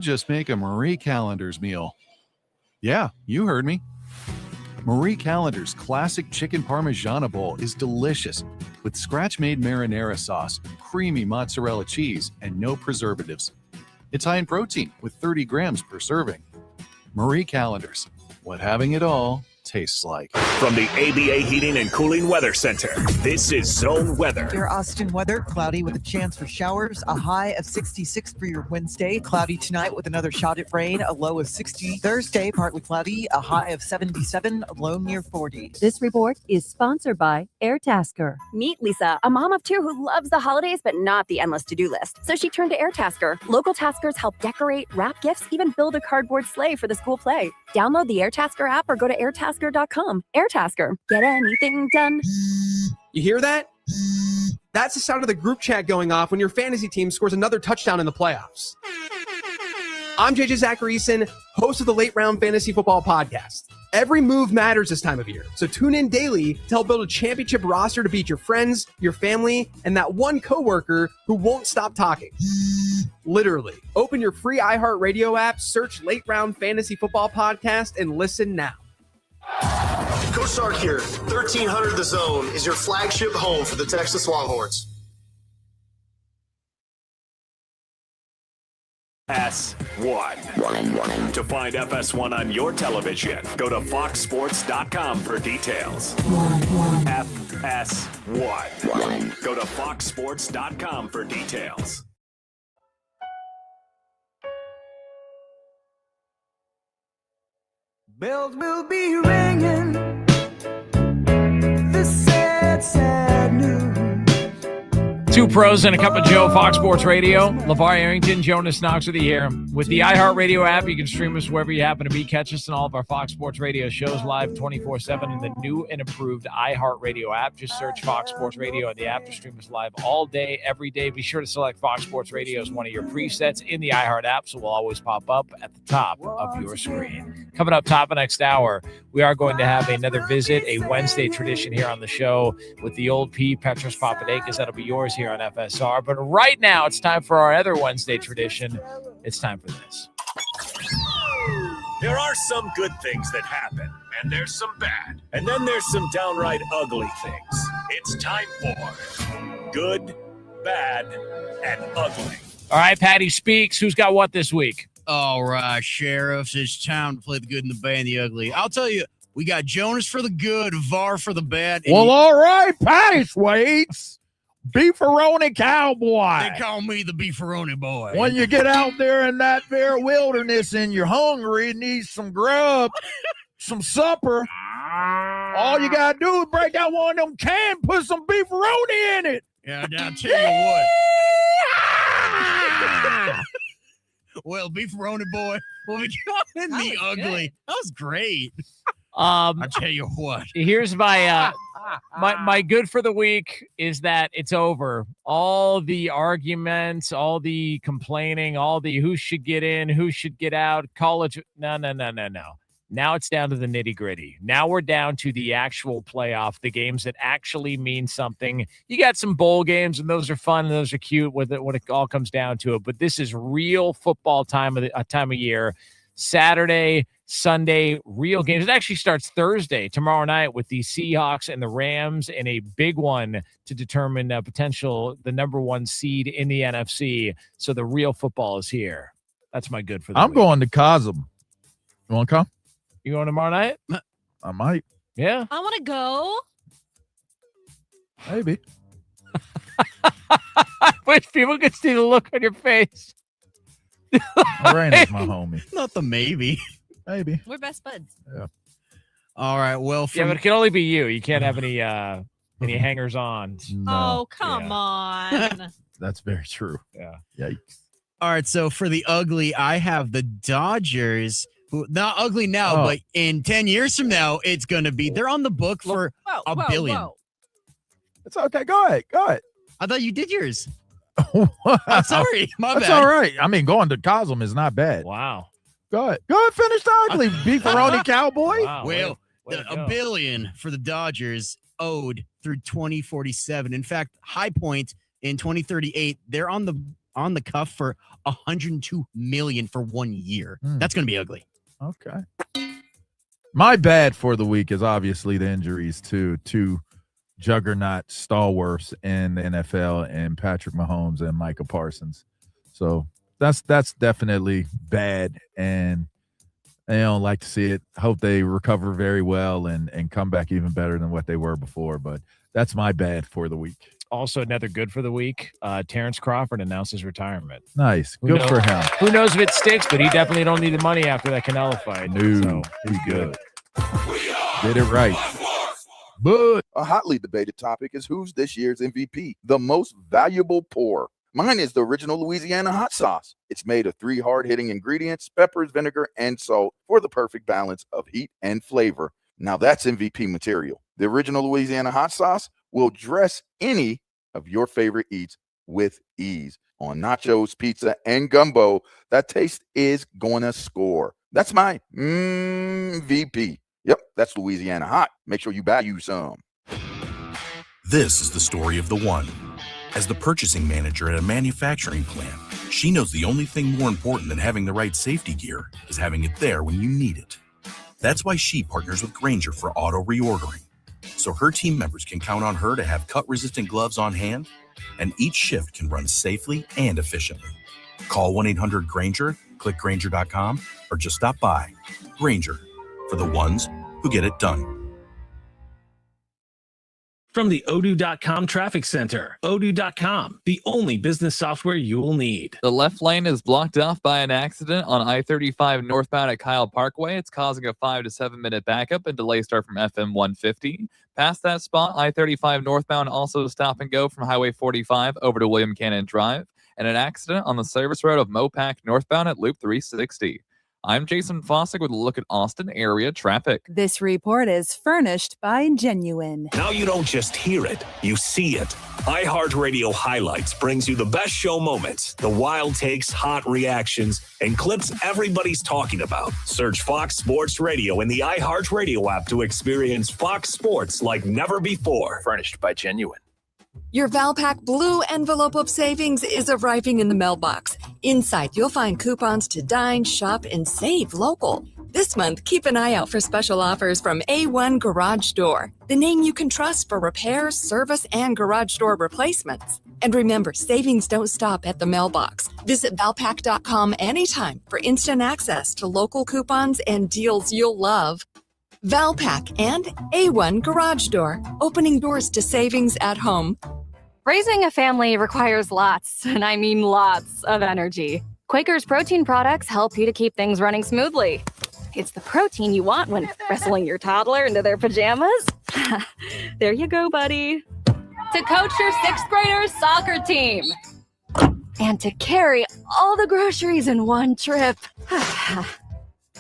Just make a Marie Callender's meal. Yeah, you heard me. Marie Callender's classic chicken parmigiana bowl is delicious with scratch-made marinara sauce, creamy mozzarella cheese, and no preservatives. It's high in protein with 30 grams per serving. Marie Callender's, what having it all tastes like. From the ABA Heating and Cooling Weather Center, this is Zone Weather. Your Austin weather, cloudy with a chance for showers, a high of 66 for your Wednesday. Cloudy tonight with another shot at rain, a low of 60. Thursday, partly cloudy, a high of 77, a low near 40. This report is sponsored by Airtasker. Meet Lisa, a mom of two who loves the holidays but not the endless to-do list. So she turned to Airtasker. Local taskers help decorate, wrap gifts, even build a cardboard sleigh for the school play. Download the Airtasker app or go to airtasker.com. Airtasker. Get anything done. You hear that? That's the sound of the group chat going off when your fantasy team scores another touchdown in the playoffs. I'm JJ Zacharyson, host of the Late Round Fantasy Football Podcast. Every move matters this time of year, so tune in daily to help build a championship roster to beat your friends, your family, and that one coworker who won't stop talking. Literally. Open your free iHeartRadio app, search Late Round Fantasy Football Podcast, and listen now. Coach Sark here. 1300 The Zone is your flagship home for the Texas Longhorns. FS1. To find FS1 on your television, go to foxsports.com for details. FS1. Go to foxsports.com for details. Bells will be ringing. This sad, sad news. Two pros and a cup of Joe, Fox Sports Radio. LeVar Arrington, Jonas Knox with you here. With the iHeartRadio app, you can stream us wherever you happen to be. Catch us on all of our Fox Sports Radio shows live 24/7 in the new and improved iHeartRadio app. Just search Fox Sports Radio in the app to stream us live all day, every day. Be sure to select Fox Sports Radio as one of your presets in the iHeart app, so we'll always pop up at the top of your screen. Coming up top of next hour, we are going to have another visit, a Wednesday tradition here on the show with the old P, Petros Papadakis. That'll be yours here on FSR. But right now, it's time for our other Wednesday tradition. It's time for this. There are some good things that happen, and there's some bad. And then there's some downright ugly things. It's time for Good, Bad, and Ugly. All right, Patty Speaks. Who's got what this week? All right, Sheriffs, it's time to play the good and the bad and the ugly. I'll tell you, we got Jonas for the good, VAR for the bad. Well, all right, Patty Swaits. Beefaroni Cowboy. They call me the Beefaroni Boy. When you get out there in that there wilderness and you're hungry and need some grub, some supper, all you got to do is break out one of them cans, put some beefaroni in it. Yeah, I'll tell you what. Well, Beefaroni Boy, we'll be calling the ugly. Good. That was great. I'll tell you what. Here's my my good for the week is that it's over. All the arguments, all the complaining, all the who should get in, who should get out, college. No. Now it's down to the nitty gritty. Now we're down to the actual playoff, the games that actually mean something. You got some bowl games, and those are fun and those are cute when it all comes down to it. But this is real football time of year. Saturday, Sunday, real games. It actually starts Thursday, tomorrow night, with the Seahawks and the Rams in a big one to determine the number one seed in the NFC. So the real football is here. That's my good for the week. Going to Cosm. You want to come? You going tomorrow night? I might. Yeah. I want to go. Maybe. I wish people could see the look on your face. Miranda's my homie. Not the maybe. Maybe. We're best buds. Yeah. All right. Well, but it can only be you. You can't have any hangers on. No. Oh, come on. That's very true. Yeah. Yikes. All right. So for the ugly, I have the Dodgers. Who, not ugly now, but in 10 years from now, it's going to be. They're on the book for $1 billion. Whoa. It's okay. Go ahead. I thought you did yours. I'm sorry. My bad. That's all right. I mean, going to Cosm is not bad. Wow. Go ahead. Finish the ugly, Beefaroni Cowboy. Wow. Well, $1 billion for the Dodgers owed through 2047. In fact, high point in 2038. They're on on the cuff for $102 million for 1 year. That's going to be ugly. Okay. My bad for the week is obviously the injuries to two juggernaut stalwarts in the NFL and Patrick Mahomes and Micah Parsons. So that's definitely bad, and I don't like to see it. Hope they recover very well and come back even better than what they were before. But that's my bad for the week. Also, another good for the week. Terrence Crawford announces retirement. Nice. Good for him. Who knows if it sticks, but he definitely don't need the money after that Canelo fight. No, so he's good. Did it right. But a hotly debated topic is who's this year's MVP, the most valuable pour. Mine is the original Louisiana hot sauce. It's made of 3 hard-hitting ingredients, peppers, vinegar, and salt for the perfect balance of heat and flavor. Now that's MVP material. The original Louisiana hot sauce will dress any of your favorite eats with ease. On nachos, pizza, and gumbo, that taste is going to score. That's my MVP. Yep, that's Louisiana hot. Make sure you buy you some. This is the story of the one. As the purchasing manager at a manufacturing plant, she knows the only thing more important than having the right safety gear is having it there when you need it. That's why she partners with Grainger for auto reordering, so her team members can count on her to have cut-resistant gloves on hand, and each shift can run safely and efficiently. Call 1-800-GRAINGER, click Grainger.com, or just stop by. Grainger, for the ones who get it done. From the Odoo.com Traffic Center, Odoo.com, the only business software you will need. The left lane is blocked off by an accident on I-35 northbound at Kyle Parkway. It's causing a 5 to 7 minute backup and delay start from FM 150. Past that spot, I-35 northbound also stop and go from Highway 45 over to William Cannon Drive, and an accident on the service road of Mopac northbound at Loop 360. I'm Jason Fossick with a look at Austin area traffic. This report is furnished by Genuine. Now you don't just hear it, you see it. iHeartRadio Highlights brings you the best show moments, the wild takes, hot reactions, and clips everybody's talking about. Search Fox Sports Radio in the iHeartRadio app to experience Fox Sports like never before. Furnished by Genuine. Your Valpak Blue envelope of savings is arriving in the mailbox. Inside, you'll find coupons to dine, shop, and save local. This month, keep an eye out for special offers from A1 Garage Door, the name you can trust for repairs, service, and garage door replacements. And remember, savings don't stop at the mailbox. Visit Valpak.com anytime for instant access to local coupons and deals you'll love. Valpak and A1 Garage Door, opening doors to savings at home. Raising a family requires lots, and I mean lots, of energy. Quaker's protein products help you to keep things running smoothly. It's the protein you want when wrestling your toddler into their pajamas. There you go, buddy. To coach your 6th graders soccer team. And to carry all the groceries in one trip.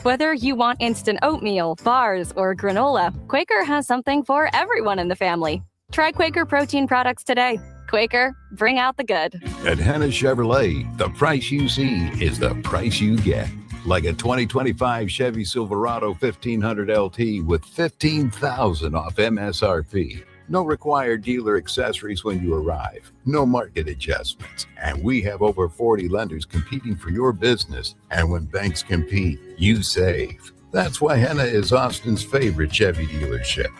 Whether you want instant oatmeal, bars, or granola, Quaker has something for everyone in the family. Try Quaker protein products today. Quaker, bring out the good. At Hanna Chevrolet, the price you see is the price you get. Like a 2025 Chevy Silverado 1500 LT with $15,000 off MSRP. No required dealer accessories when you arrive. No market adjustments. And we have over 40 lenders competing for your business. And when banks compete, you save. That's why Henna is Austin's favorite Chevy dealership.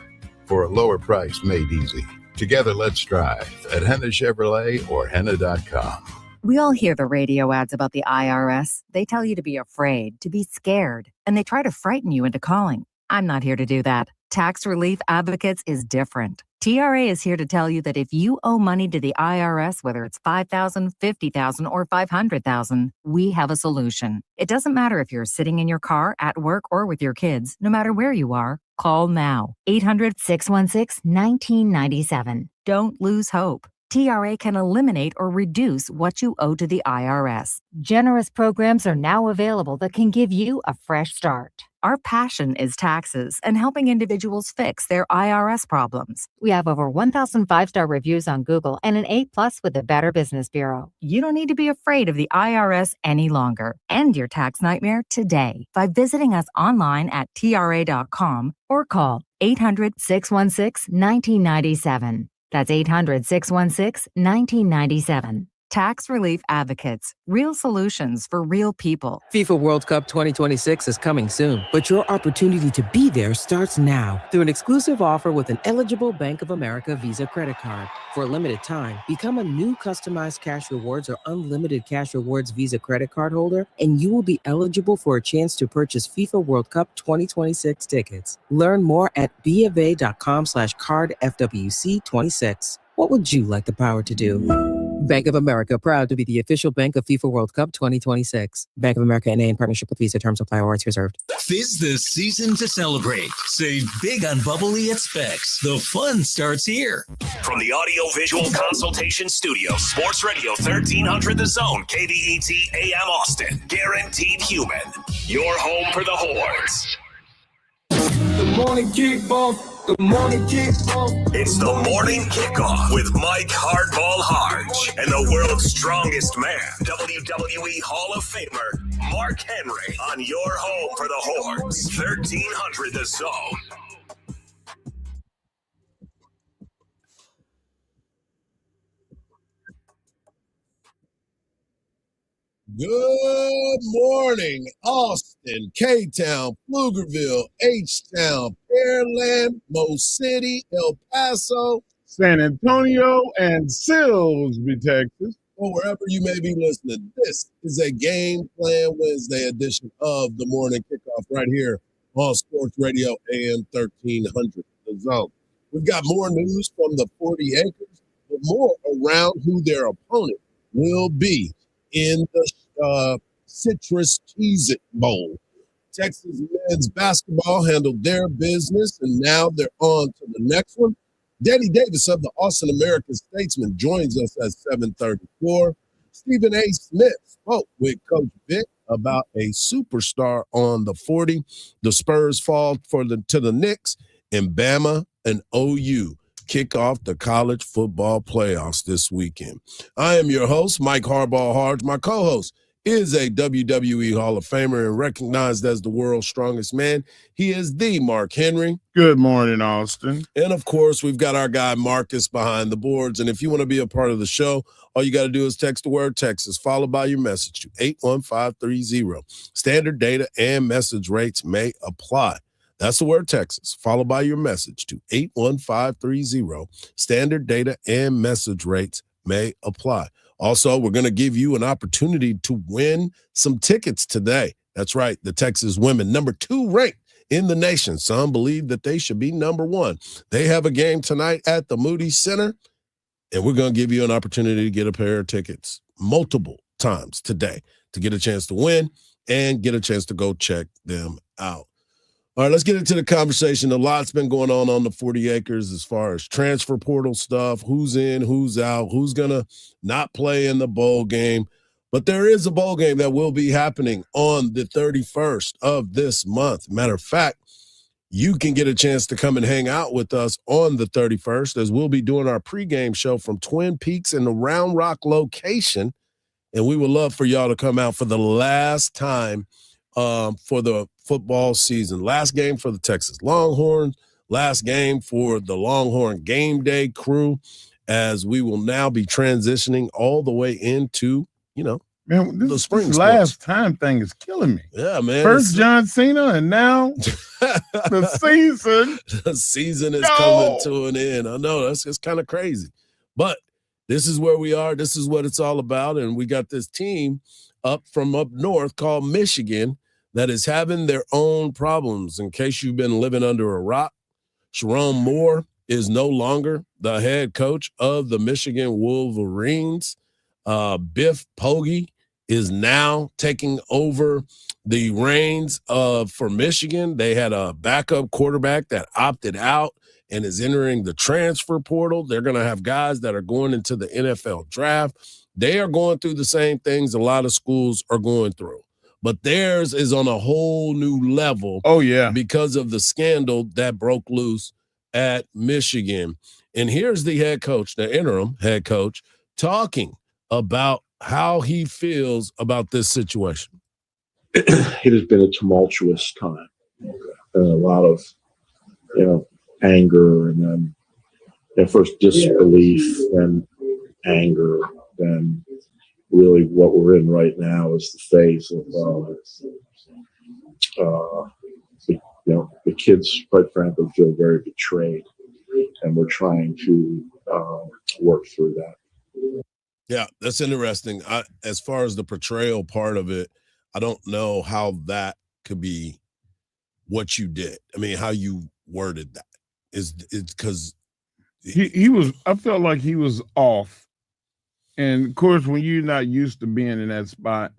For a lower price made easy. Together, let's drive at Henna Chevrolet or Henna.com. We all hear the radio ads about the IRS. They tell you to be afraid, to be scared, and they try to frighten you into calling. I'm not here to do that. Tax Relief Advocates is different. TRA is here to tell you that if you owe money to the IRS, whether it's $5,000, $50,000, or $500,000, we have a solution. It doesn't matter if you're sitting in your car, at work, or with your kids. No matter where you are, call now. 800-616-1997. Don't lose hope. TRA can eliminate or reduce what you owe to the IRS. Generous programs are now available that can give you a fresh start. Our passion is taxes and helping individuals fix their IRS problems. We have over 1,000 5-star reviews on Google and an A+ with the Better Business Bureau. You don't need to be afraid of the IRS any longer. End your tax nightmare today by visiting us online at TRA.com or call 800-616-1997. That's 800-616-1997. Tax Relief Advocates, real solutions for real people. FIFA World Cup 2026 is coming soon, but your opportunity to be there starts now through an exclusive offer with an eligible Bank of America Visa credit card. For a limited time, become a new customized cash rewards or unlimited cash rewards Visa credit card holder, and you will be eligible for a chance to purchase FIFA World Cup 2026 tickets. Learn more at BofA.com/cardFWC26. What would you like the power to do? Bank of America, proud to be the official bank of FIFA World Cup 2026. Bank of America NA in partnership with Visa. Terms apply. Awards reserved. 'Tis the season to celebrate. Save big on bubbly at Specs. The fun starts here. From the audio-visual consultation studio, Sports Radio 1300 The Zone, KVET AM Austin. Guaranteed human. Your home for the horns. The morning kickoff. The morning kickoff. It's the morning kickoff with Mike Hardball Hardge and the world's strongest man, WWE Hall of Famer Mark Henry, on your home for the horns, 1300 The Zone. Good morning, Austin, K-Town, Pflugerville, H-Town, Pearland, Mo City, El Paso, San Antonio, and Silsbee, Texas. Or wherever you may be listening. This is a Game Plan Wednesday edition of the Morning Kickoff right here on Sports Radio AM 1300, The Zone. We've got more news from the 40 Acres, but more around who their opponent will be in the Citrus Cheez-It Bowl. Texas men's basketball handled their business, and now they're on to the next one. Danny Davis of the Austin American-Statesman joins us at 7:34. Stephen A. Smith spoke with Coach Vic about a superstar on the 40. The Spurs fall to the Knicks, and Bama and OU kick off the college football playoffs this weekend. I am your host, Mike Hardball Hardge. My co-host is a WWE Hall of Famer and recognized as the world's strongest man. He is the Mark Henry. Good morning, Austin. And, of course, we've got our guy Marcus behind the boards. And if you want to be a part of the show, all you got to do is text the word Texas, followed by your message to 81530. Standard data and message rates may apply. That's the word Texas, followed by your message to 81530. Standard data and message rates may apply. Also, we're going to give you an opportunity to win some tickets today. That's right. The Texas women, number 2 ranked in the nation. Some believe that they should be number 1. They have a game tonight at the Moody Center, and we're going to give you an opportunity to get a pair of tickets multiple times today to get a chance to win and get a chance to go check them out. All right, let's get into the conversation. A lot's been going on the 40 Acres as far as transfer portal stuff, who's in, who's out, who's going to not play in the bowl game. But there is a bowl game that will be happening on the 31st of this month. Matter of fact, you can get a chance to come and hang out with us on the 31st as we'll be doing our pregame show from Twin Peaks in the Round Rock location. And we would love for y'all to come out for the last time for the football season. Last game for the Texas Longhorns, last game for the Longhorn Game Day crew, as we will now be transitioning all the way into, Man, the spring this sports. last time thing is killing me. Yeah, man. First John Cena, and now the season. The season is coming to an end. I know, it's kind of crazy. But this is where we are. This is what it's all about. And we got this team up north called Michigan that is having their own problems. In case you've been living under a rock, Sharon Moore is no longer the head coach of the Michigan Wolverines. Biff Poggi is now taking over the reins for Michigan. They had a backup quarterback that opted out and is entering the transfer portal. They're going to have guys that are going into the NFL draft. They are going through the same things a lot of schools are going through. But theirs is on a whole new level. Oh, yeah. Because of the scandal that broke loose at Michigan. And here's the head coach, the interim head coach, talking about how he feels about this situation. It has been a tumultuous time. A lot of, anger, and then at first disbelief, then anger, then really what we're in right now is the phase of the kids, quite frankly, feel very betrayed, and we're trying to work through that. Yeah, that's interesting. As far as the portrayal part of it, I don't know how that could be what you did. I mean, how you worded that is because he was. I felt like he was off, and of course, when you're not used to being in that spot,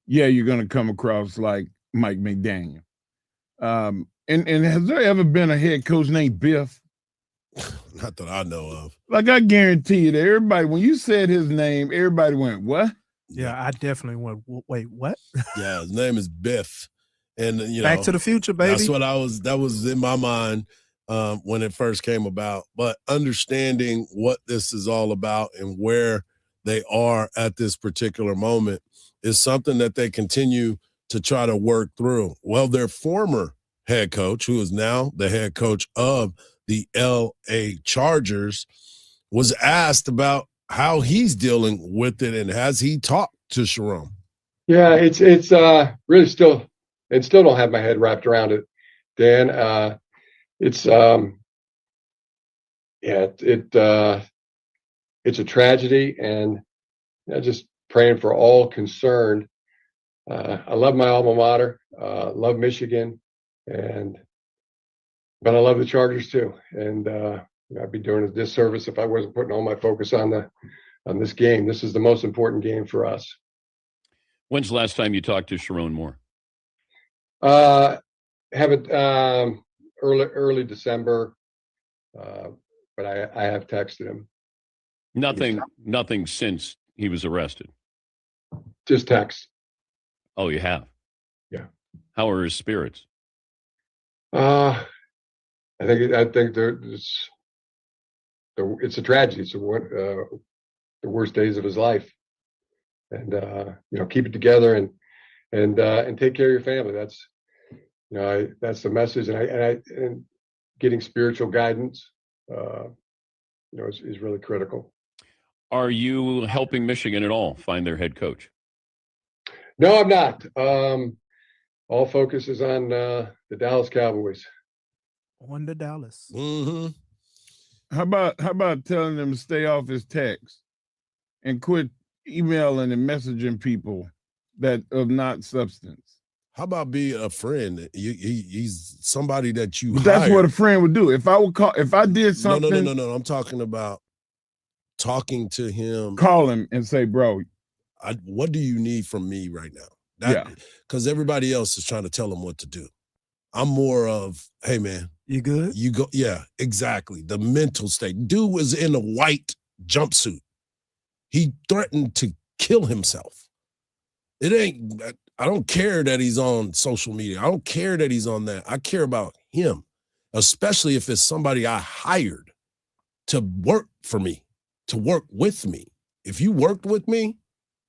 yeah, you're gonna come across like Mike McDaniel. And has there ever been a head coach named Biff? Not that I know of. Like, I guarantee you that everybody, when you said his name, everybody went, what? Yeah, I definitely went, wait, what? Yeah, his name is Biff. And, Back to the Future, baby. That's what that was in my mind when it first came about. But understanding what this is all about and where they are at this particular moment is something that they continue to try to work through. Well, their former head coach, who is now the head coach of the LA Chargers, was asked about how he's dealing with it, and has he talked to Sharon? Yeah, it's really still don't have my head wrapped around it, Dan. It's a tragedy, and just praying for all concerned. I love my alma mater, love Michigan, but I love the Chargers too. And I'd be doing a disservice if I wasn't putting all my focus on this game. This is the most important game for us. When's the last time you talked to Sharon Moore? Haven't early December, but I have texted him. Nothing since he was arrested. Just text. Oh, you have? Yeah. How are his spirits? I think it's a tragedy. It's the worst days of his life, and keep it together and take care of your family. That's the message, and getting spiritual guidance, is really critical. Are you helping Michigan at all find their head coach? No, I'm not. All focus is on the Dallas Cowboys. On to Dallas. Mm-hmm. How about telling them to stay off his text and quit emailing and messaging people that of not substance? How about be a friend? He's somebody that you. But that's hired. what a friend would do. If I did something. No. I'm talking about talking to him. Call him and say, bro, what do you need from me right now? Because everybody else is trying to tell him what to do. I'm more of, hey, man. You good? You go. Yeah, exactly. The mental state. Dude was in a white jumpsuit. He threatened to kill himself. I don't care that he's on social media. I don't care that he's on that. I care about him, especially if it's somebody I hired to work for me, to work with me. If you worked with me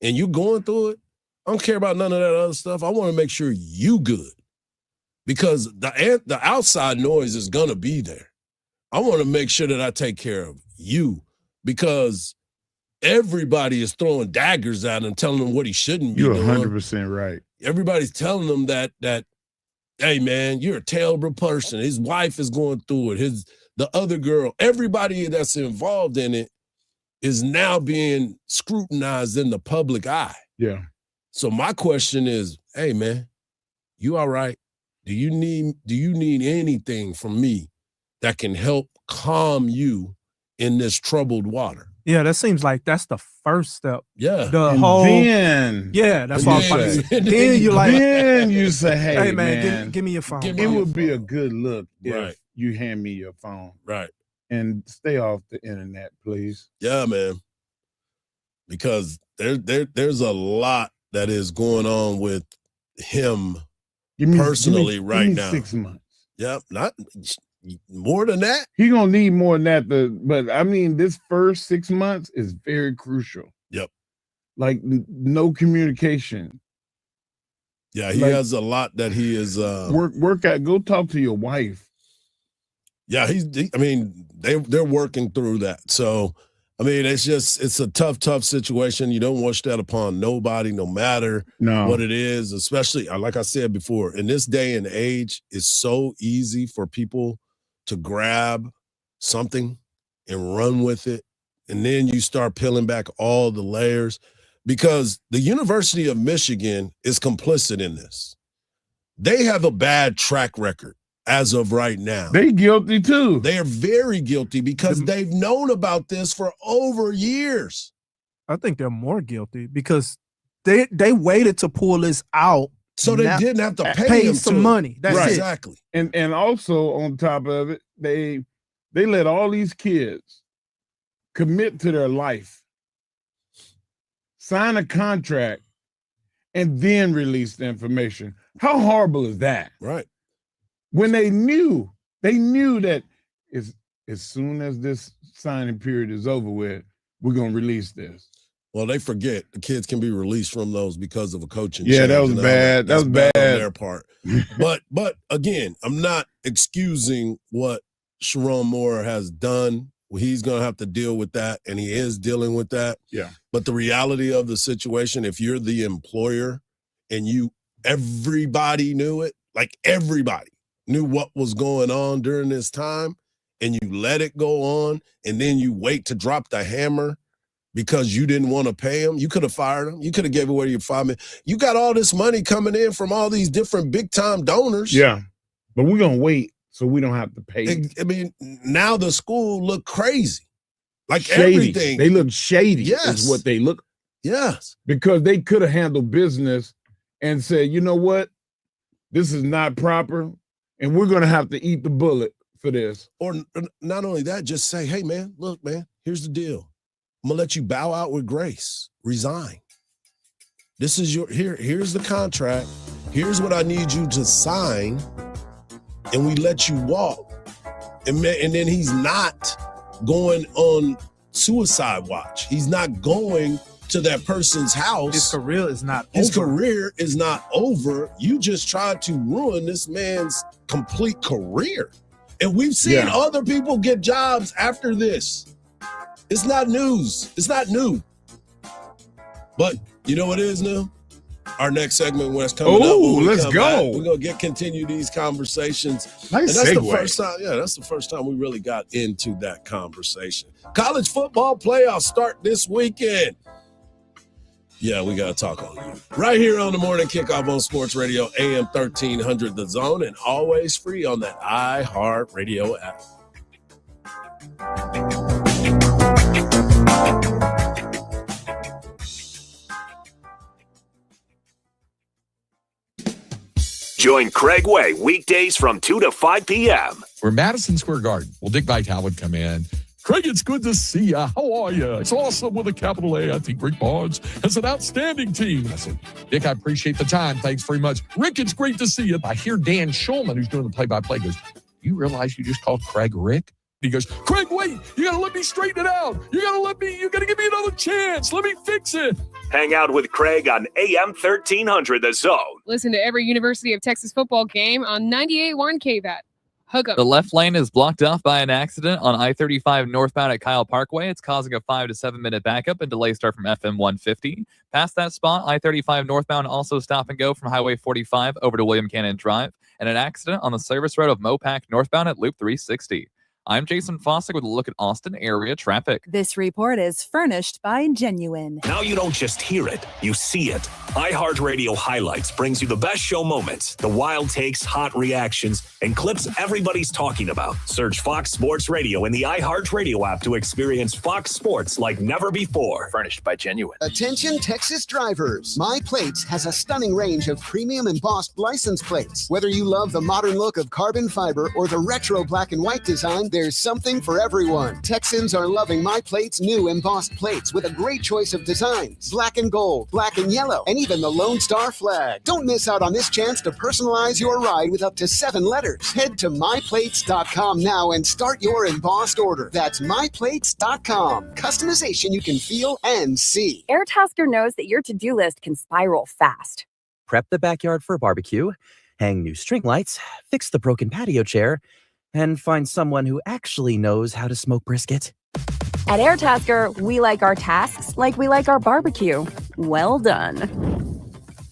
and you're going through it, I don't care about none of that other stuff. I want to make sure you good, because the outside noise is going to be there. I want to make sure that I take care of you, because everybody is throwing daggers at him, telling him what he shouldn't be doing. You're 100% right. Everybody's telling him that, hey, man, you're a terrible person. His wife is going through it. The other girl, everybody that's involved in it is now being scrutinized in the public eye. Yeah. So my question is, hey, man, you all right? Do you need anything from me that can help calm you in this troubled water? Yeah, that seems like that's the first step. Yeah. That's all I'm saying. Then you're like, then you say, hey man, give me your phone. It would be a good look Right. if you hand me your phone. Right. And stay off the internet, please. Yeah, man. Because there's a lot that is going on with him personally right now. 6 months. Yep, not more than that. He gonna need more than that. But I mean, this first 6 months is very crucial. Yep. Like no communication. Yeah, he has a lot that he is. Work out. Go talk to your wife. Yeah, they're working through that. So I mean, it's a tough situation. You don't wish that upon nobody, no matter what it is, especially, like I said before, in this day and age, it's so easy for people to grab something and run with it. And then you start peeling back all the layers because the University of Michigan is complicit in this. They have a bad track record as of right now. They guilty too. They are very guilty because they've known about this for over years. I think they're more guilty because they waited to pull this out. So they didn't have to pay them some money. That's right. it. Exactly. And also on top of it, they let all these kids commit to their life, sign a contract, and then release the information. How horrible is that? Right. When they knew that as soon as this signing period is over with, we're going to release this. Well, they forget the kids can be released from those because of a coaching Yeah, change. that was bad. That was bad on their part. But again, I'm not excusing what Sharon Moore has done. He's going to have to deal with that, and he is dealing with that. Yeah. But the reality of the situation, if you're the employer and everybody knew it, like everybody knew what was going on during this time, and you let it go on, and then you wait to drop the hammer because you didn't want to pay him, you could have fired him. You could have gave away your $5 million. You got all this money coming in from all these different big-time donors. Yeah, but we're going to wait so we don't have to pay. I mean, now the school look crazy. Like shady. Everything. They look shady Yes. is what they look. Yes. Because they could have handled business and said, you know what? This is not proper, and we're going to have to eat the bullet for this. Or not only that, just say, hey, man, look, man, here's the deal. I'm going to let you bow out with grace. Resign. This is here's the contract. Here's what I need you to sign. And we let you walk. And then he's not going on suicide watch. He's not going to that person's house. His career is not His over. career is not over. You just tried to ruin this man's complete career. And we've seen other people get jobs after this. It's not news. It's not new. But you know what is new? Our next segment when it's coming up. Oh, let's go. We're gonna continue these conversations. Nice and that's segue. the first time. Yeah, that's the first time we really got into that conversation. College football playoffs start this weekend. Yeah, we gotta talk on you. Right here on the Morning Kickoff on Sports Radio, AM 1300 The Zone, and always free on that iHeartRadio app. Join Craig Way weekdays from 2 to 5 p.m. We're Madison Square Garden. Well, Dick Vitale would come in. Craig, it's good to see you. How are you? It's awesome with a capital A. I think Rick Barnes has an outstanding team. I said, Dick, I appreciate the time. Thanks very much. Rick, it's great to see you. I hear Dan Schulman, who's doing the play-by-play, goes, you realize you just called Craig Rick? He goes, Craig, wait, you got to let me straighten it out. You got to give me another chance. Let me fix it. Hang out with Craig on AM 1300 The Zone. Listen to every University of Texas football game on 98.1 KVAT. Hook 'em. The left lane is blocked off by an accident on I-35 northbound at Kyle Parkway. It's causing a 5 to 7 minute backup and delay start from FM 150. Past that spot, I-35 northbound also stop and go from Highway 45 over to William Cannon Drive, and an accident on the service road of Mopac northbound at Loop 360. I'm Jason Fossick with a look at Austin area traffic. This report is furnished by Genuine. Now you don't just hear it, you see it. iHeartRadio Highlights brings you the best show moments, the wild takes, hot reactions, and clips everybody's talking about. Search Fox Sports Radio in the iHeartRadio app to experience Fox Sports like never before. Furnished by Genuine. Attention Texas drivers. My Plates has a stunning range of premium embossed license plates. Whether you love the modern look of carbon fiber or the retro black and white design, there's something for everyone. Texans are loving My Plate's new embossed plates with a great choice of designs. Black and gold, black and yellow, and even the Lone Star flag. Don't miss out on this chance to personalize your ride with up to 7 letters. Head to myplates.com now and start your embossed order. That's myplates.com. Customization you can feel and see. AirTasker knows that your to-do list can spiral fast. Prep the backyard for a barbecue, hang new string lights, fix the broken patio chair, and find someone who actually knows how to smoke brisket. At Airtasker, we like our tasks like we like our barbecue. Well done.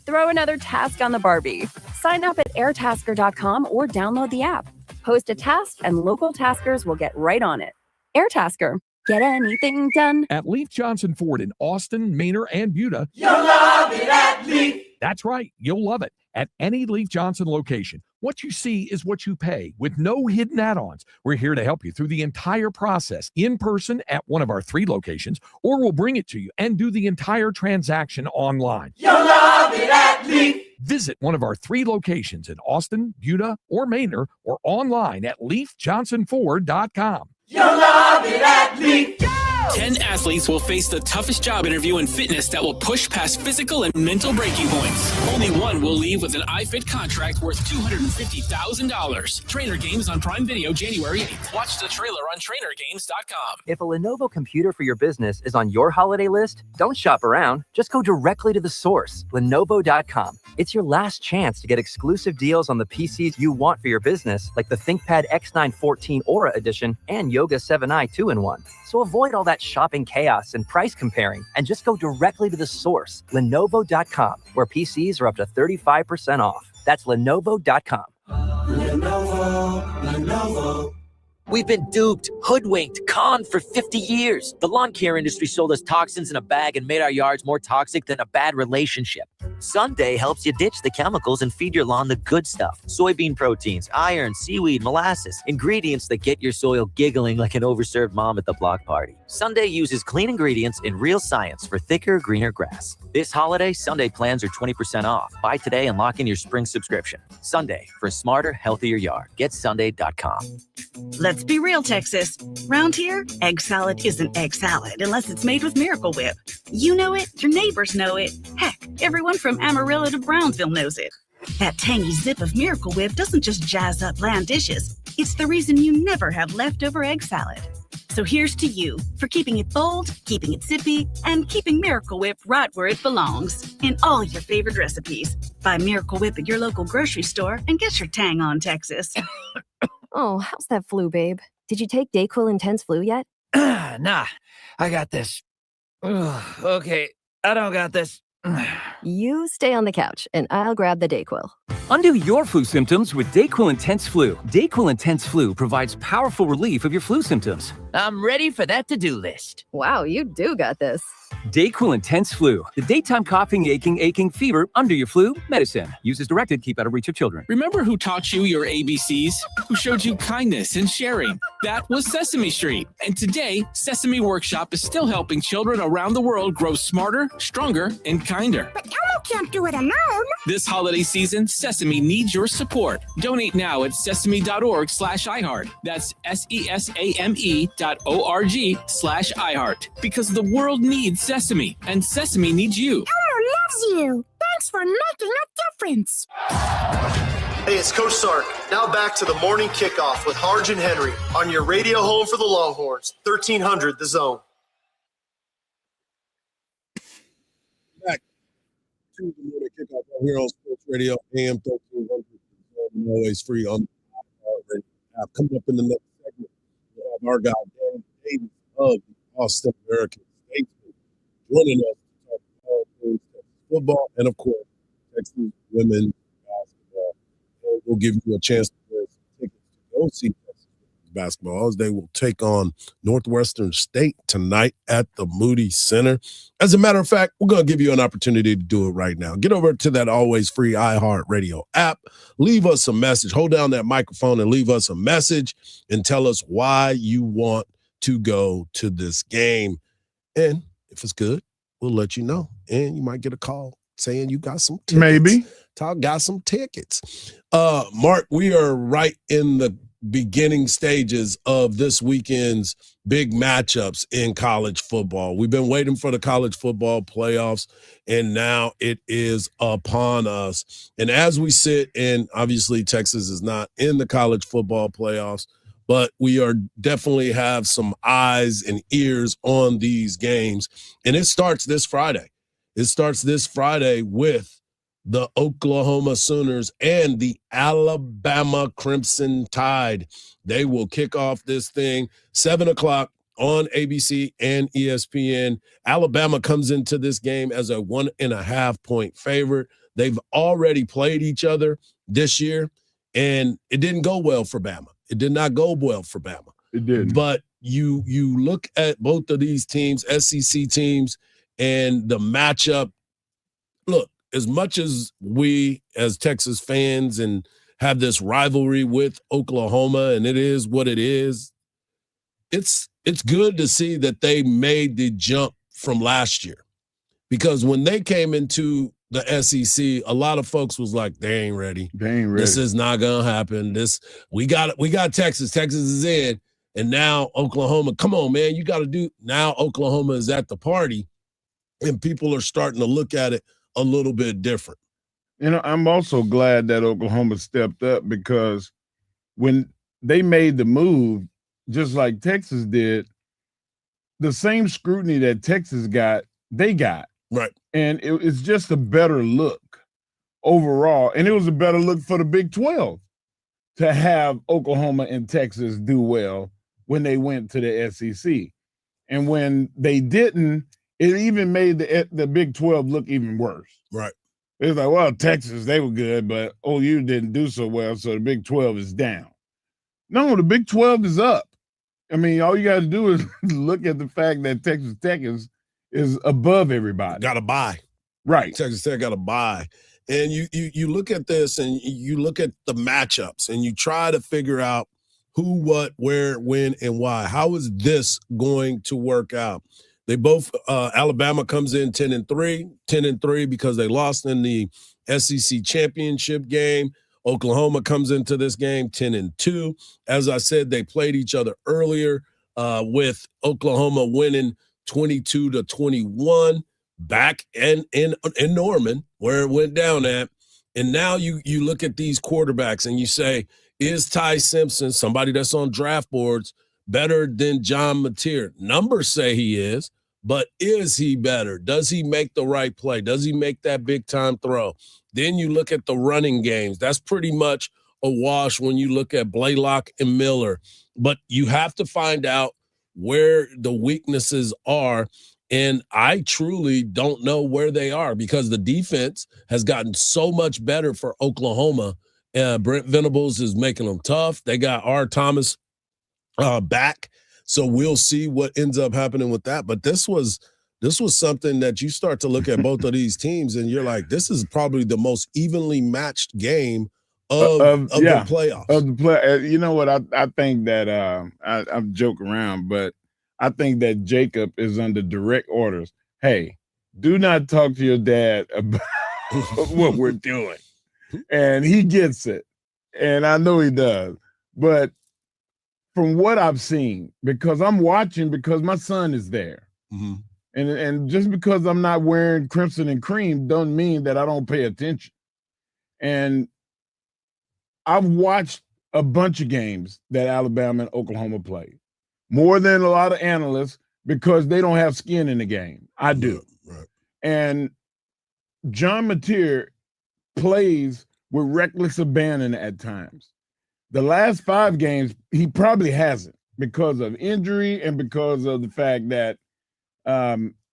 Throw another task on the Barbie. Sign up at airtasker.com or download the app. Post a task and local taskers will get right on it. Airtasker. Get anything done. At Leaf Johnson Ford in Austin, Manor, and Buda. You'll love it at Leaf. That's right. You'll love it at any Leaf Johnson location. What you see is what you pay with no hidden add-ons. We're here to help you through the entire process in person at one of our 3 locations, or we'll bring it to you and do the entire transaction online. You'll love it at Leaf. Visit one of our 3 locations in Austin, Buda, or Manor, or online at leafjohnsonford.com. You'll love it at Leaf. 10 athletes will face the toughest job interview in fitness that will push past physical and mental breaking points. Only one will leave with an iFit contract worth $250,000. Trainer Games on Prime Video January 8th. Watch the trailer on trainergames.com. If a Lenovo computer for your business is on your holiday list, don't shop around. Just go directly to the source, Lenovo.com. It's your last chance to get exclusive deals on the PCs you want for your business, like the ThinkPad X9 14 Aura Edition and Yoga 7i 2-in-1. So avoid all that shopping chaos and price comparing and just go directly to the source, Lenovo.com, where PCs are up to 35% off. That's Lenovo.com. Lenovo. We've been duped, hoodwinked, conned for 50 years. The lawn care industry sold us toxins in a bag and made our yards more toxic than a bad relationship. Sunday helps you ditch the chemicals and feed your lawn the good stuff. Soybean proteins, iron, seaweed, molasses. Ingredients that get your soil giggling like an overserved mom at the block party. Sunday uses clean ingredients and real science for thicker, greener grass. This holiday, Sunday plans are 20% off. Buy today and lock in your spring subscription. Sunday, for a smarter, healthier yard. Get Sunday.com. Let's be real, Texas. Round here, egg salad isn't egg salad unless it's made with Miracle Whip. You know it, your neighbors know it. Heck, everyone from Amarillo to Brownsville knows it. That tangy zip of Miracle Whip doesn't just jazz up bland dishes. It's the reason you never have leftover egg salad. So here's to you for keeping it bold, keeping it zippy, and keeping Miracle Whip right where it belongs in all your favorite recipes. Buy Miracle Whip at your local grocery store and get your tang on, Texas. Oh, how's that flu, babe? Did you take Dayquil Intense Flu yet? Nah, I got this. Ugh, okay, I don't got this. You stay on the couch, and I'll grab the Dayquil. Undo your flu symptoms with Dayquil Intense Flu. Dayquil Intense Flu provides powerful relief of your flu symptoms. I'm ready for that to-do list. Wow, you do got this. Dayquil Intense Flu. The daytime coughing, aching, fever, under your flu, medicine. Use as directed, keep out of reach of children. Remember who taught you your ABCs? Who showed you kindness and sharing? That was Sesame Street. And today, Sesame Workshop is still helping children around the world grow smarter, stronger, and kinder. But Elmo can't do it alone. This holiday season, Sesame needs your support. Donate now at sesame.org/iHeart. That's SESAME.org/iHeart. Because the world needs Sesame, and Sesame needs you. Elmo loves you. Thanks for making a difference. Hey, it's Coach Sark. Now back to the morning kickoff with Hardge and Henry on your radio home for the Longhorns, 1300 The Zone. Back to the morning kickoff right here on Sports Radio, AM 1300. Always free on the radio app. Coming up in the next segment, we'll have our guy, Dan Davis of the Austin American Statesman, joining us to talk about all things Texas football and, of course, Texas women's basketball. And we'll give you a chance to win some tickets to go see Texas basketball as they will take on Northwestern State tonight at the Moody Center. As a matter of fact, we're going to give you an opportunity to do it right now. Get over to that always free iHeartRadio app. Leave us a message. Hold down that microphone and leave us a message and tell us why you want to go to this game. And if it's good, we'll let you know. And you might get a call saying you got some tickets. Maybe. Talk got some tickets. Mark, we are right in the beginning stages of this weekend's big matchups in college football. We've been waiting for the college football playoffs, and now it is upon us. And as we sit, and obviously Texas is not in the college football playoffs, but we are definitely have some eyes and ears on these games. And it starts this Friday. It starts this Friday with the Oklahoma Sooners and the Alabama Crimson Tide. They will kick off this thing 7 o'clock on ABC and ESPN. Alabama comes into this game as a 1.5-point favorite. They've already played each other this year, and it didn't go well for Bama. It did not go well for Bama. It didn't. But you look at both of these teams, SEC teams, and the matchup. Look, as much as we as Texas fans and have this rivalry with Oklahoma, and it is what it is, it's good to see that they made the jump from last year. Because when they came into the SEC, a lot of folks was like, they ain't ready. They ain't ready. This is not gonna happen. We got Texas. Texas is in. And now Oklahoma, come on, man, you got to do. Now Oklahoma is at the party, and people are starting to look at it a little bit different. I'm also glad that Oklahoma stepped up, because when they made the move, just like Texas did, the same scrutiny that Texas got, they got. Right. And it's just a better look overall. And it was a better look for the Big 12 to have Oklahoma and Texas do well when they went to the SEC. And when they didn't, it even made the Big 12 look even worse. Right. It's like, well, Texas, they were good, but OU didn't do so well, so the Big 12 is down. No, the Big 12 is up. I mean, all you got to do is look at the fact that Texas Tech is above everybody. Got to buy. Right. Texas Tech got to buy. And you look at this, and you look at the matchups, and you try to figure out who, what, where, when, and why. How is this going to work out? They both Alabama comes in 10-3 because they lost in the SEC championship game. Oklahoma comes into this game 10-2. As I said, they played each other earlier with Oklahoma winning 22-21 back in Norman, where it went down at. And now you look at these quarterbacks and you say, is Ty Simpson, somebody that's on draft boards, better than John Mateer? Numbers say he is, but is he better? Does he make the right play? Does he make that big-time throw? Then you look at the running games. That's pretty much a wash when you look at Blaylock and Miller. But you have to find out where the weaknesses are, and I truly don't know where they are, because the defense has gotten so much better for Oklahoma. Brent Venables is making them tough. They got R. Thomas back, so we'll see what ends up happening with that. But this was something that you start to look at both of these teams, and you're like, this is probably the most evenly matched game of the playoffs. Of the play, you know what? I think that I'm joking around, but I think that Jacob is under direct orders. Hey, do not talk to your dad about what we're doing. And he gets it. And I know he does. But from what I've seen, because I'm watching, because my son is there. Mm-hmm. And just because I'm not wearing crimson and cream don't mean that I don't pay attention. And I've watched a bunch of games that Alabama and Oklahoma played, more than a lot of analysts, because they don't have skin in the game. I do. Right. And John Mateer plays with reckless abandon at times. The last 5 games, he probably hasn't, because of injury and because of the fact that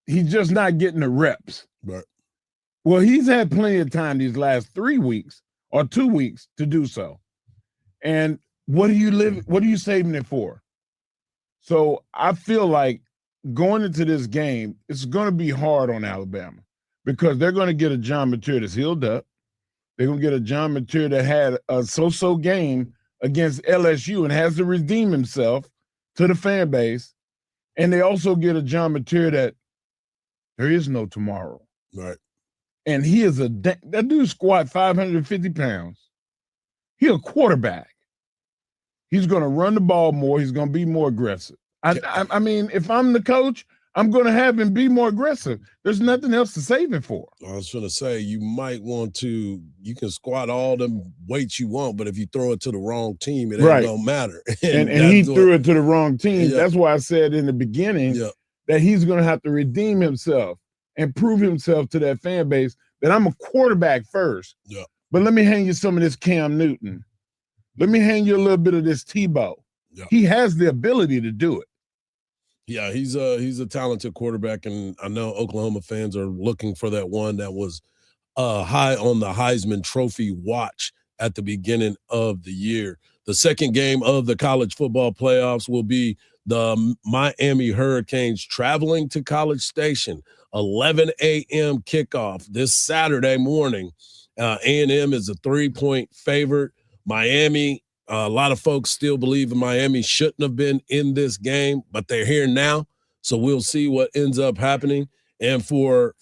he's just not getting the reps. Right. Well, he's had plenty of time these last 3 weeks or 2 weeks to do so. And what are you saving it for? So I feel like going into this game, it's going to be hard on Alabama, because they're going to get a John Mateer that's healed up. They're going to get a John Mateer that had a so-so game against LSU and has to redeem himself to the fan base. And they also get a John Mateer that there is no tomorrow. Right. And he is that dude squat 550 pounds. He's a quarterback. He's going to run the ball more. He's going to be more aggressive. I mean, if I'm the coach, I'm going to have him be more aggressive. There's nothing else to save him for. I was going to say, you might want to, you can squat all them weights you want, but if you throw it to the wrong team, it ain't going to matter. And he threw it to the wrong team. Yeah. That's why I said in the beginning that he's going to have to redeem himself and prove himself to that fan base that I'm a quarterback first. Yeah. But let me hand you some of this Cam Newton. Let me hand you a little bit of this Tebow. Yeah. He has the ability to do it. Yeah, he's a talented quarterback, and I know Oklahoma fans are looking for that one that was high on the Heisman Trophy watch at the beginning of the year. The second game of the college football playoffs will be the Miami Hurricanes traveling to College Station, 11 a.m. kickoff this Saturday morning. A&M is a 3-point favorite. Miami, a lot of folks still believe Miami shouldn't have been in this game, but they're here now. So we'll see what ends up happening. And for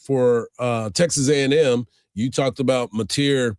Texas A&M, you talked about Mateer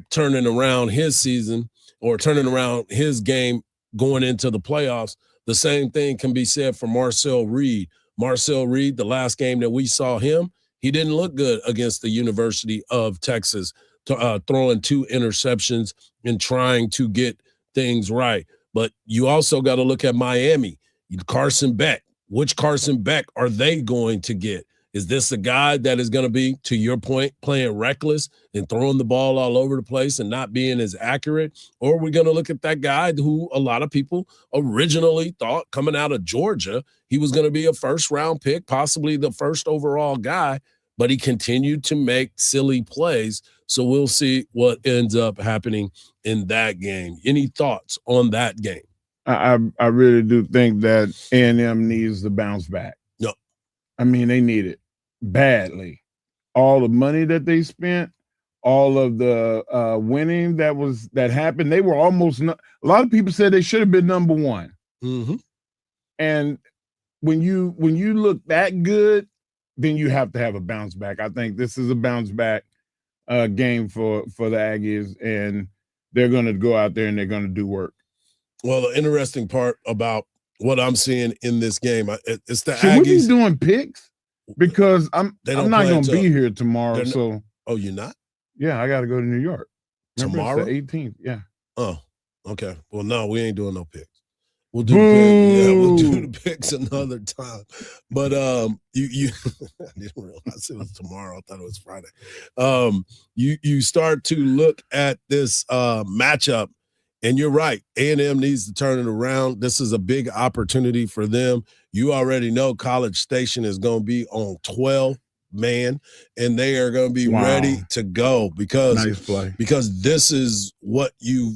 turning around his season or turning around his game going into the playoffs. The same thing can be said for Marcel Reed. Marcel Reed, the last game that we saw him, he didn't look good against the University of Texas, throwing 2 interceptions and trying to get things right. But you also got to look at Miami. Carson Beck. Which Carson Beck are they going to get? Is this a guy that is going to be, to your point, playing reckless and throwing the ball all over the place and not being as accurate? Or are we going to look at that guy who a lot of people originally thought coming out of Georgia, he was going to be a first-round pick, possibly the first overall guy, but he continued to make silly plays. So we'll see what ends up happening in that game. Any thoughts on that game? I really do think that A&M needs to bounce back. No, I mean, they need it badly. All the money that they spent, all of the winning that happened, they were almost a lot of people said they should have been number one. Mm-hmm. And when you look that good, then you have to have a bounce back. I think this is a bounce back game for the Aggies, and they're going to go out there and they're going to do work. Well, the interesting part about what I'm seeing in this game, it's the Should Aggies. we be doing picks? Because I'm not going to be here tomorrow. So, oh, you're not? Yeah, I got to go to New York. Remember, Tomorrow? it's the 18th. Yeah. Oh, okay. Well, no, we ain't doing no picks. We'll do the picks. Yeah, we'll do the picks another time. But you I didn't realize it was tomorrow. I thought it was Friday. You start to look at this matchup, and you're right. A&M needs to turn it around. This is a big opportunity for them. You already know College Station is going to be on 12 man, and they are going to be ready to go because this is what you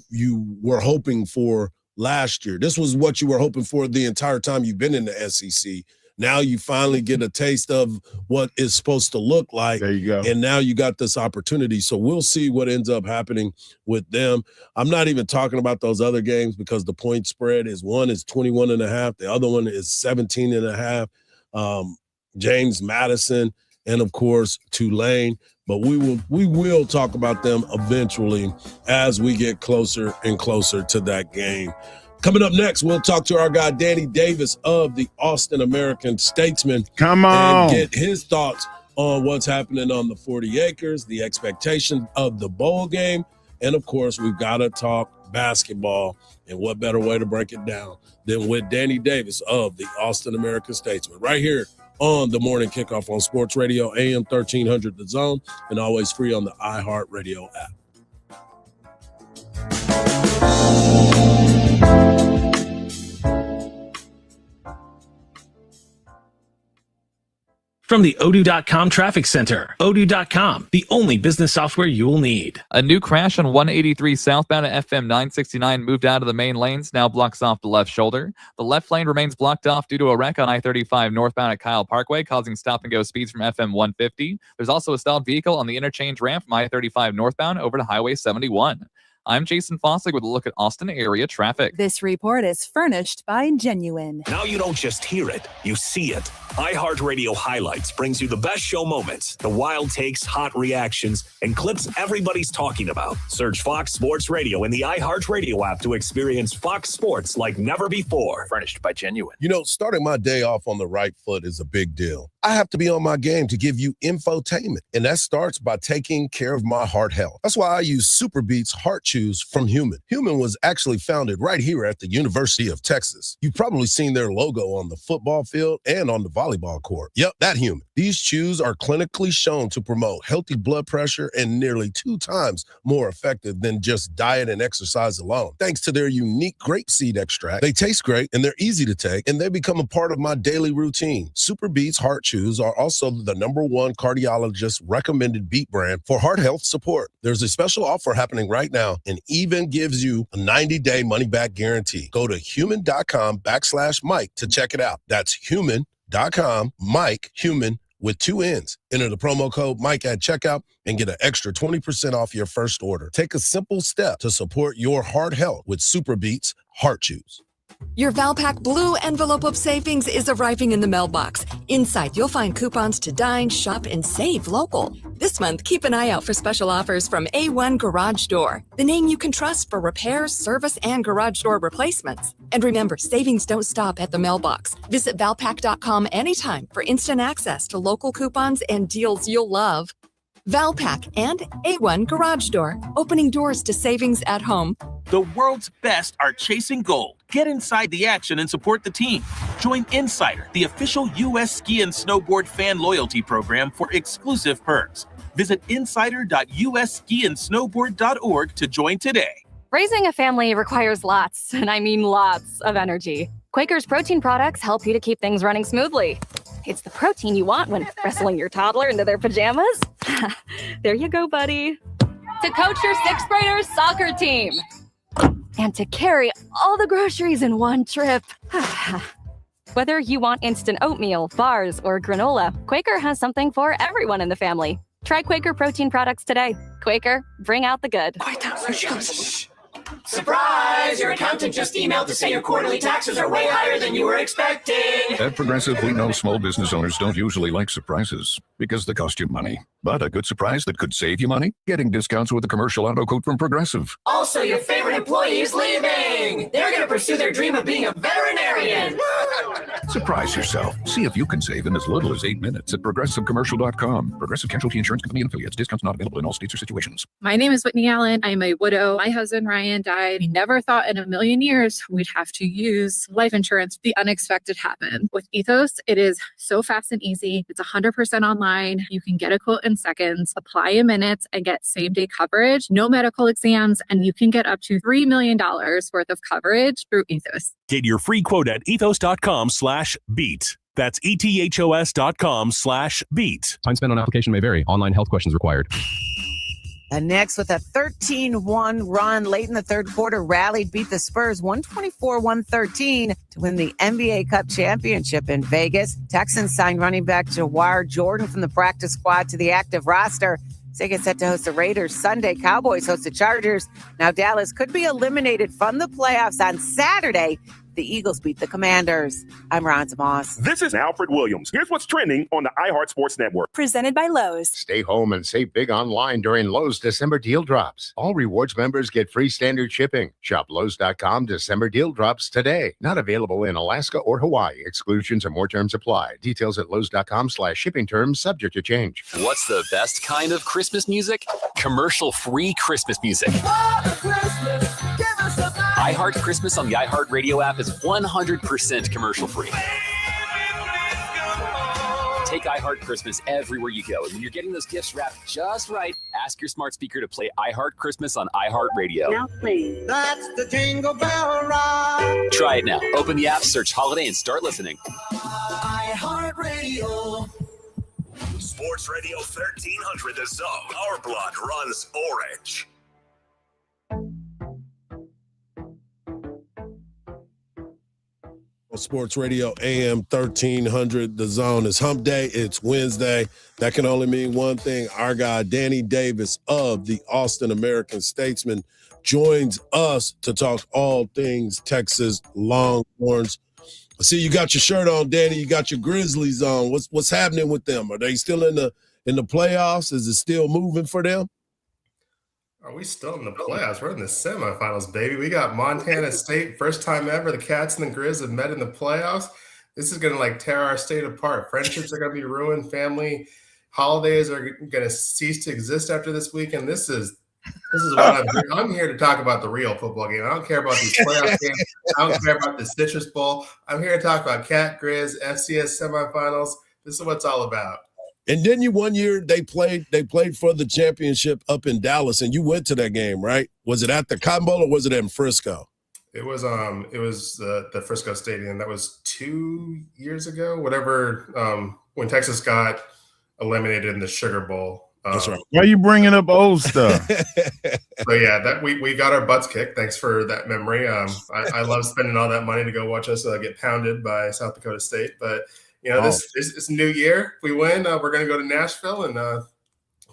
were hoping for last year. This was what you were hoping for the entire time you've been in the SEC. Now you finally get a taste of what it's supposed to look like. There you go. And now you got this opportunity. So we'll see what ends up happening with them. I'm not even talking about those other games because the point spread is one is 21.5. The other one is 17.5. James Madison and, of course, Tulane. But we will talk about them eventually as we get closer and closer to that game. Coming up next, we'll talk to our guy, Danny Davis of the Austin American-Statesman. Come on. And get his thoughts on what's happening on the 40 acres, the expectation of the bowl game. And, of course, we've got to talk basketball. And what better way to break it down than with Danny Davis of the Austin American-Statesman right here on the Morning Kickoff on Sports Radio, AM 1300 The Zone, and always free on the iHeartRadio app. From the Odoo.com Traffic Center, Odoo.com, the only business software you will need. A new crash on 183 southbound at FM 969 moved out of the main lanes, now blocks off the left shoulder. The left lane remains blocked off due to a wreck on I-35 northbound at Kyle Parkway, causing stop-and-go speeds from FM 150. There's also a stalled vehicle on the interchange ramp from I-35 northbound over to Highway 71. I'm Jason Fossig with a look at Austin area traffic. This report is furnished by Genuine. Now you don't just hear it, you see it. iHeartRadio Highlights brings you the best show moments, the wild takes, hot reactions, and clips everybody's talking about. Search Fox Sports Radio in the iHeartRadio app to experience Fox Sports like never before. Furnished by Genuine. You know, starting my day off on the right foot is a big deal. I have to be on my game to give you infotainment, and that starts by taking care of my heart health. That's why I use Super Beats Heart Chews from Human. Human was actually founded right here at the University of Texas. You've probably seen their logo on the football field and on the volleyball court. Yep, that Human. These chews are clinically shown to promote healthy blood pressure and nearly 2 times more effective than just diet and exercise alone. Thanks to their unique grapeseed extract, they taste great and they're easy to take, and they become a part of my daily routine. Super Beats Heart Chews are also the #1 cardiologist recommended beet brand for heart health support. There's a special offer happening right now and even gives you a 90-day money-back guarantee. Go to human.com/Mike to check it out. That's human.com, Mike, human with 2 N's. Enter the promo code Mike at checkout and get an extra 20% off your first order. Take a simple step to support your heart health with Super Beats Heart Chews. Your Valpak Blue envelope of savings is arriving in the mailbox. Inside, you'll find coupons to dine, shop, and save local. This month, keep an eye out for special offers from A1 Garage Door, the name you can trust for repairs, service, and garage door replacements. And remember, savings don't stop at the mailbox. Visit Valpak.com anytime for instant access to local coupons and deals you'll love. Valpak and A1 Garage Door, opening doors to savings at home. The world's best are chasing gold. Get inside the action and support the team. Join Insider, the official U.S. ski and snowboard fan loyalty program for exclusive perks. Visit insider.usskiandsnowboard.org to join today. Raising a family requires lots, and I mean lots, of energy. Quaker's protein products help you to keep things running smoothly. It's the protein you want when wrestling your toddler into their pajamas. There you go, buddy. To coach your 6th graders' soccer team. And to carry all the groceries in one trip. Whether you want instant oatmeal, bars, or granola, Quaker has something for everyone in the family. Try Quaker protein products today. Quaker, bring out the good. Quiet down, here she comes. Surprise! Your accountant just emailed to say your quarterly taxes are way higher than you were expecting. At Progressive, we know small business owners don't usually like surprises because they cost you money. But a good surprise that could save you money? Getting discounts with a commercial auto quote from Progressive. Also, your favorite employee is leaving. They're going to pursue their dream of being a veterinarian. Surprise yourself. See if you can save in as little as 8 minutes at ProgressiveCommercial.com. Progressive Casualty Insurance Company and affiliates. Discounts not available in all states or situations. My name is Whitney Allen. I'm a widow. My husband, Ryan, died. We never thought in a million years we'd have to use life insurance. The unexpected happened. With Ethos, it is so fast and easy. It's 100% online. You can get a quote in seconds, apply in minutes, and get same-day coverage, no medical exams, and you can get up to $3 million worth of coverage through Ethos. Get your free quote at ethos.com/beat. That's ethos.com/beat. Time spent on application may vary. Online health questions required. And next, with a 13-1 run late in the third quarter, rallied, beat the Spurs 124-113 to win the NBA Cup championship in Vegas. Texans signed running back Jawar Jordan from the practice squad to the active roster. They get set to host the Raiders Sunday. Cowboys host the Chargers. Now Dallas could be eliminated from the playoffs on Saturday. The Eagles beat the Commanders. I'm Ron Moss. This is Alfred Williams. Here's what's trending on the iHeart Sports Network. Presented by Lowe's. Stay home and save big online during Lowe's December deal drops. All rewards members get free standard shipping. Shop Lowe's.com December deal drops today. Not available in Alaska or Hawaii. Exclusions or more terms apply. Details at Lowe's.com/shipping terms subject to change. What's the best kind of Christmas music? Commercial-free Christmas music. iHeart Christmas on the iHeart Radio app is 100% commercial-free. Take iHeart Christmas everywhere you go. And when you're getting those gifts wrapped just right, ask your smart speaker to play iHeart Christmas on iHeart Radio. Now please. That's the Jingle Bell Ride. Try it now. Open the app, search Holiday, and start listening. iHeart Radio. Sports Radio 1300 The Zone. Our blood runs orange. Sports Radio AM 1300. The Zone. Is hump day. It's Wednesday. That can only mean one thing. Our guy, Danny Davis of the Austin American-Statesman, joins us to talk all things Texas Longhorns. I see you got your shirt on, Danny. You got your Grizzlies on. What's happening with them? Are they still in the playoffs? Is it still moving for them? Are we still in the playoffs? We're in the semifinals, baby. We got Montana State. First time ever the Cats and the Grizz have met in the playoffs. This is going to like tear our state apart. Friendships are going to be ruined. Family holidays are going to cease to exist after this weekend. This is what I'm here. I'm here to talk about the real football game. I don't care about these playoff games. I don't care about the Citrus Bowl. I'm here to talk about Cat Grizz, FCS semifinals. This is what it's all about. And then one year they played for the championship up in Dallas, and you went to that game, right? Was it at the Cotton Bowl or was it in Frisco? It was the Frisco Stadium. That was 2 years ago, whatever, when Texas got eliminated in the Sugar Bowl. That's right. Why are you bringing up old stuff? So yeah, that we got our butts kicked. Thanks for that memory. I love spending all that money to go watch us get pounded by South Dakota State. But this new year, if we win, we're going to go to Nashville and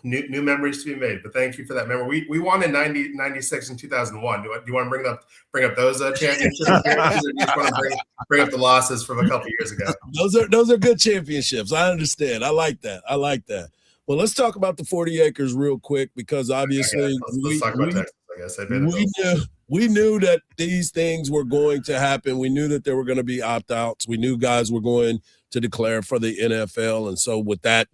new memories to be made. But thank you for that memory. We won in 96 and 2001. Do you want to bring up those championship appearances, or do you just want to bring up the losses from a couple years ago? Those are good championships. I understand. I like that. Well, let's talk about the 40 acres real quick, because obviously let's talk about Texas, I guess. We knew that these things were going to happen. We knew that there were going to be opt-outs. We knew guys were going to declare for the NFL. And so with that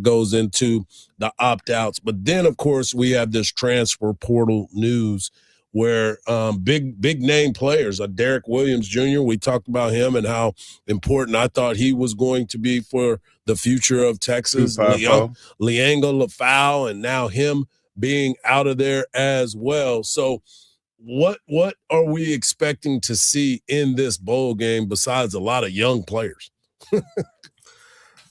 goes into the opt-outs. But then, of course, we have this transfer portal news where big name players, Derek Williams Jr., we talked about him and how important I thought he was going to be for the future of Texas. Lianga Lafau, and now him being out of there as well. So what are we expecting to see in this bowl game besides a lot of young players? I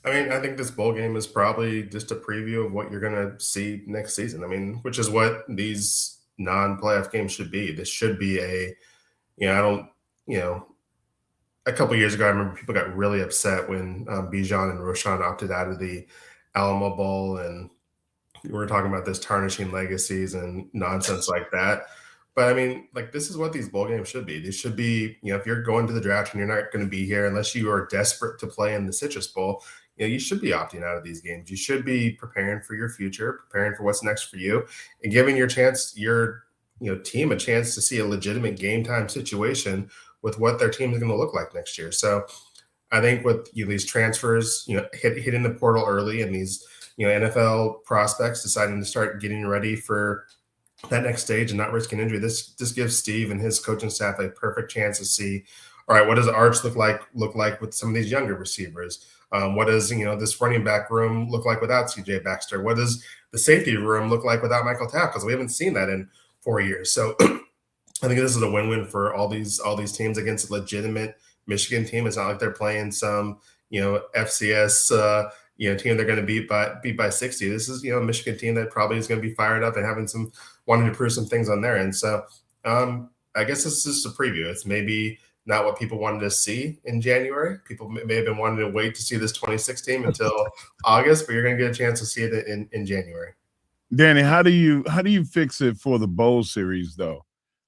mean, I think this bowl game is probably just a preview of what you're going to see next season. I mean, which is what these non-playoff games should be. This should be a couple of years ago, I remember people got really upset when Bijan and Roshan opted out of the Alamo Bowl, and we were talking about this tarnishing legacies and nonsense like that. But I mean, like, this is what these bowl games should be. These should be, if you're going to the draft and you're not going to be here unless you are desperate to play in the Citrus Bowl, you should be opting out of these games. You should be preparing for your future, preparing for what's next for you, and giving your team a chance to see a legitimate game time situation with what their team is going to look like next year. So I think with these transfers, hitting the portal early, and these NFL prospects deciding to start getting ready for that next stage and not risking injury, this gives Steve and his coaching staff a perfect chance to see, all right, what does Arch look like with some of these younger receivers? What does this running back room look like without CJ Baxter? What does the safety room look like without Michael Tapp? Because we haven't seen that in 4 years. So I think this is a win-win for all these teams against a legitimate Michigan team. It's not like they're playing some FCS team they're going to beat by 60. This is a Michigan team that probably is going to be fired up and having wanting to prove some things on their end. So I guess this is just a preview. It's maybe not what people wanted to see in January. People may have been wanting to wait to see this 26 team until August, but you're going to get a chance to see it in January. Danny, how do you fix it for the bowl series though?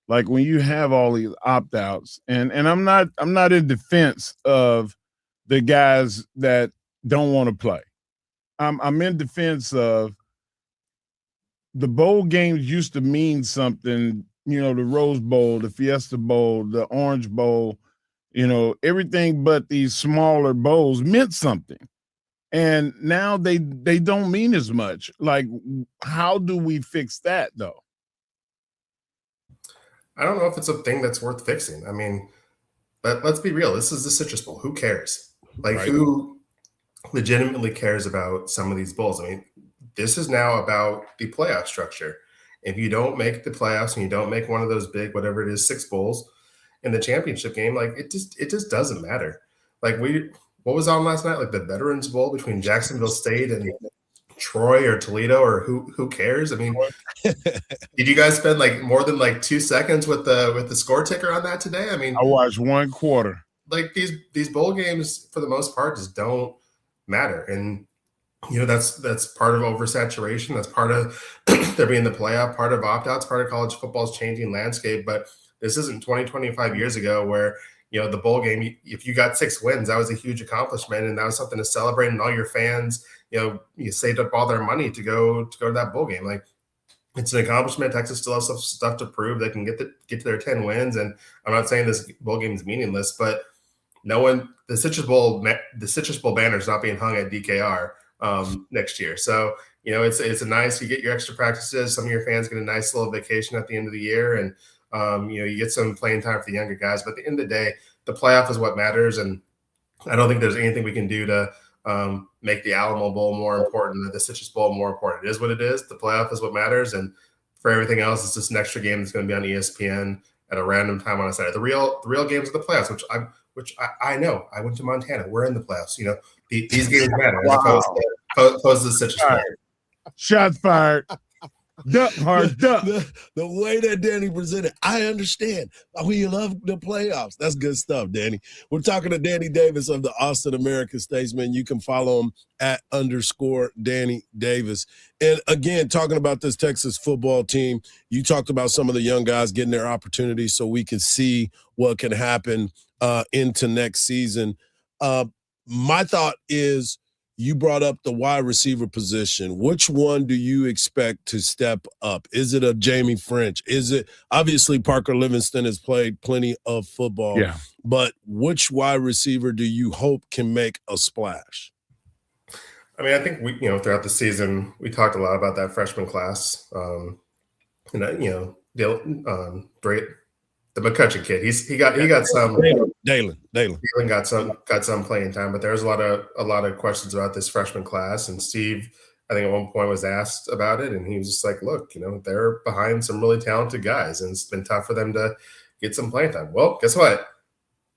Like when you have all these opt-outs, and I'm not in defense of the guys that don't want to play. I'm in defense of the bowl games used to mean something, the Rose Bowl, the Fiesta Bowl, the Orange Bowl, everything but these smaller bowls meant something. And now they don't mean as much. Like, how do we fix that though? I don't know if it's a thing that's worth fixing. I mean, but let's be real. This is the Citrus Bowl. Who cares? Like, right. Who legitimately cares about some of these bowls? I mean, this is now about the playoff structure. If you don't make the playoffs and you don't make one of those big, whatever it is, 6 bowls in the championship game, like it just doesn't matter. Like what was on last night? Like the Veterans Bowl between Jacksonville State and Troy or Toledo, or who cares? I mean, did you guys spend more than 2 seconds with the score ticker on that today? I mean, I watched 1 quarter. Like these bowl games for the most part just don't matter. And that's part of oversaturation. That's part of there being the playoff, part of opt-outs, part of college football's changing landscape. But this isn't 25 years ago where the bowl game, if you got 6 wins, that was a huge accomplishment, and that was something to celebrate. And all your fans, you saved up all their money to go to that bowl game. Like, it's an accomplishment. Texas still has some stuff to prove. They can get to their 10 wins. And I'm not saying this bowl game is meaningless, but the Citrus Bowl banner is not being hung at DKR next year. So, it's a nice, you get your extra practices. Some of your fans get a nice little vacation at the end of the year. And, you get some playing time for the younger guys. But at the end of the day, the playoff is what matters. And I don't think there's anything we can do to make the Alamo Bowl more important or the Citrus Bowl more important. It is what it is. The playoff is what matters. And for everything else, it's just an extra game that's going to be on ESPN at a random time on a Saturday. The real games of the playoffs, which I know. I went to Montana. We're in the playoffs. These games matter. Wow. Opposed to the Citrus Bowl. Shots fired. Duck, hard duck. The way that Danny presented, I understand. We love the playoffs. That's good stuff, Danny. We're talking to Danny Davis of the Austin American-Statesman. You can follow him at _Danny Davis. And again, talking about this Texas football team, you talked about some of the young guys getting their opportunities so we can see what can happen into next season. My thought is, you brought up the wide receiver position. Which one do you expect to step up? Is it a Jamie French? Is it obviously Parker Livingston has played plenty of football? Yeah. But which wide receiver do you hope can make a splash? I mean, I think we, throughout the season, we talked a lot about that freshman class. The McCutcheon kid, he got some. Dalen got some playing time, but there's a lot of questions about this freshman class. And Steve, I think at one point was asked about it, and he was just like, "Look, they're behind some really talented guys, and it's been tough for them to get some playing time." Well, guess what?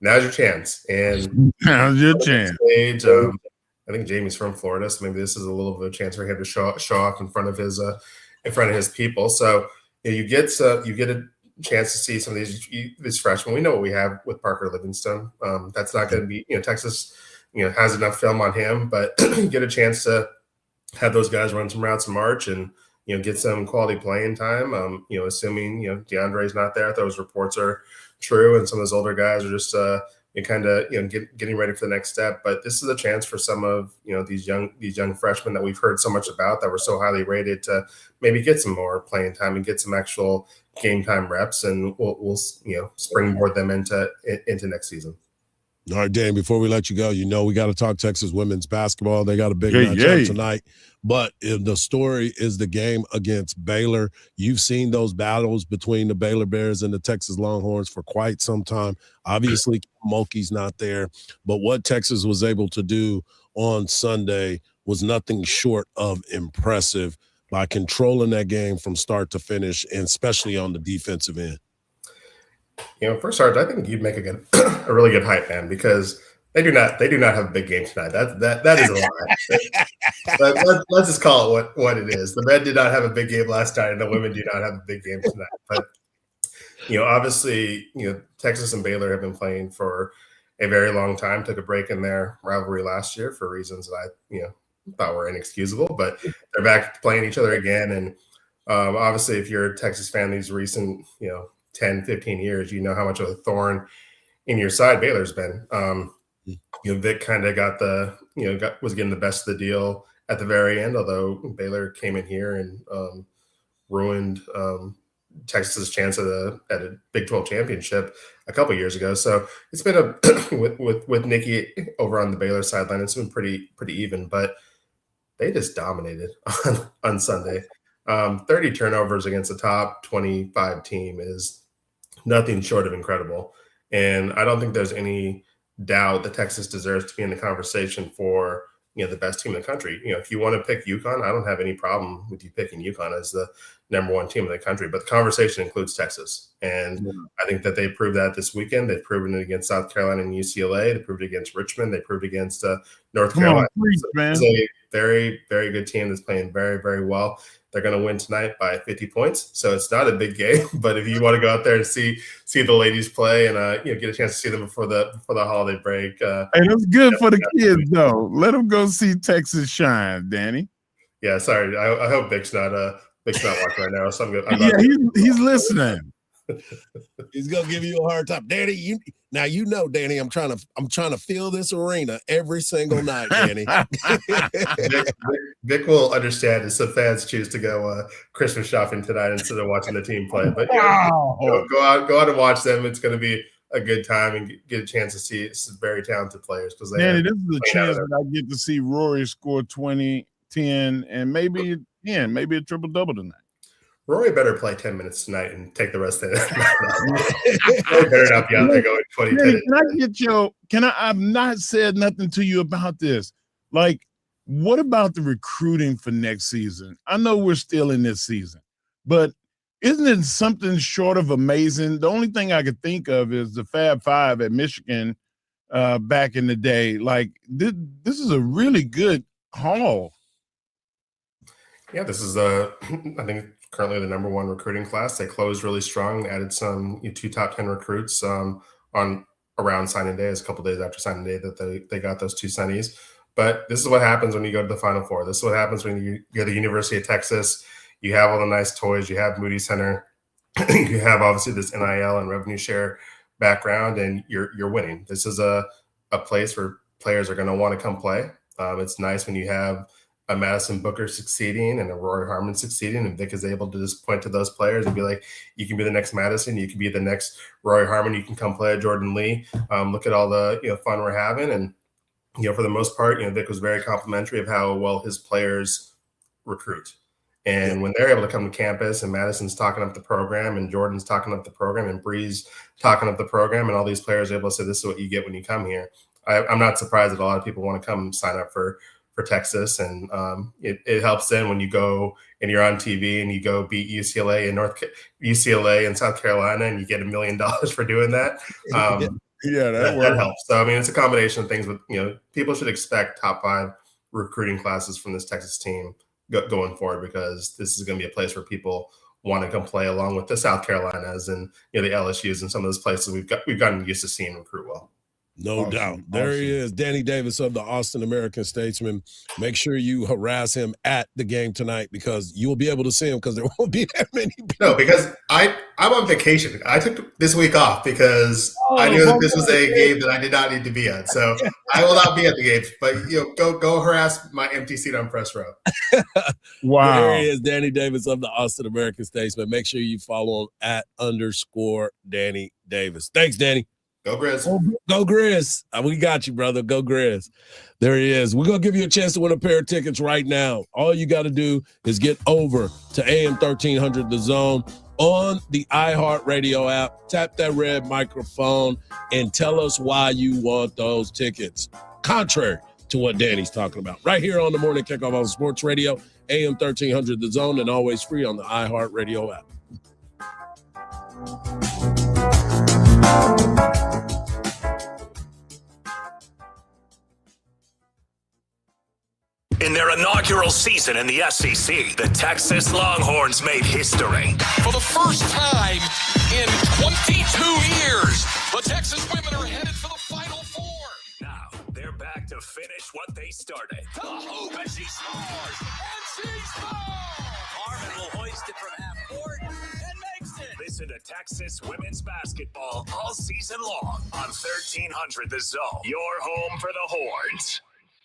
Now's your chance. And now's your chance. Stage, I think Jamie's from Florida, so maybe this is a little bit of a chance for him to show off in front of his people. So you get a chance to see some of these freshmen. We know what we have with Parker Livingston. That's not going to be, Texas, has enough film on him, but you get a chance to have those guys run some routes in March and, get some quality playing time. Assuming, DeAndre's not there, if those reports are true, and some of those older guys are just, getting ready for the next step. But this is a chance for some of, these young freshmen that we've heard so much about, that were so highly rated, to maybe get some more playing time and get some actual game time reps, and we'll springboard them into next season. All right, Dan, before we let you go, we got to talk Texas women's basketball. They got a big matchup tonight. But the story is the game against Baylor. You've seen those battles between the Baylor Bears and the Texas Longhorns for quite some time. Obviously, Mulkey's not there. But what Texas was able to do on Sunday was nothing short of impressive by controlling that game from start to finish, and especially on the defensive end. First, Hardge, I think you'd make a really good hype man, because they do not have a big game tonight. That is a lie. Let's just call it what it is. The men did not have a big game last night, and the women do not have a big game tonight. But obviously, Texas and Baylor have been playing for a very long time. Took a break in their rivalry last year for reasons that I thought were inexcusable, but they're back playing each other again. And obviously, if you're a Texas fan these recent 10, 15 years, you know how much of a thorn in your side Baylor's been. Vic kind of got was getting the best of the deal at the very end, although Baylor came in here and ruined Texas's chance at a Big 12 championship a couple years ago. So it's been with Nikki over on the Baylor sideline, it's been pretty even, but they just dominated on Sunday. 30 turnovers against a top 25 team is nothing short of incredible. And I don't think there's any doubt that Texas deserves to be in the conversation for the best team in the country. If you want to pick UConn, I don't have any problem with you picking UConn as the number one team in the country. But the conversation includes Texas. And I think that they proved that this weekend. They've proven it against South Carolina and UCLA. They proved it against Richmond. They proved it against North Carolina. It's a very, very good team that's playing very, very well. They're going to win tonight by 50 points. So it's not a big game, but if you want to go out there and see the ladies play and get a chance to see them before the holiday break. Hey, that's good for the kids, though. Let them go see Texas shine, Danny. Yeah, sorry. I hope Vic's not watching right now. So I'm good. He's listening. He's gonna give you a hard time, Danny. Danny. I'm trying to fill this arena every single night, Danny. Vic will understand if some fans choose to go Christmas shopping tonight instead of watching the team play. But go out and watch them. It's going to be a good time and get a chance to see some very talented players. Because Danny, this is a chance that I get to see Rory score 20, 10, and maybe a triple-double tonight. Rory better play 10 minutes tonight and take the rest of it. Rory better not be out there going 20, 10. I've not said nothing to you about this. Like, what about the recruiting for next season? I know we're still in this season, but isn't it something short of amazing? The only thing I could think of is the Fab Five at Michigan back in the day. Like, this is a really good haul. Yeah, this is I think currently the number one recruiting class. They closed really strong, added some 2 top 10 recruits on around signing day, a couple days after signing day that they got those 2 signees. But this is what happens when you go to the Final Four. This is what happens when you go to the University of Texas. You have all the nice toys. You have Moody Center. You have obviously this NIL and revenue share background, and you're winning. This is a place where players are going to want to come play. It's nice when you have a Madison Booker succeeding and a Rory Harmon succeeding, and Vic is able to just point to those players and be like, you can be the next Madison, you can be the next Rory Harmon, you can come play at Jordan Lee. Look at all the fun we're having. And for the most part, Vic was very complimentary of how well his players recruit. And when they're able to come to campus and Madison's talking up the program and Jordan's talking up the program and Bree's talking up the program and all these players are able to say, this is what you get when you come here. I'm not surprised that a lot of people want to come sign up for Texas. And it helps then when you go and you're on TV and you go beat UCLA in South Carolina and you get $1 million for doing that. That helps. So, I mean, it's a combination of things, but, people should expect top 5 recruiting classes from this Texas team going forward, because this is going to be a place where people want to come play along with the South Carolinas and the LSUs and some of those places we've gotten used to seeing recruit well. No doubt. There he is, Danny Davis of the Austin American-Statesman. Make sure you harass him at the game tonight, because you will be able to see him, because there won't be that many people. No, because I'm on vacation. I took this week off because I knew that this was a game that I did not need to be at. So I will not be at the game. But go harass my empty seat on press row. Wow. There he is, Danny Davis of the Austin American-Statesman. Make sure you follow him at _Danny Davis. Thanks, Danny. Go Grizz. Go Grizz. We got you, brother. Go Grizz. There he is. We're going to give you a chance to win a pair of tickets right now. All you got to do is get over to AM 1300 The Zone on the iHeartRadio app. Tap that red microphone and tell us why you want those tickets. Contrary to what Danny's talking about. Right here on the Morning Kickoff on Sports Radio, AM 1300 The Zone, and always free on the iHeartRadio app. In their inaugural season in the SEC, the Texas Longhorns made history. For the first time in 22 years, the Texas women are headed for the Final Four. Now, they're back to finish what they started. To the hoop, and she scores! And she scores! Harmon will hoist it from half court and makes it. Listen to Texas women's basketball all season long on 1300 The Zone, your home for the Horns.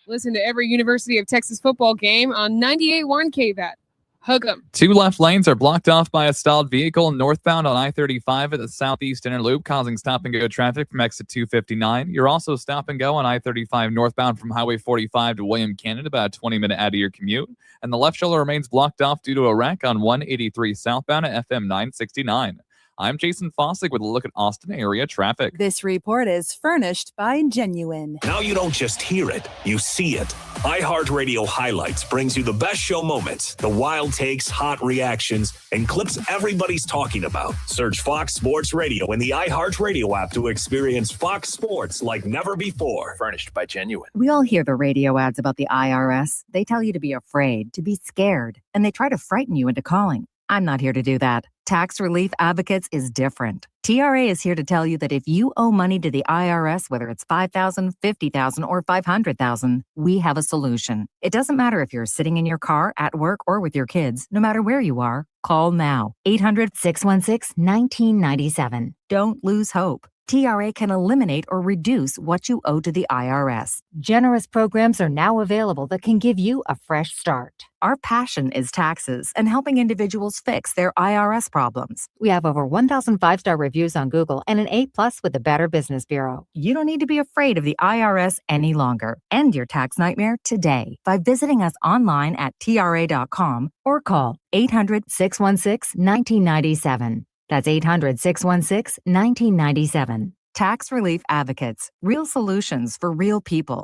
Listen to every University of Texas football game on 98.1 KVAT. Hug 'em. 2 left lanes are blocked off by a stalled vehicle northbound on I-35 at the southeast inner loop, causing stop-and-go traffic from exit 259. You're also stop-and-go on I-35 northbound from Highway 45 to William Cannon, about a 20-minute out of your commute. And the left shoulder remains blocked off due to a wreck on 183 southbound at FM 969. I'm Jason Fossick with a look at Austin area traffic. This report is furnished by Genuine. Now you don't just hear it, you see it. iHeartRadio Highlights brings you the best show moments, the wild takes, hot reactions, and clips everybody's talking about. Search Fox Sports Radio in the iHeartRadio app to experience Fox Sports like never before. Furnished by Genuine. We all hear the radio ads about the IRS. They tell you to be afraid, to be scared, and they try to frighten you into calling. I'm not here to do that. Tax Relief Advocates is different. TRA is here to tell you that if you owe money to the IRS, whether it's $5,000, $50,000, or $500,000, we have a solution. It doesn't matter if you're sitting in your car, at work, or with your kids. No matter where you are, call now. 800-616-1997. Don't lose hope. TRA can eliminate or reduce what you owe to the IRS. Generous programs are now available that can give you a fresh start. Our passion is taxes and helping individuals fix their IRS problems. We have over 1,000 5-star reviews on Google and an A+ with the Better Business Bureau. You don't need to be afraid of the IRS any longer. End your tax nightmare today by visiting us online at TRA.com or call 800-616-1997. That's 800-616-1997. Tax Relief Advocates. Real solutions for real people.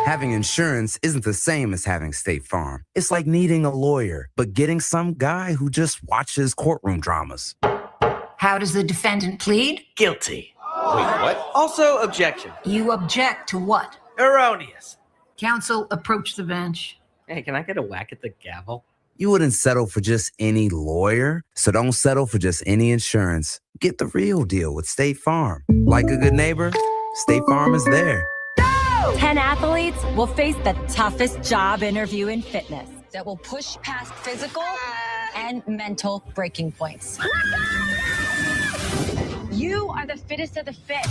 Having insurance isn't the same as having State Farm. It's like needing a lawyer, but getting some guy who just watches courtroom dramas. How does the defendant plead? Guilty. Wait, what? Also, objection. You object to what? Erroneous. Counsel, approach the bench. Hey, can I get a whack at the gavel? You wouldn't settle for just any lawyer, so don't settle for just any insurance. Get the real deal with State Farm. Like a good neighbor, State Farm is there. 10 athletes will face the toughest job interview in fitness that will push past physical and mental breaking points. You are the fittest of the fit.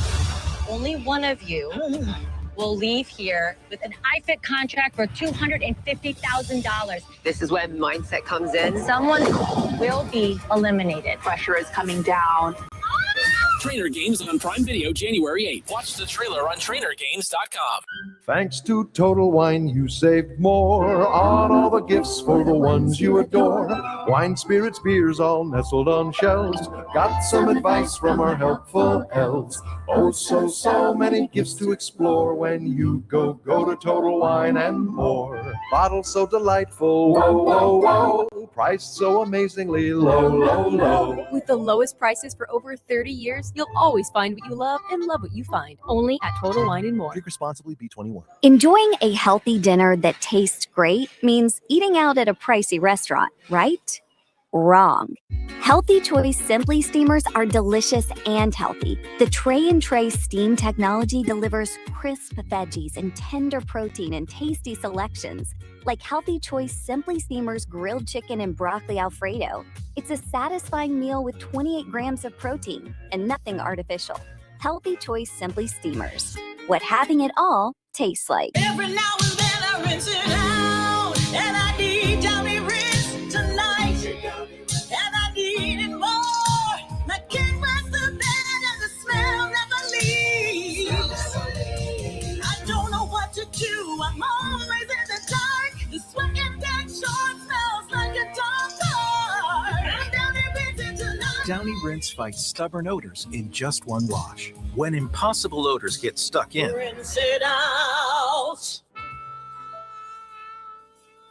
Only one of you will leave here with an iFit contract for $250,000. This is when mindset comes in. Someone will be eliminated. Pressure is coming down. Trainer Games on Prime Video January 8th. Watch the trailer on trainergames.com. Thanks to Total Wine, you saved more on all the gifts for the ones you adore. Wine, spirits, beers, all nestled on shelves. Got some advice from our helpful elves. Oh, so many gifts to explore when you go to Total Wine and More. Bottles so delightful, whoa. Priced so amazingly low. With the lowest prices for over 30 years, you'll always find what you love and love what you find. Only at Total Wine and More. Drink responsibly, B21. Enjoying a healthy dinner that tastes great means eating out at a pricey restaurant, right? Wrong. Healthy Choice Simply Steamers are delicious and healthy. The Tray and Tray steam technology delivers crisp veggies and tender protein in tasty selections, like Healthy Choice Simply Steamers grilled chicken and broccoli Alfredo. It's a satisfying meal with 28 grams of protein and nothing artificial. Healthy Choice Simply Steamers. What having it all tastes like. Every now and then I rinse it out, and I need Downy Rinse tonight, and I need it more. I can't rest the bed and the smell never leaves. I don't know what to do, I'm always in the dark. The sweat and that short smells like a dog car. I'm Downy Rinse tonight. Downy Rinse fights stubborn odors in just one wash. When impossible odors get stuck in, Rinse it out.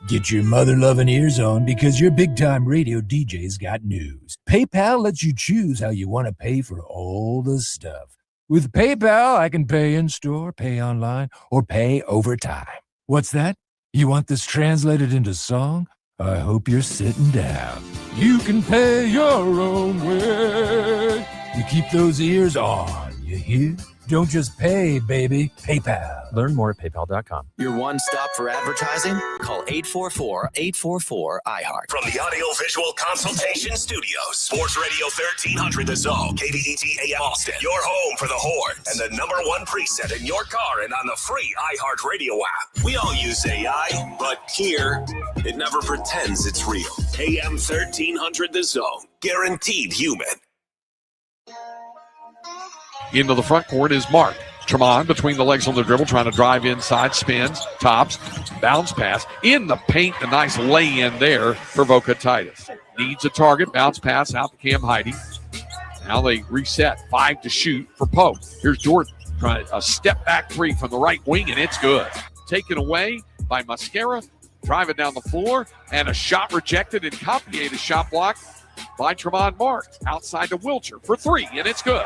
Get your mother-loving ears on because your big-time radio DJ's got news. PayPal lets you choose how you want to pay for all the stuff. With PayPal, I can pay in-store, pay online, or pay over time. What's that? You want this translated into song? I hope you're sitting down. You can pay your own way. You keep those ears on, you hear? Don't just pay, baby. PayPal. Learn more at paypal.com. Your one stop for advertising? Call 844-844-iHeart. From the Audio-Visual Consultation Studios, Sports Radio 1300 The Zone, KVET AM Austin, your home for the Horns, and the #1 preset in your car and on the free iHeartRadio app. We all use AI, but here, it never pretends it's real. AM 1300 The Zone, guaranteed human. Into the front court is Mark. Tremont between the legs on the dribble, trying to drive inside, spins, tops, bounce pass. In the paint, a nice lay-in there for Vocatitis. Needs a target, bounce pass out to Cam Heidi. Now they reset, 5 to shoot for Pope. Here's Jordan trying a step-back three from the right wing, and it's good. Taken away by Mascara, driving down the floor, and a shot rejected, and Compier, the shot block by Tremont Mark. Outside to Wilcher for 3, and it's good.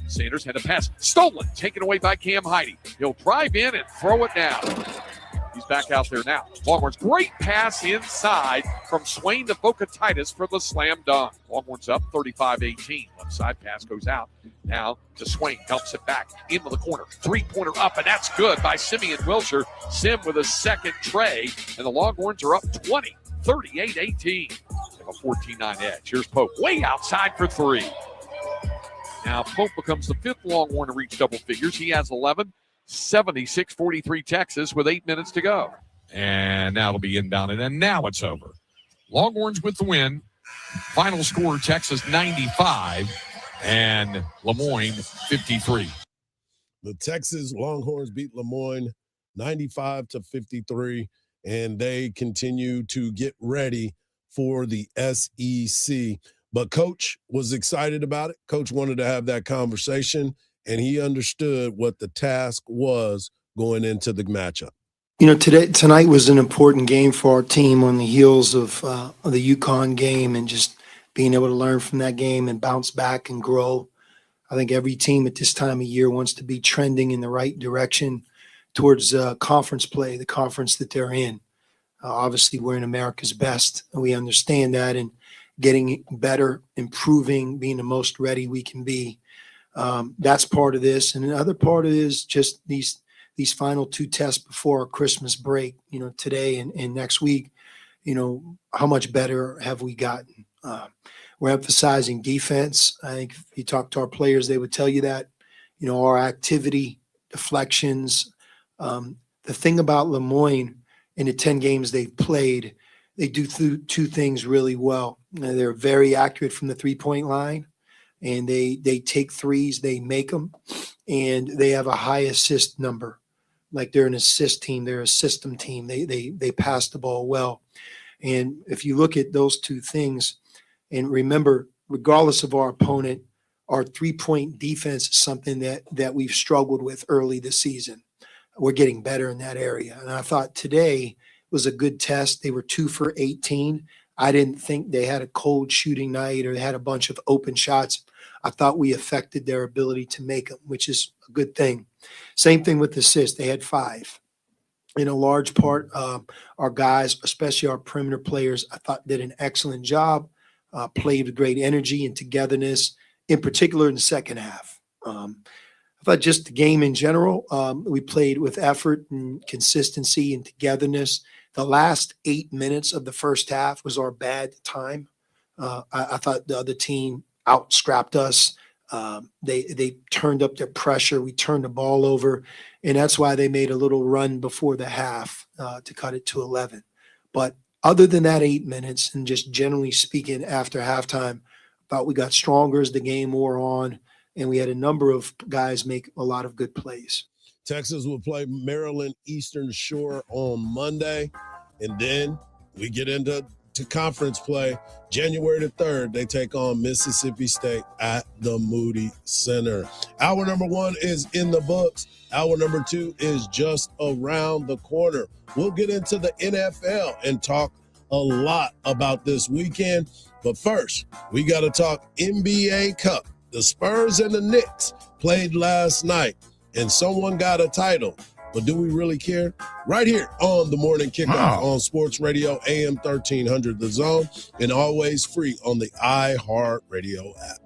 Sanders had a pass stolen, taken away by Cam Heidi. He'll drive in and throw it down. He's back out there now. Longhorns, great pass inside from Swain to Vocatitis for the slam dunk. Longhorns up 35-18. Left side pass goes out. Now to Swain, dumps it back into the corner. Three-pointer up, and that's good by Simeon Wilcher. Sim with a second tray, and the Longhorns are up 20, 38-18. They have a 14-9 edge. Here's Pope way outside for 3. Now Pope becomes the fifth Longhorn to reach double figures. He has 11. 76-43 Texas with 8 minutes to go. And now it'll be inbounded, and now it's over. Longhorns with the win. Final score, Texas 95 and Lemoyne 53. The Texas Longhorns beat Lemoyne 95-53, and they continue to get ready for the SEC. But Coach was excited about it. Coach wanted to have that conversation, and he understood what the task was going into the matchup. You know, tonight was an important game for our team on the heels of the UConn game, and just being able to learn from that game and bounce back and grow. I think every team at this time of year wants to be trending in the right direction towards conference play, the conference that they're in. Obviously, we're in America's best, and we understand that, and getting better, improving, being the most ready we can be. That's part of this. And another part of it is just these final two tests before our Christmas break, you know, today and next week. You know, how much better have we gotten? We're emphasizing defense. I think if you talk to our players, they would tell you that, you know, our activity, deflections. The thing about Lemoyne in the 10 games they've played, they do two things really well. They're very accurate from the three-point line, and they take threes, they make them, and they have a high assist number. Like they're an assist team, they're a system team. They pass the ball well. And if you look at those two things, and remember, regardless of our opponent, our three-point defense is something that we've struggled with early this season. We're getting better in that area. And I thought today was a good test. They were 2 for 18. I didn't think they had a cold shooting night or they had a bunch of open shots. I thought we affected their ability to make them, which is a good thing. Same thing with assists. They had 5. In a large part, our guys, especially our perimeter players, I thought did an excellent job, played with great energy and togetherness, in particular in the second half. I thought just the game in general, we played with effort and consistency and togetherness. The last 8 minutes of the first half was our bad time. I thought the other team out-scrapped us. They turned up their pressure. We turned the ball over, and that's why they made a little run before the half to cut it to 11. But other than that 8 minutes, and just generally speaking after halftime, I thought we got stronger as the game wore on, and we had a number of guys make a lot of good plays. Texas will play Maryland Eastern Shore on Monday, and then we get into conference play. January the 3rd, they take on Mississippi State at the Moody Center. Hour number 1 is in the books. Hour number 2 is just around the corner. We'll get into the NFL and talk a lot about this weekend. But first, we got to talk NBA Cup. The Spurs and the Knicks played last night, and someone got a title. But do we really care? Right here on the Morning Kickoff on Sports Radio AM 1300 The Zone, and always free on the iHeartRadio app.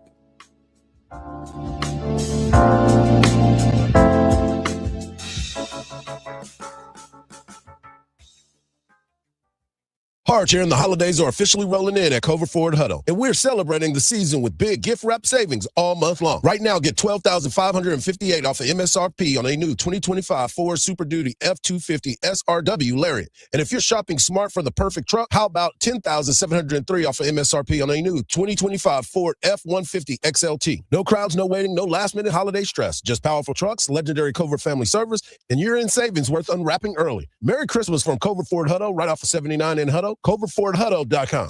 Hardge here, and the holidays are officially rolling in at Cover Ford Huddle, and we're celebrating the season with big gift wrap savings all month long. Right now, get $12,558 off of MSRP on a new 2025 Ford Super Duty F-250 SRW Lariat. And if you're shopping smart for the perfect truck, how about $10,703 off of MSRP on a new 2025 Ford F-150 XLT? No crowds, no waiting, no last-minute holiday stress. Just powerful trucks, legendary Cover family service, and year-end savings worth unwrapping early. Merry Christmas from Cover Ford Huddle, right off of 79 in Huddle. CoverFordHuddle.com.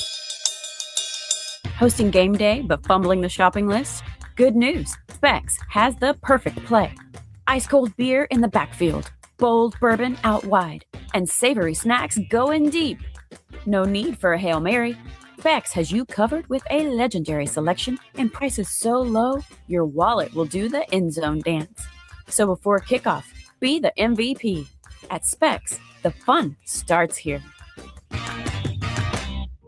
Hosting game day but fumbling the shopping list? Good news. Specs has the perfect play. Ice cold beer in the backfield, bold bourbon out wide, and savory snacks going deep. No need for a Hail Mary. Specs has you covered with a legendary selection and prices so low, your wallet will do the end zone dance. So before kickoff, be the MVP. At Specs, the fun starts here.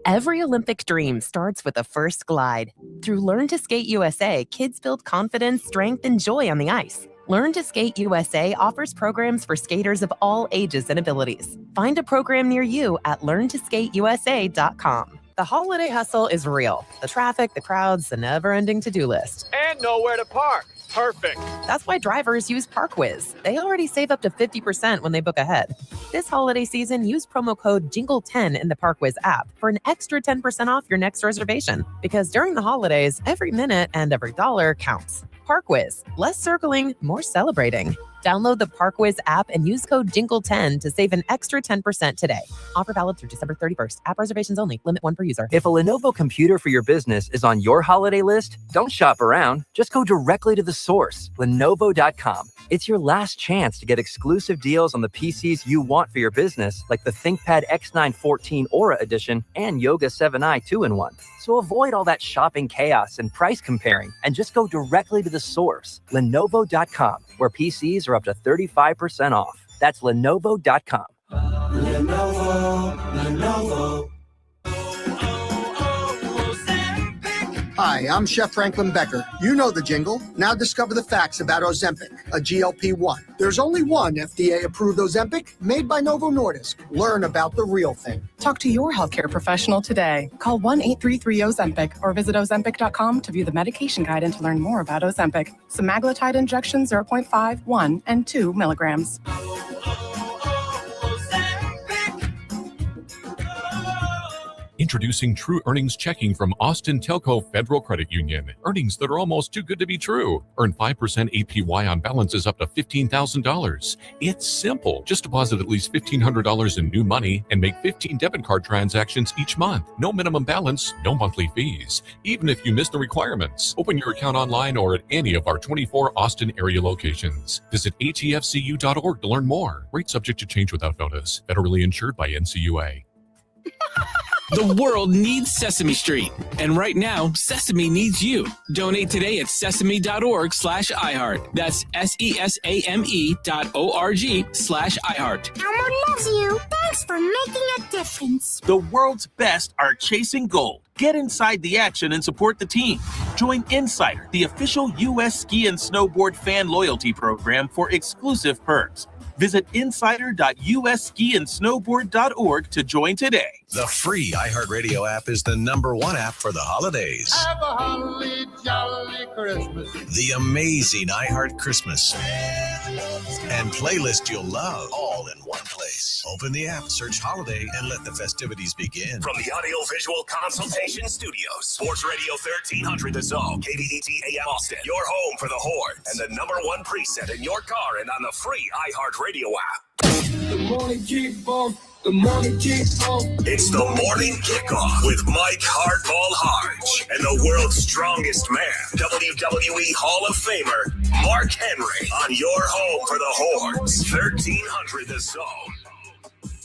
Every Olympic dream starts with a first glide. Through Learn to Skate USA, kids build confidence, strength, and joy on the ice. Learn to Skate USA offers programs for skaters of all ages and abilities. Find a program near you at learntosskateusa.com. The holiday hustle is real. The traffic, the crowds, the never-ending to-do list. And nowhere to park. Perfect. That's why drivers use ParkWiz. They already save up to 50% when they book ahead. This holiday season, use promo code JINGLE10 in the ParkWiz app for an extra 10% off your next reservation. Because during the holidays, every minute and every dollar counts. ParkWiz. Less circling, more celebrating. Download the ParkWiz app and use code JINGLE10 to save an extra 10% today. Offer valid through December 31st. App reservations only. Limit 1 per user. If a Lenovo computer for your business is on your holiday list, don't shop around. Just go directly to the source, Lenovo.com. It's your last chance to get exclusive deals on the PCs you want for your business, like the ThinkPad X9 14 Aura Edition and Yoga 7i 2-in-1. So avoid all that shopping chaos and price comparing and just go directly to the source, Lenovo.com, where PCs are up to 35% off. That's Lenovo.com. Lenovo. Hi, I'm Chef Franklin Becker. You know the jingle. Now discover the facts about Ozempic, a GLP-1. There's only one FDA-approved Ozempic made by Novo Nordisk. Learn about the real thing. Talk to your healthcare professional today. Call 1-833-OZEMPIC or visit Ozempic.com to view the medication guide and to learn more about Ozempic. Semaglutide injection 0.5, 1, and 2 milligrams. Introducing True Earnings Checking from Austin Telco Federal Credit Union. Earnings that are almost too good to be true. Earn 5% APY on balances up to $15,000. It's simple. Just deposit at least $1,500 in new money and make 15 debit card transactions each month. No minimum balance, no monthly fees. Even if you miss the requirements. Open your account online or at any of our 24 Austin area locations. Visit atfcu.org to learn more. Rate subject to change without notice. Federally insured by NCUA. The world needs Sesame Street. And right now, Sesame needs you. Donate today at sesame.org/iHeart. That's SESAME.org/iHeart. Elmo loves you. Thanks for making a difference. The world's best are chasing gold. Get inside the action and support the team. Join Insider, the official U.S. ski and snowboard fan loyalty program for exclusive perks. Visit insider.usskiandsnowboard.org to join today. The free iHeartRadio app is the #1 app for the holidays. Have a holly jolly Christmas. The amazing iHeart Christmas and playlist you'll love all in one place. Open the app, search holiday, and let the festivities begin. From the Audio-Visual Consultation Studios, Sports Radio 1300 The Zone, KBET AM Austin, your home for the Horns, and the #1 preset in your car and on the free iHeartRadio app. The morning kickoff. The morning kickoff. It's the morning kickoff with Mike Hardball Hardge and the world's strongest man, WWE Hall of Famer Mark Henry, on your home for the Horns, 1300 The Zone.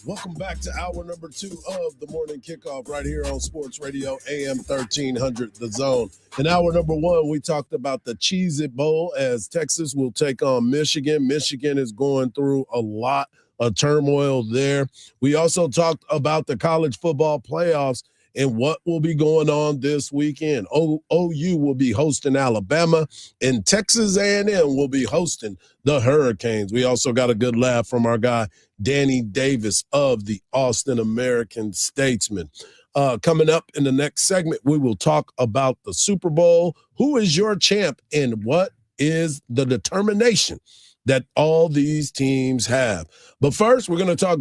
Welcome back to hour number 2 of the morning kickoff right here on Sports Radio AM 1300 The Zone. In hour number 1, we talked about the Cheez-It Bowl as Texas will take on Michigan. Michigan is going through a lot of turmoil there. We also talked about the college football playoffs and what will be going on this weekend. OU will be hosting Alabama, and Texas A&M will be hosting the Hurricanes. We also got a good laugh from our guy, Danny Davis of the Austin American-Statesman. Coming up in the next segment, we will talk about the Super Bowl. Who is your champ, and what is the determination that all these teams have? But first, we're going to talk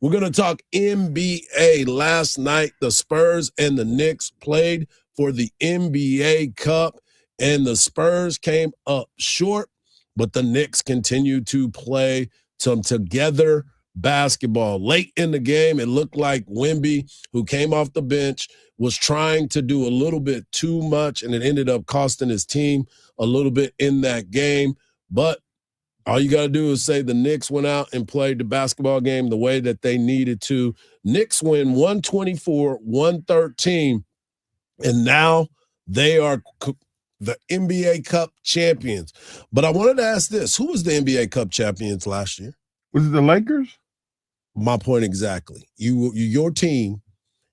we're going to talk NBA. Last night, the Spurs and the Knicks played for the NBA Cup, and the Spurs came up short, but the Knicks continued to play some together basketball. Late in the game, it looked like Wemby, who came off the bench, was trying to do a little bit too much, and it ended up costing his team a little bit in that game. But all you got to do is say the Knicks went out and played the basketball game the way that they needed to. Knicks win 124-113, and now they are the NBA Cup champions. But I wanted to ask this. Who was the NBA Cup champions last year? Was it the Lakers? My point exactly. Your team,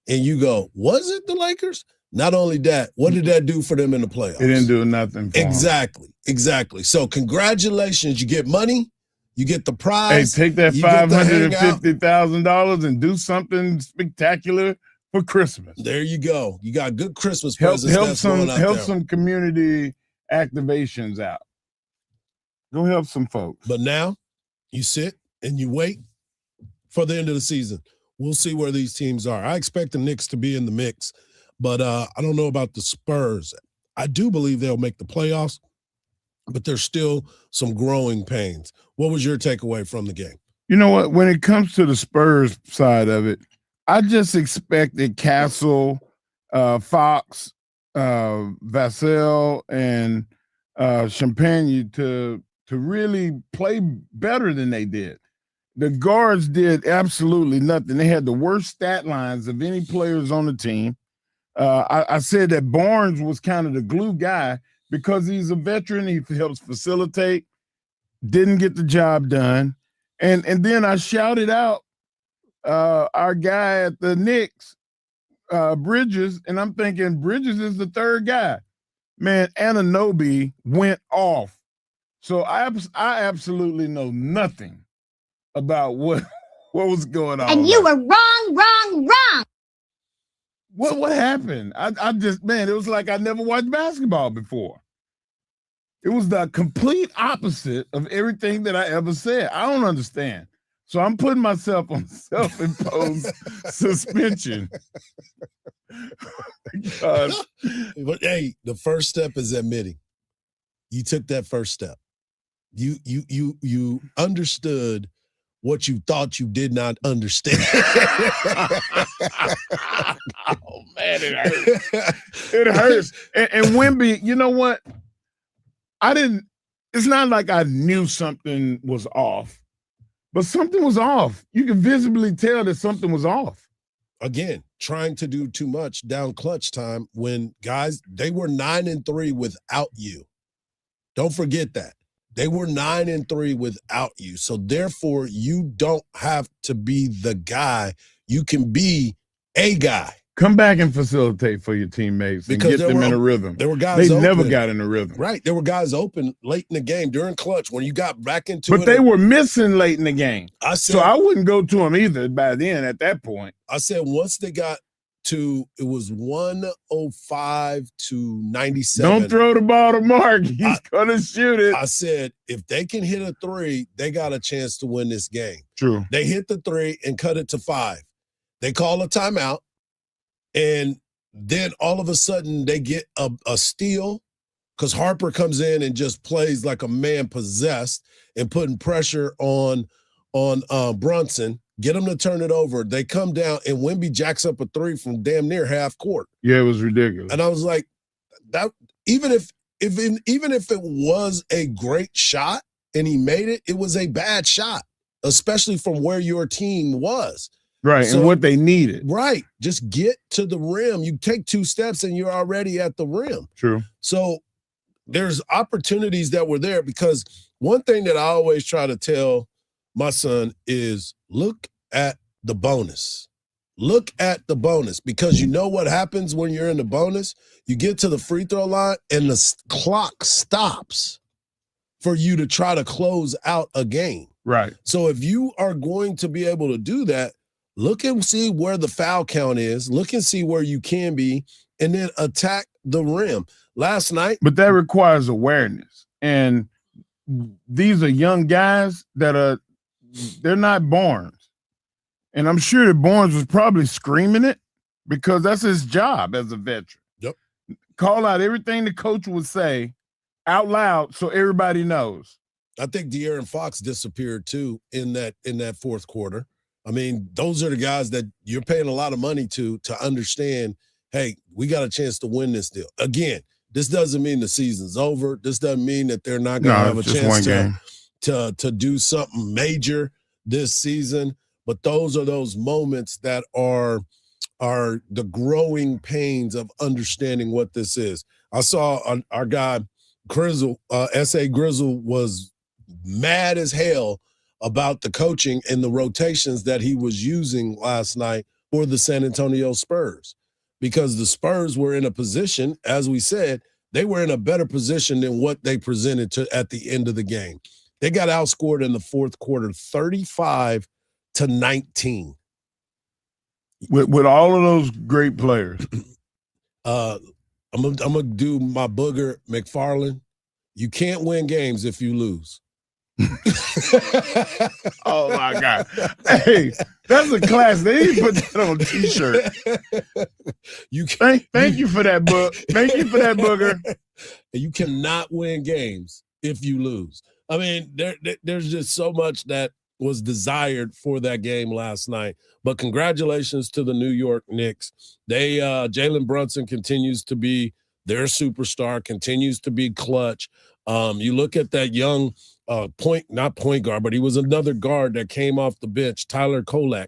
and you go, was it the Lakers? Not only that, what did that do for them in the playoffs? It didn't do nothing for Exactly. So congratulations. You get money. You get the prize. Hey, take that $550,000 and do something spectacular for Christmas. There you go. You got good Christmas presents. Help some community activations out. Go help some folks. But now you sit and you wait for the end of the season. We'll see where these teams are. I expect the Knicks to be in the mix, but I don't know about the Spurs. I do believe they'll make the playoffs, but there's still some growing pains. What was your takeaway from the game? You know what? When it comes to the Spurs side of it, I just expected Castle, Fox, Vassell, and Champagne to really play better than they did. The guards did absolutely nothing. They had the worst stat lines of any players on the team. I said that Barnes was kind of the glue guy because he's a veteran. He helps facilitate, didn't get the job done. And then I shouted out our guy at the Knicks, Bridges, and I'm thinking Bridges is the third guy. Man, Anunoby went off. So I absolutely know nothing about what was going on. And you were wrong. What happened? I just, man, it was like I never watched basketball before. It was the complete opposite of everything that I ever said. I don't understand. So I'm putting myself on self-imposed suspension. But hey, the first step is admitting you took that first step. You understood what you thought you did not understand. Oh man, it hurts. It hurts. And Wemby, you know what? It's not like I knew something was off, but something was off. You can visibly tell that something was off. Again, trying to do too much down clutch time when guys, they were 9-3 without you. Don't forget that. They were 9-3 without you. So therefore, you don't have to be the guy. You can be a guy. Come back and facilitate for your teammates and get them in a rhythm. There were guys they open. Never got in a rhythm. Right. There were guys open late in the game during clutch when you got back into it. But they were missing late in the game. So I wouldn't go to them either by then at that point. I said once they got to, it was 105 to 97. Don't throw the ball to Mark. He's going to shoot it. I said, if they can hit a three, they got a chance to win this game. True. They hit the three and cut it to 5. They call a timeout. And then all of a sudden they get a steal because Harper comes in and just plays like a man possessed and putting pressure on Brunson. Get them to turn it over. They come down and Wemby jacks up a 3 from damn near half court. Yeah, it was ridiculous. And I was like, that even if it was a great shot and he made it, it was a bad shot, especially from where your team was. Right, So, and what they needed. Right. Just get to the rim. You take 2 steps and you're already at the rim. True. So there's opportunities that were there because one thing that I always try to tell my son is look at the bonus. Look at the bonus because you know what happens when you're in the bonus? You get to the free throw line and the clock stops for you to try to close out a game. Right. So if you are going to be able to do that, look and see where the foul count is. Look and see where you can be, and then attack the rim. Last night. But that requires awareness. And these are young guys they're not Barnes. And I'm sure that Barnes was probably screaming it because that's his job as a veteran. Yep. Call out everything the coach would say out loud so everybody knows. I think De'Aaron Fox disappeared too in that fourth quarter. I mean, those are the guys that you're paying a lot of money to understand, hey, we got a chance to win this deal. Again, this doesn't mean the season's over. This doesn't mean that they're not going to have a chance to do something major this season. But those are those moments that are the growing pains of understanding what this is. I saw our guy, Grizzle, S.A. Grizzle was mad as hell about the coaching and the rotations that he was using last night for the San Antonio Spurs because the Spurs were in a position, as we said, they were in a better position than what they presented at the end of the game. They got outscored in the fourth quarter 35-19. with all of those great players. I'm gonna do my booger McFarland. You can't win games if you lose. Oh my God! Hey, that's a class. They need to put that on a T-shirt. Thank you for that book. Thank you for that booger. You cannot win games if you lose. I mean, there's just so much that was desired for that game last night. But congratulations to the New York Knicks. They Jalen Brunson continues to be their superstar, continues to be clutch. You look at that young not point guard, but he was another guard that came off the bench, Tyler Kolek.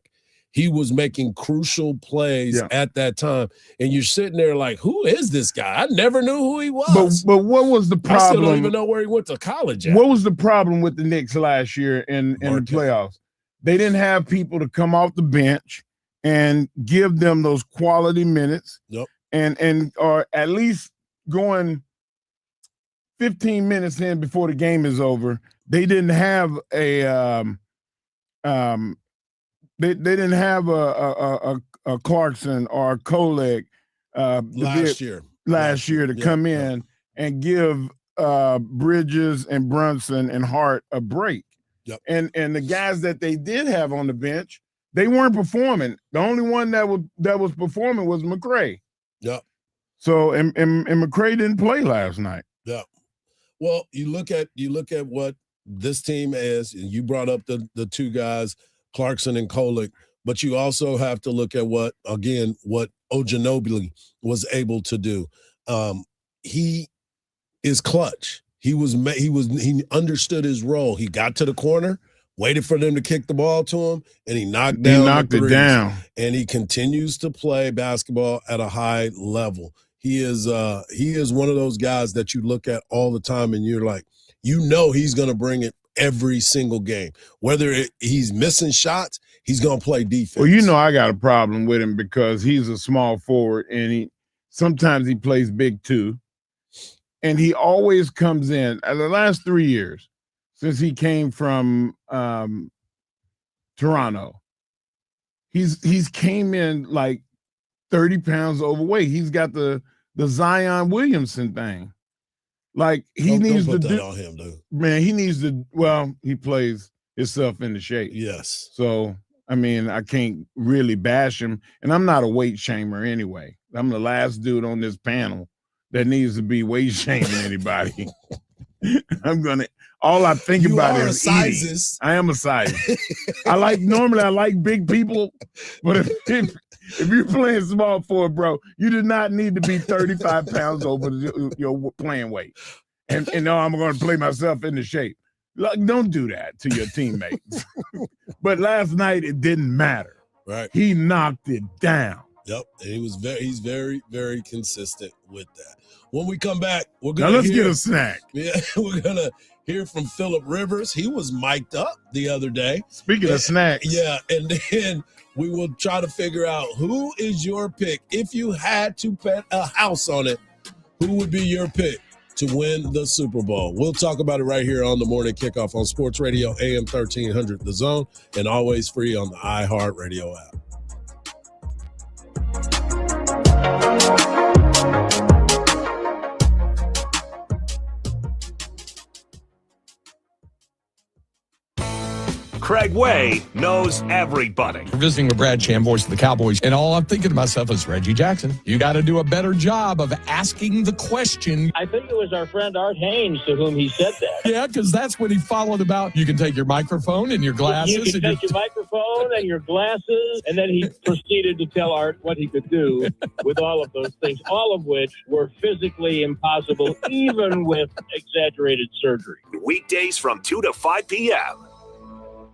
He was making crucial plays at that time. And you're sitting there like, who is this guy? I never knew who he was. But what was the problem? I still don't even know where he went to college at. What was the problem with the Knicks last year in the playoffs? They didn't have people to come off the bench and give them those quality minutes. Yep. And or at least going 15 minutes in before the game is over. They didn't have a they didn't have a Clarkson or a Kolek last year to come in and give Bridges and Brunson and Hart a break. Yep. And the guys that they did have on the bench, they weren't performing. The only one that was performing was McRae. Yep. So and McRae didn't play last night. Yeah. Well, you look at what this team is, and you brought up the two guys, Clarkson and Kolek, but you also have to look at what Oginobili was able to do. He is clutch. He understood his role. He got to the corner, waited for them to kick the ball to him, and he knocked it down. And he continues to play basketball at a high level. He is one of those guys that you look at all the time, and you're like, he's going to bring it every single game. Whether he's missing shots, he's going to play defense. Well, I got a problem with him because he's a small forward, and sometimes he plays big too. And he always comes in. The last 3 years, since he came from Toronto, he's came in like 30 pounds overweight. He's got the Zion Williamson thing. Like he needs to do on him, dude. Man, he needs to. Well, he plays himself into shape. Yes. So I mean, I can't really bash him, and I'm not a weight shamer anyway. I'm the last dude on this panel that needs to be weight shaming anybody. All I think about is sizes. Eating. I am a size. Normally I like big people, but if you're playing small forward, bro, you do not need to be 35 pounds over your playing weight. And no, I'm going to play myself into shape. Like, don't do that to your teammates. But last night it didn't matter. Right. He knocked it down. Yep. And he's very, very consistent with that. When we come back, we're now gonna get a snack. Yeah, we're gonna hear from Phillip Rivers. He was mic'd up the other day. Speaking of snacks. Yeah, and then we will try to figure out who is your pick. If you had to bet a house on it, who would be your pick to win the Super Bowl? We'll talk about it right here on the Morning Kickoff on Sports Radio AM 1300 The Zone, and always free on the iHeartRadio app. Craig Way knows everybody. We're visiting with Brad Chan, voice of the Cowboys, and all I'm thinking to myself is, Reggie Jackson, you got to do a better job of asking the question. I think it was our friend Art Haynes to whom he said that. Yeah, because that's what he followed about. You can take your microphone and your glasses. You can take your microphone and your glasses, and then he proceeded to tell Art what he could do with all of those things, all of which were physically impossible, even with exaggerated surgery. Weekdays from 2 to 5 p.m.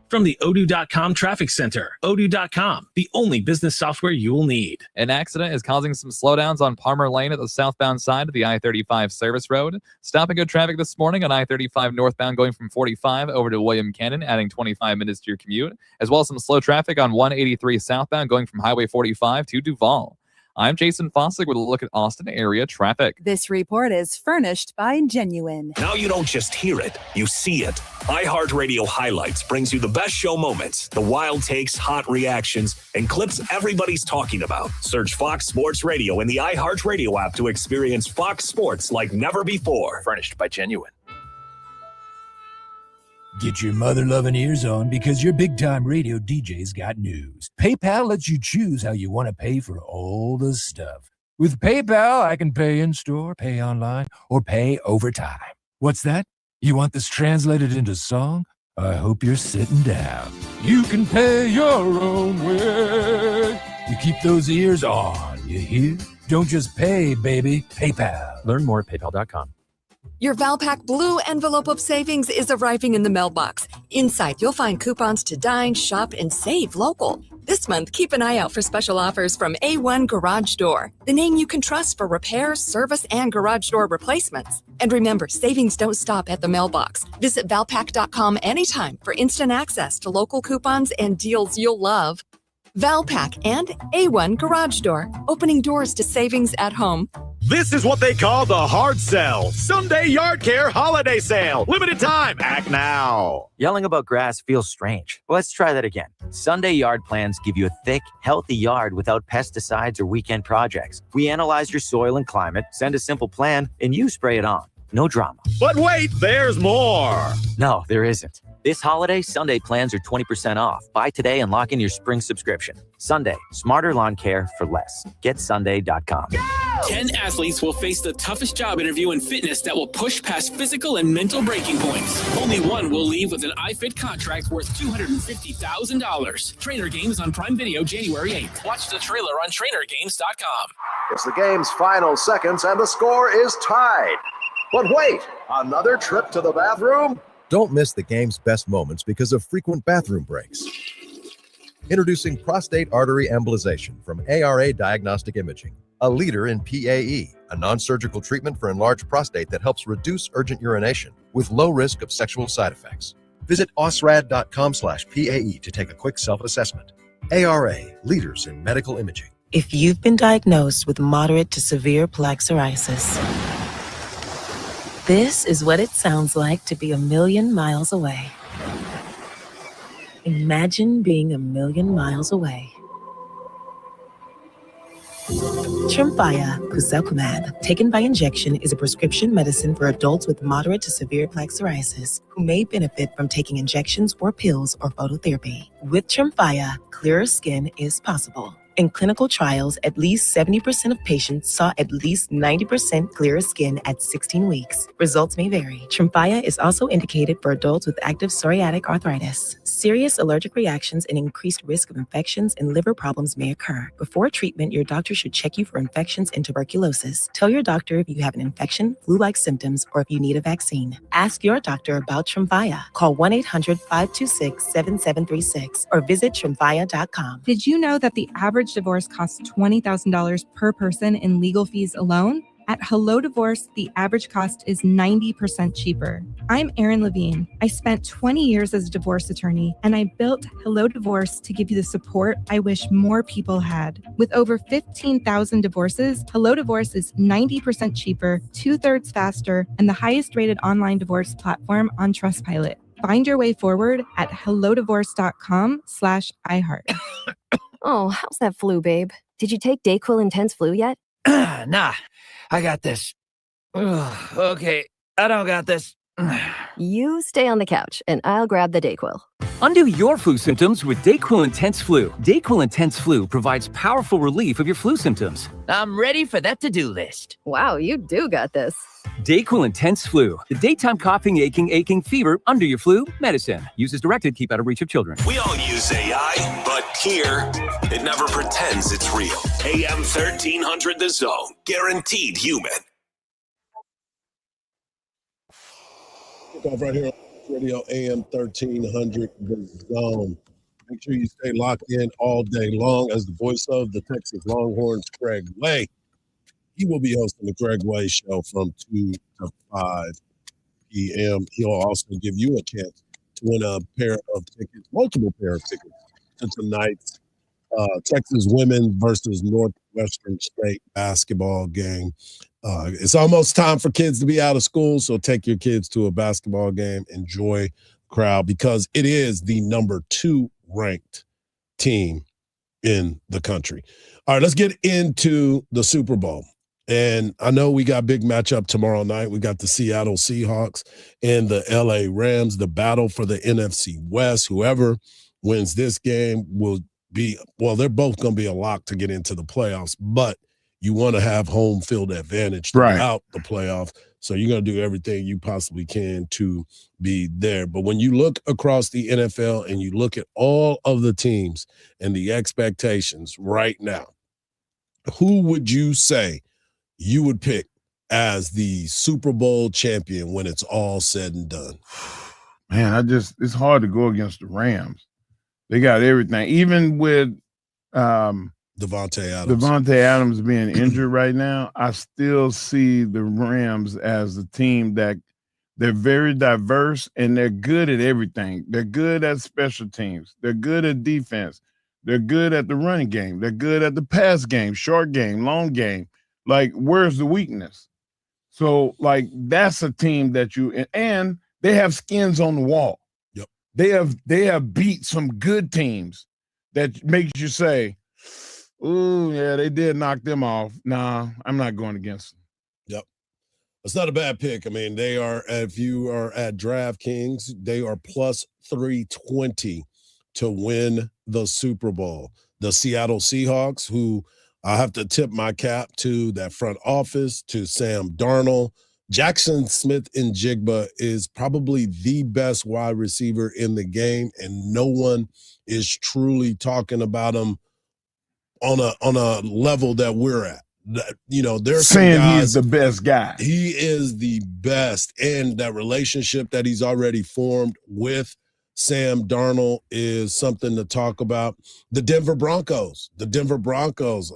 From the Odoo.com Traffic Center. Odoo.com, the only business software you will need. An accident is causing some slowdowns on Palmer Lane at the southbound side of the I-35 service road. Stop and go traffic this morning on I-35 northbound going from 45 over to William Cannon, adding 25 minutes to your commute, as well as some slow traffic on 183 southbound going from Highway 45 to Duval. I'm Jason Fossick with a look at Austin area traffic. This report is furnished by Genuine. Now you don't just hear it, you see it. iHeartRadio Highlights brings you the best show moments, the wild takes, hot reactions, and clips everybody's talking about. Search Fox Sports Radio in the iHeartRadio app to experience Fox Sports like never before. Furnished by Genuine. Get your mother-loving ears on because your big-time radio DJ's got news. PayPal lets you choose how you want to pay for all the stuff. With PayPal, I can pay in-store, pay online, or pay over time. What's that? You want this translated into song? I hope you're sitting down. You can pay your own way. You keep those ears on, you hear? Don't just pay, baby. PayPal. Learn more at paypal.com. Your Valpak Blue envelope of savings is arriving in the mailbox. Inside, you'll find coupons to dine, shop, and save local. This month, keep an eye out for special offers from A1 Garage Door, the name you can trust for repairs, service, and garage door replacements. And remember, savings don't stop at the mailbox. Visit Valpak.com anytime for instant access to local coupons and deals you'll love. Valpak and A1 Garage Door, opening doors to savings at home. This is what they call the hard sell. Sunday Yard Care Holiday Sale. Limited time. Act now. Yelling about grass feels strange. Let's try that again. Sunday Yard Plans give you a thick, healthy yard without pesticides or weekend projects. We analyze your soil and climate, send a simple plan, and you spray it on. No drama. But wait, there's more. No, there isn't. This holiday, Sunday plans are 20% off. Buy today and lock in your spring subscription. Sunday, smarter lawn care for less. GetSunday.com. 10 athletes will face the toughest job interview in fitness that will push past physical and mental breaking points. Only one will leave with an iFit contract worth $250,000. Trainer Games on Prime Video January 8th. Watch the trailer on TrainerGames.com. It's the game's final seconds, and the score is tied. But wait, another trip to the bathroom? Don't miss the game's best moments because of frequent bathroom breaks. Introducing prostate artery embolization from ARA Diagnostic Imaging, a leader in PAE, a non-surgical treatment for enlarged prostate that helps reduce urgent urination with low risk of sexual side effects. Visit osrad.com/PAE to take a quick self-assessment. ARA, leaders in medical imaging. If you've been diagnosed with moderate to severe plaque psoriasis, this is what it sounds like to be 1,000,000 miles away. Imagine being 1,000,000 miles away. Tremfya Kuzelkumab, taken by injection, is a prescription medicine for adults with moderate to severe plaque psoriasis who may benefit from taking injections or pills or phototherapy. With Tremfya, clearer skin is possible. In clinical trials, at least 70% of patients saw at least 90% clearer skin at 16 weeks. Results may vary. Tremfya is also indicated for adults with active psoriatic arthritis. Serious allergic reactions and increased risk of infections and liver problems may occur. Before treatment, your doctor should check you for infections and tuberculosis. Tell your doctor if you have an infection, flu-like symptoms, or if you need a vaccine. Ask your doctor about Tremfya. Call 1-800-526-7736 or visit Tremfya.com. Did you know that the average divorce costs $20,000 per person in legal fees alone? At Hello Divorce, the average cost is 90% cheaper. I'm Erin Levine. I spent 20 years as a divorce attorney, and I built Hello Divorce to give you the support I wish more people had. With over 15,000 divorces, Hello Divorce is 90% cheaper, 2/3 faster, and the highest rated online divorce platform on Trustpilot. Find your way forward at hellodivorce.com/iHeart. Oh, how's that flu, babe? Did you take Dayquil Intense Flu yet? Nah, I got this. Ugh, okay, I don't got this. You stay on the couch, and I'll grab the Dayquil. Undo your flu symptoms with Dayquil Intense Flu. Dayquil Intense Flu provides powerful relief of your flu symptoms. I'm ready for that to-do list. Wow, you do got this. Dayquil Intense Flu. The daytime coughing, aching, fever, under your flu, medicine. Use as directed, keep out of reach of children. We all use AI, but here, it never pretends it's real. AM 1300 The Zone. Guaranteed human. Kickoff right here on Radio AM 1300 The Zone. Make sure you stay locked in all day long as the voice of the Texas Longhorns, Craig Way. He will be hosting the Craig Way Show from 2 to 5 p.m. He'll also give you a chance to win a pair of tickets, multiple pair of tickets to tonight's Texas women versus Northwestern State basketball game. It's almost time for kids to be out of school, so take your kids to a basketball game. Enjoy the crowd because it is the number 2 ranked team in the country. All right, let's get into the Super Bowl. And I know we got big matchup tomorrow night. We got the Seattle Seahawks and the LA Rams, the battle for the NFC West. Whoever wins this game will be, well, they're both going to be a lock to get into the playoffs, but you want to have home field advantage throughout the playoffs. So you're going to do everything you possibly can to be there. But when you look across the NFL and you look at all of the teams and the expectations right now, who would you say you would pick as the Super Bowl champion when it's all said and done? Man, it's hard to go against the Rams. They got everything. Even with Devontae Adams being injured right now, I still see the Rams as a team that they're very diverse and they're good at everything. They're good at special teams. They're good at defense. They're good at the running game. They're good at the pass game, short game, long game. Like, where's the weakness? So, like, that's a team that and they have skins on the wall. Yep. They have beat some good teams that makes you say, "Ooh, yeah, they did knock them off." Nah, I'm not going against them. Yep. It's not a bad pick. I mean, they are, if you are at DraftKings, they are plus 320 to win the Super Bowl. The Seattle Seahawks, who I have to tip my cap to that front office, to Sam Darnold. Jackson Smith-Njigba is probably the best wide receiver in the game, and no one is truly talking about him on a level that we're at. You know, there's saying he's the best guy. He is the best, and that relationship that he's already formed with Sam Darnold is something to talk about. The Denver Broncos,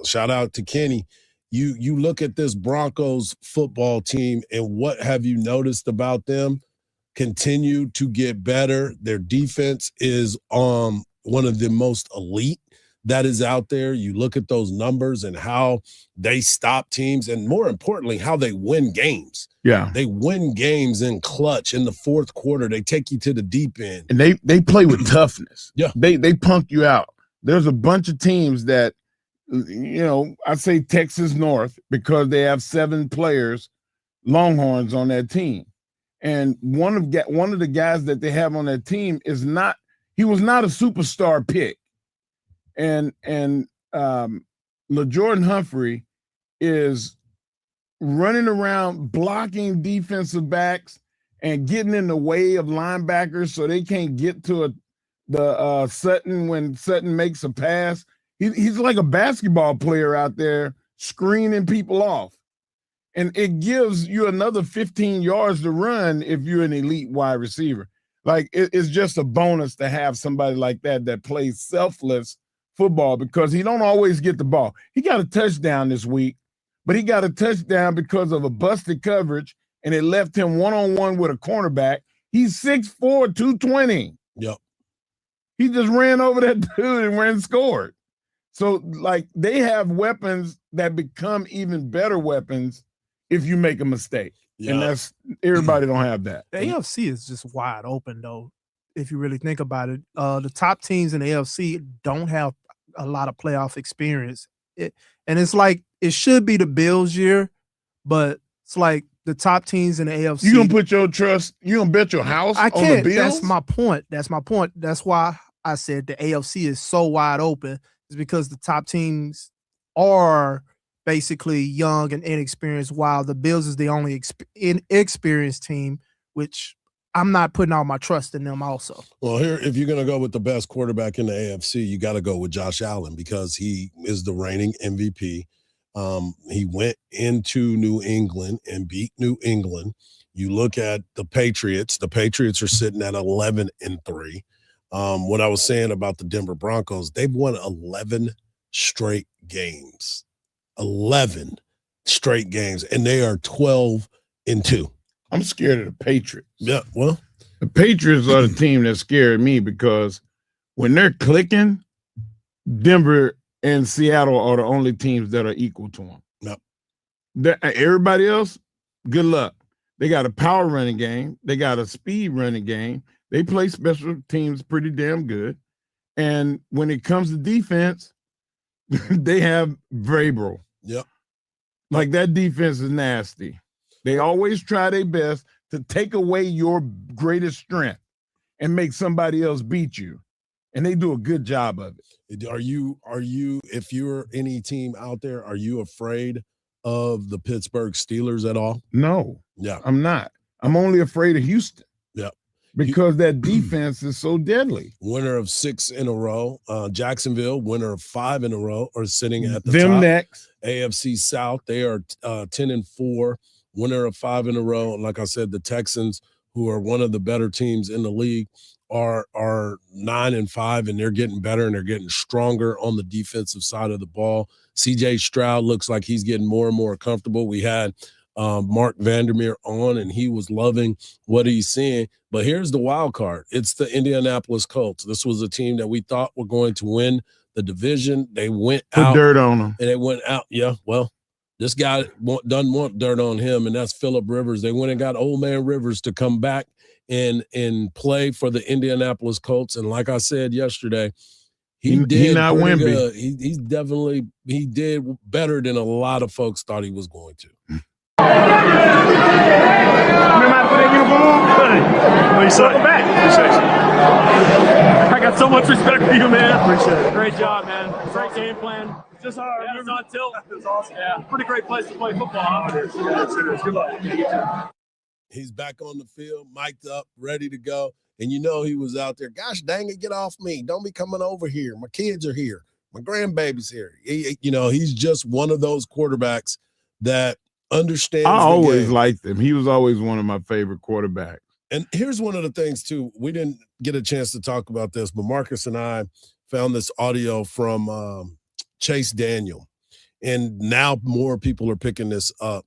shout out to Kenny. You look at this Broncos football team, and what have you noticed about them? Continue to get better. Their defense is one of the most elite that is out there. You look at those numbers and how they stop teams, and more importantly, how they win games. Yeah. They win games in clutch in the fourth quarter. They take you to the deep end. And they play with toughness. Yeah. They punk you out. There's a bunch of teams that, you know, I say Texas North because they have 7 players, Longhorns, on that team. And one of the guys that they have on that team was not a superstar pick. And LaJordan Humphrey is running around blocking defensive backs and getting in the way of linebackers so they can't get to the Sutton when Sutton makes a pass. He's like a basketball player out there screening people off. And it gives you another 15 yards to run if you're an elite wide receiver. Like, it's just a bonus to have somebody like that plays selfless football, because he don't always get the ball. He got a touchdown this week, but he got a touchdown because of a busted coverage, and it left him one-on-one with a cornerback. He's 6'4", 220. Yep. He just ran over that dude and ran and scored. So, like, they have weapons that become even better weapons if you make a mistake. Yeah. And that's everybody don't have that. The AFC is just wide open, though, if you really think about it. The top teams in the AFC don't have a lot of playoff experience. And it's like, it should be the Bills' year, but it's like the top teams in the AFC. You gonna put your trust, you gonna bet your house on the Bills? That's my point. That's why I said the AFC is so wide open, is because the top teams are basically young and inexperienced, while the Bills is the only inexperienced team, which I'm not putting all my trust in them also. Well, here, if you're going to go with the best quarterback in the AFC, you got to go with Josh Allen, because he is the reigning MVP. He went into New England and beat New England. You look at the Patriots. The Patriots are sitting at 11-3. What I was saying about the Denver Broncos, they've won 11 straight games. 11 straight games, and they are 12-2. I'm scared of the Patriots. Yeah, well, the Patriots are the team that scared me, because when they're clicking, Denver and Seattle are the only teams that are equal to them. Yep. Everybody else, good luck. They got a power running game. They got a speed running game. They play special teams pretty damn good. And when it comes to defense, they have Vrabel. Yep. Like that defense is nasty. They always try their best to take away your greatest strength and make somebody else beat you. And they do a good job of it. Are you, if you're any team out there, are you afraid of the Pittsburgh Steelers at all? No. Yeah. I'm not. I'm only afraid of Houston. Yeah. Because that defense is so deadly. Winner of 6 in a row. Jacksonville, winner of 5 in a row, are sitting at the Them top. next. AFC South, they are 10-4, winner of 5 in a row. And like I said, the Texans, who are one of the better teams in the league, are 9-5, and they're getting better and they're getting stronger on the defensive side of the ball. CJ Stroud looks like he's getting more and more comfortable. We had Mark Vandermeer on, and he was loving what he's seeing. But here's the wild card. It's the Indianapolis Colts. This was a team that we thought were going to win the division. They went out. Put dirt on them. And they went out. Yeah, well, this guy doesn't want dirt on him, and that's Phillip Rivers. They went and got old man Rivers to come back and play for the Indianapolis Colts. And like I said yesterday, he did not pretty Wemby. good. He's definitely – he did better than a lot of folks thought he was going to. I got so much respect for you, man. Appreciate it. Great job, man. Great game plan. Just it's on tilt. It was awesome. Yeah, pretty great place to play football. Huh? It is. Yeah, it is. Good luck. He's back on the field, mic'd up, ready to go. And you know he was out there. Gosh dang it, get off me. Don't be coming over here. My kids are here. My grandbaby's here. He's just one of those quarterbacks that understands I the always game. liked him. He was always one of my favorite quarterbacks. And here's one of the things, too. We didn't get a chance to talk about this, but Marcus and I found this audio from Chase Daniel. And now more people are picking this up.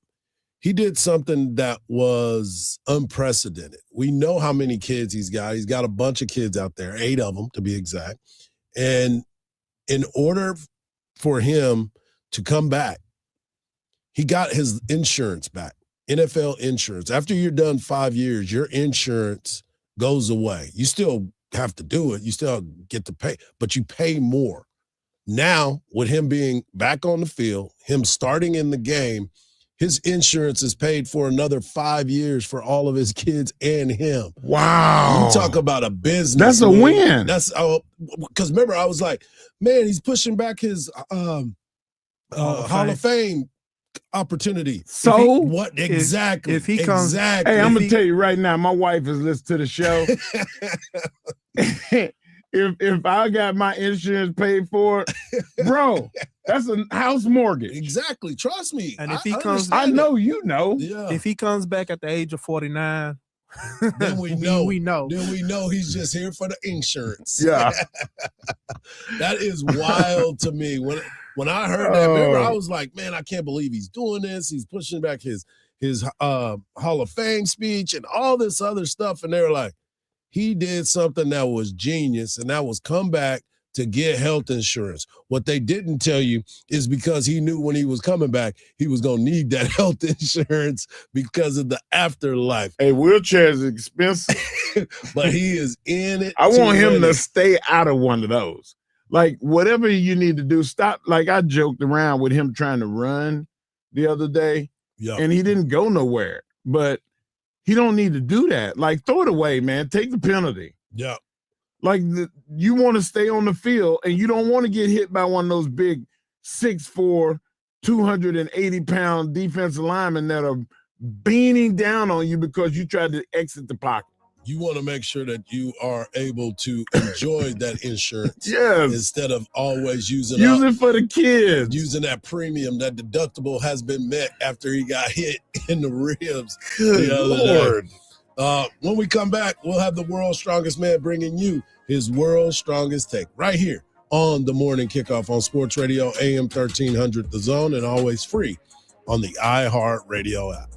He did something that was unprecedented. We know how many kids he's got. He's got a bunch of kids out there, 8 of them to be exact. And in order for him to come back, he got his insurance back, NFL insurance. After you're done 5 years, your insurance goes away. You still have to do it. You still get to pay, but you pay more. Now, with him being back on the field, him starting in the game, his insurance is paid for another 5 years for all of his kids and him. Wow. You talk about a business. That's a win. That's because remember, I was like, man, he's pushing back his Hall of Fame opportunity. So what exactly? If he comes, exactly. Hey, I'm gonna tell you right now, my wife has listened to the show. If I got my insurance paid for, bro, that's a house mortgage. Exactly. Trust me. And if he comes, I know you know. Yeah. If he comes back at the age of 49, then we know. we know. Then we know he's just here for the insurance. Yeah. That is wild to me. When I heard that, remember, I was like, man, I can't believe he's doing this. He's pushing back his Hall of Fame speech and all this other stuff. And they were like, he did something that was genius, and that was come back to get health insurance. What they didn't tell you is because he knew when he was coming back, he was going to need that health insurance because of the afterlife. Hey, wheelchairs are expensive. But he is in it. I want him win to it. stay out of one of those. Like, whatever you need to do, stop. Like, I joked around with him trying to run the other day, and he didn't go nowhere. But he don't need to do that. Like, throw it away, man. Take the penalty. Yeah. Like, you want to stay on the field, and you don't want to get hit by one of those big 6'4", 280-pound defensive linemen that are beating down on you because you tried to exit the pocket. You want to make sure that you are able to enjoy that insurance. Yes. Instead of always using it for the kids. Using that premium, that deductible has been met after he got hit in the ribs. Good the other Lord. day. When we come back, we'll have the world's strongest man bringing you his world's strongest take right here on the Morning Kickoff on Sports Radio AM 1300 The Zone, and always free on the iHeartRadio app.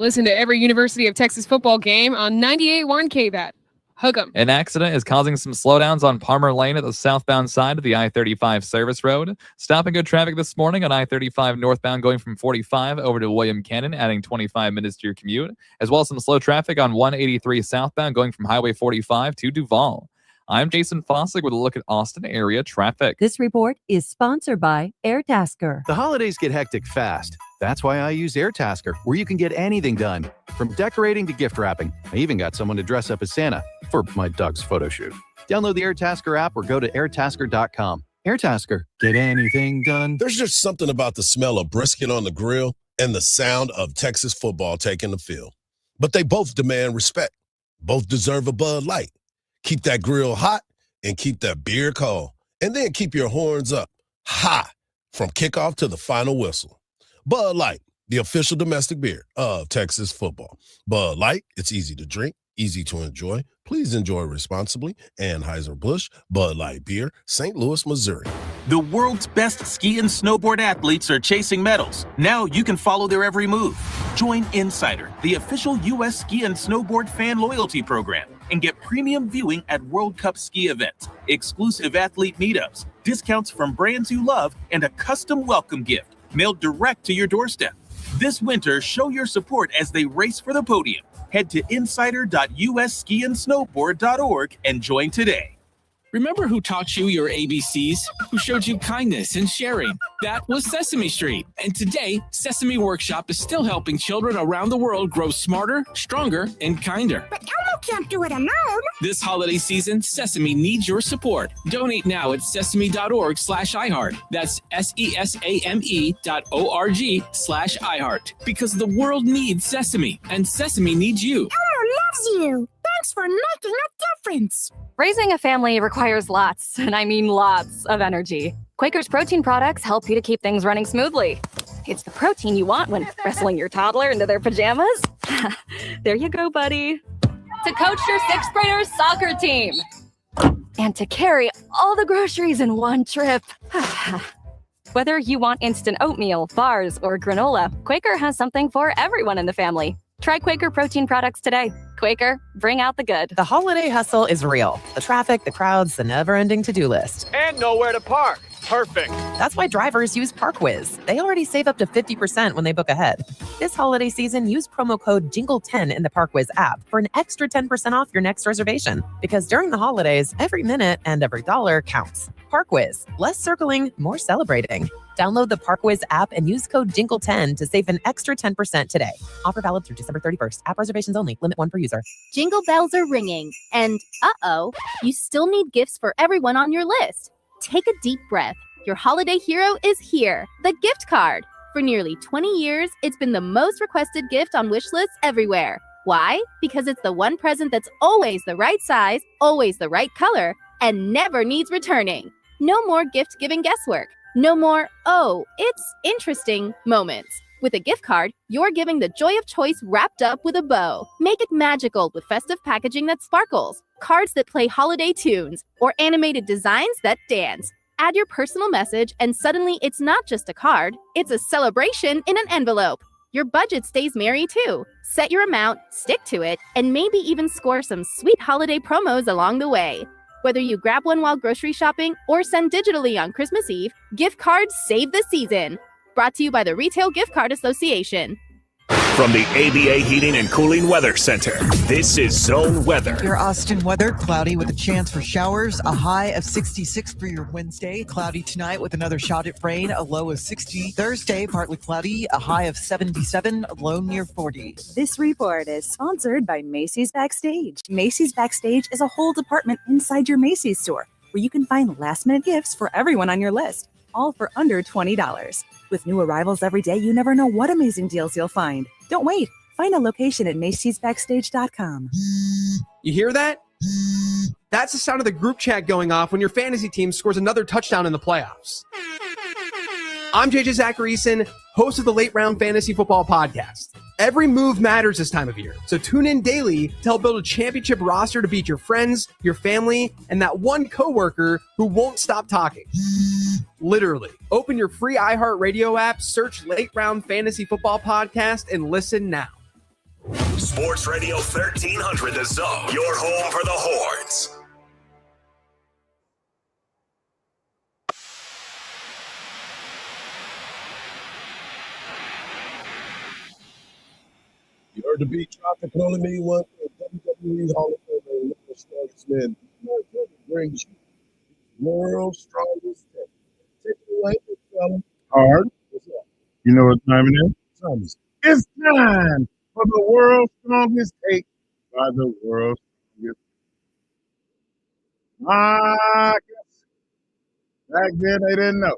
Listen to every University of Texas football game on 98.1 KVAT. Hook 'em. An accident is causing some slowdowns on Palmer Lane at the southbound side of the I-35 service road. Stop and go traffic this morning on I-35 northbound going from 45 over to William Cannon, adding 25 minutes to your commute, as well as some slow traffic on 183 southbound going from Highway 45 to Duval. I'm Jason Fossick with a look at Austin area traffic. This report is sponsored by AirTasker. The holidays get hectic fast. That's why I use AirTasker, where you can get anything done, from decorating to gift wrapping. I even got someone to dress up as Santa for my dog's photo shoot. Download the AirTasker app or go to airtasker.com. AirTasker, get anything done. There's just something about the smell of brisket on the grill and the sound of Texas football taking the field. But they both demand respect. Both deserve a Bud Light. Keep that grill hot and keep that beer cold. And then keep your horns up high from kickoff to the final whistle. Bud Light, the official domestic beer of Texas football. Bud Light, it's easy to drink, easy to enjoy. Please enjoy responsibly. Anheuser-Busch, Bud Light Beer, St. Louis, Missouri. The world's best ski and snowboard athletes are chasing medals. Now you can follow their every move. Join Insider, the official U.S. ski and snowboard fan loyalty program, and get premium viewing at World Cup ski events, exclusive athlete meetups, discounts from brands you love, and a custom welcome gift mailed direct to your doorstep. This winter, show your support as they race for the podium. Head to insider.usskiandsnowboard.org and join today. Remember who taught you your ABCs? Who showed you kindness and sharing? That was Sesame Street. And today, Sesame Workshop is still helping children around the world grow smarter, stronger, and kinder. But Elmo can't do it alone. This holiday season, Sesame needs your support. Donate now at sesame.org/iHeart. That's SESAME.org/iHeart. Because the world needs Sesame, and Sesame needs you. Elmo loves you. Thanks for making a difference. Raising a family requires lots, and I mean lots, of energy. Quaker's protein products help you to keep things running smoothly. It's the protein you want when wrestling your toddler into their pajamas. There you go, buddy. To coach your sixth graders soccer team. And to carry all the groceries in one trip. Whether you want instant oatmeal, bars, or granola, Quaker has something for everyone in the family. Try Quaker protein products today. Quaker, bring out the good. The holiday hustle is real. The traffic, the crowds, the never-ending to-do list. And nowhere to park. Perfect. That's why drivers use ParkWiz. They already save up to 50% when they book ahead. This holiday season, use promo code JINGLE10 in the ParkWiz app for an extra 10% off your next reservation. Because during the holidays, every minute and every dollar counts. ParkWiz. Less circling, more celebrating. Download the ParkWiz app and use code JINGLE10 to save an extra 10% today. Offer valid through December 31st. App reservations only. Limit 1 per user. Jingle bells are ringing. And you still need gifts for everyone on your list. Take a deep breath. Your holiday hero is here. The gift card. For nearly 20 years, it's been the most requested gift on wish lists everywhere. Why? Because it's the one present that's always the right size, always the right color, and never needs returning. No more gift-giving guesswork. No more, it's interesting moments. With a gift card, you're giving the joy of choice wrapped up with a bow. Make it magical with festive packaging that sparkles, cards that play holiday tunes, or animated designs that dance. Add your personal message, and suddenly it's not just a card, it's a celebration in an envelope. Your budget stays merry too. Set your amount, stick to it, and maybe even score some sweet holiday promos along the way. Whether you grab one while grocery shopping or send digitally on Christmas Eve, gift cards save the season. Brought to you by the Retail Gift Card Association. From the ABA Heating and Cooling Weather Center, this is Zone Weather. Your Austin weather, cloudy with a chance for showers, a high of 66 for your Wednesday. Cloudy tonight with another shot at rain, a low of 60. Thursday, partly cloudy, a high of 77, a low near 40. This report is sponsored by Macy's Backstage. Macy's Backstage is a whole department inside your Macy's store where you can find last-minute gifts for everyone on your list, all for under $20. With new arrivals every day, you never know what amazing deals you'll find. Don't wait. Find a location at macysbackstage.com. You hear that? That's the sound of the group chat going off when your fantasy team scores another touchdown in the playoffs. I'm JJ Zacharyson, host of the Late Round Fantasy Football Podcast. Every move matters this time of year, so tune in daily to help build a championship roster to beat your friends, your family, and that one coworker who won't stop talking. Literally. Open your free iHeartRadio app, search Late Round Fantasy Football Podcast, and listen now. Sports Radio 1300 The Zone, your home for the Horns. You heard the beat drop. It can only mean one thing. WWE Hall of Famer and the strongest man. Mark Henry brings you world's strongest man. Take it away, fella. Hard. What's up? You know what time it is? Thomas. It's time for the world's strongest take by the world's strongest. I guess back then they didn't know.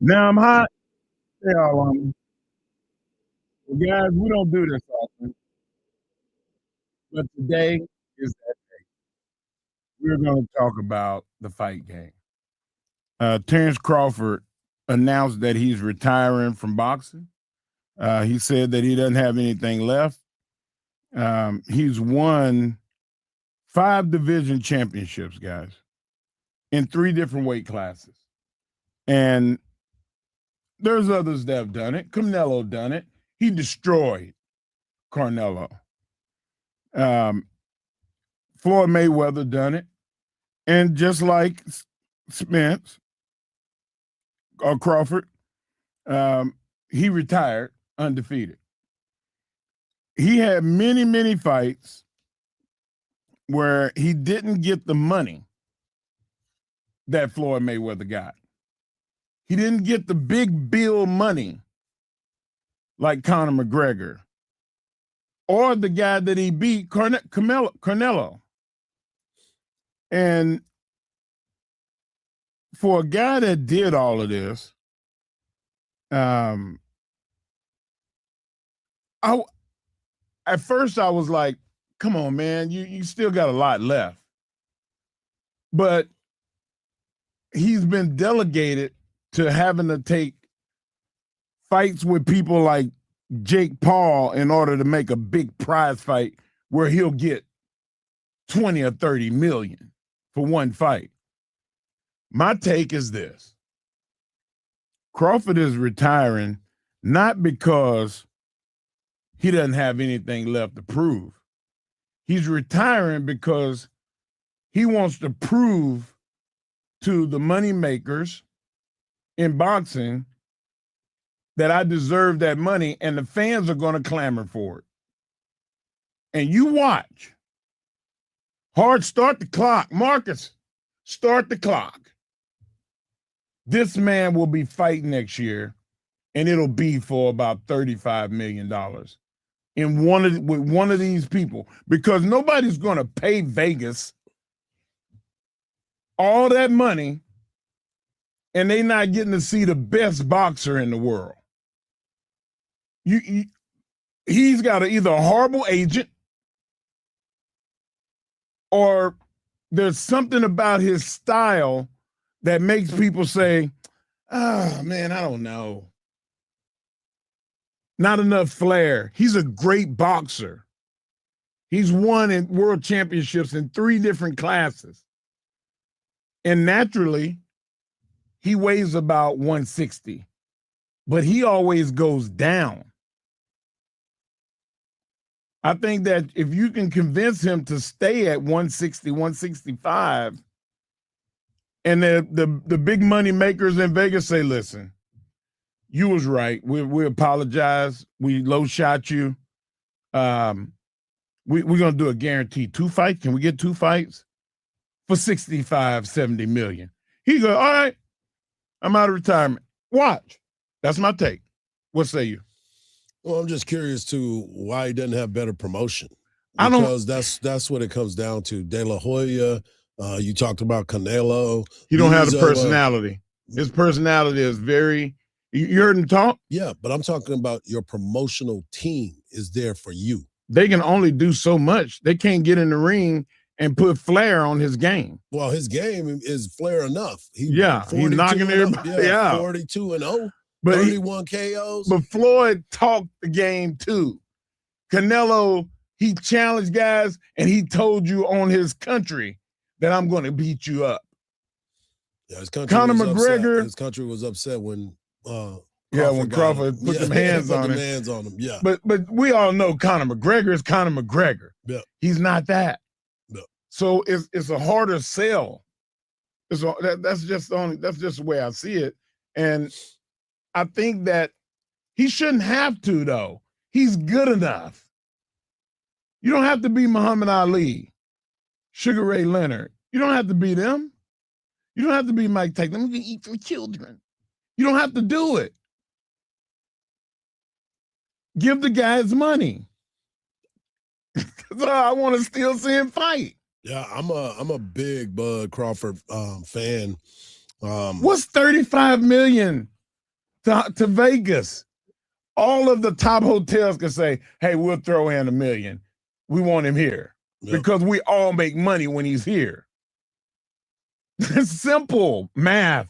Now I'm hot. They all on me. Well, guys, we don't do this often, but today is that day. We're going to talk about the fight game. Terrence Crawford announced that he's retiring from boxing. He said that he doesn't have anything left. He's won 5 division championships, guys, in 3 different weight classes. And there's others that have done it. Canelo done it. He destroyed Canelo. Floyd Mayweather done it. And just like Spence or Crawford, he retired undefeated. He had many, many fights where he didn't get the money that Floyd Mayweather got. He didn't get the big bill money like Conor McGregor or the guy that he beat, Canelo. And for a guy that did all of this, at first I was like, come on, man, you still got a lot left. But he's been delegated to having to take fights with people like Jake Paul in order to make a big prize fight where he'll get 20 or 30 million for one fight. My take is this. Crawford is retiring not because he doesn't have anything left to prove. He's retiring because he wants to prove to the money makers in boxing that I deserve that money, and the fans are going to clamor for it. And you watch. Hard, start the clock. Marcus, start the clock. This man will be fighting next year, and it'll be for about $35 million with one of these people, because nobody's going to pay Vegas all that money, and they're not getting to see the best boxer in the world. He's got either a horrible agent, or there's something about his style that makes people say, oh, man, I don't know. Not enough flair. He's a great boxer. He's won in world championships in 3 different classes. And naturally, he weighs about 160, but he always goes down. I think that if you can convince him to stay at 160, 165, and the big money makers in Vegas say, listen, you was right. We apologize. We low shot you. We're going to do a guaranteed 2 fights. Can we get 2 fights for 65, 70 million? He go, all right, I'm out of retirement. Watch. That's my take. What say you? Well, I'm just curious to why he doesn't have better promotion. Because that's what it comes down to. De La Hoya, you talked about Canelo. He don't have the personality. His personality is very. You heard him talk? Yeah, but I'm talking about your promotional team is there for you. They can only do so much. They can't get in the ring and put flair on his game. Well, his game is flair enough. He's knocking everybody. Yeah, 42-0. 31 KOs. But Floyd talked the game too. Canelo, he challenged guys, and he told you on his country that I'm going to beat you up. Yeah, his country Conor McGregor. His country was upset when Yeah, when Crawford put them hands on him. Hands on him. Yeah. But we all know Conor McGregor is Conor McGregor. Yeah. He's not that. Yeah. So it's a harder sell. That's just the way I see it. And I think that he shouldn't have to, though. He's good enough. You don't have to be Muhammad Ali, Sugar Ray Leonard. You don't have to be them. You don't have to be Mike Tyson. We can eat for children. You don't have to do it. Give the guys money. I want to still see him fight. Yeah, I'm a big Bud Crawford fan. What's $35 million to Vegas? All of the top hotels can say, "Hey, we'll throw in $1 million. We want him here because we all make money when he's here." It's simple math.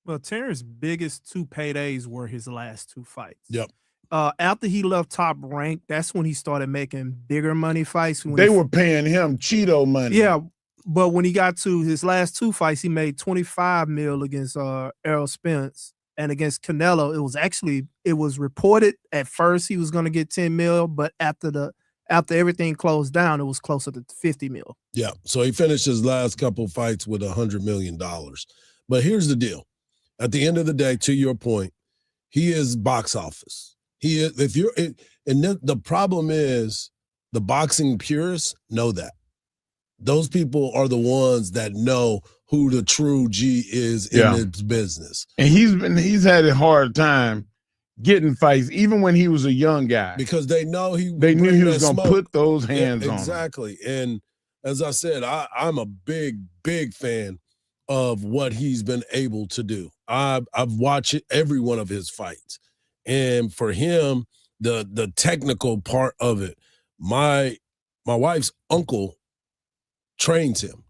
Well, Terrence's biggest 2 paydays were his last 2 fights. Yep. After he left Top Rank, that's when he started making bigger money fights. They were paying him Cheeto money. Yeah, but when he got to his last 2 fights, he made $25 million against Errol Spence, and against Canelo, it was reported at first he was going to get $10 million, but after everything closed down, it was closer to $50 million. Yeah, so he finished his last couple fights with $100 million. But here's the deal: at the end of the day, to your point, he is box office. He is, the problem is the boxing purists know that. Those people are the ones that know who the true G is in this business. And he's had a hard time getting fights, even when he was a young guy. Because they knew he was going to put those hands on him. Exactly. And as I said, I'm a big, big fan of what he's been able to do. I've watched every one of his fights. And for him, the technical part of it, my wife's uncle trained him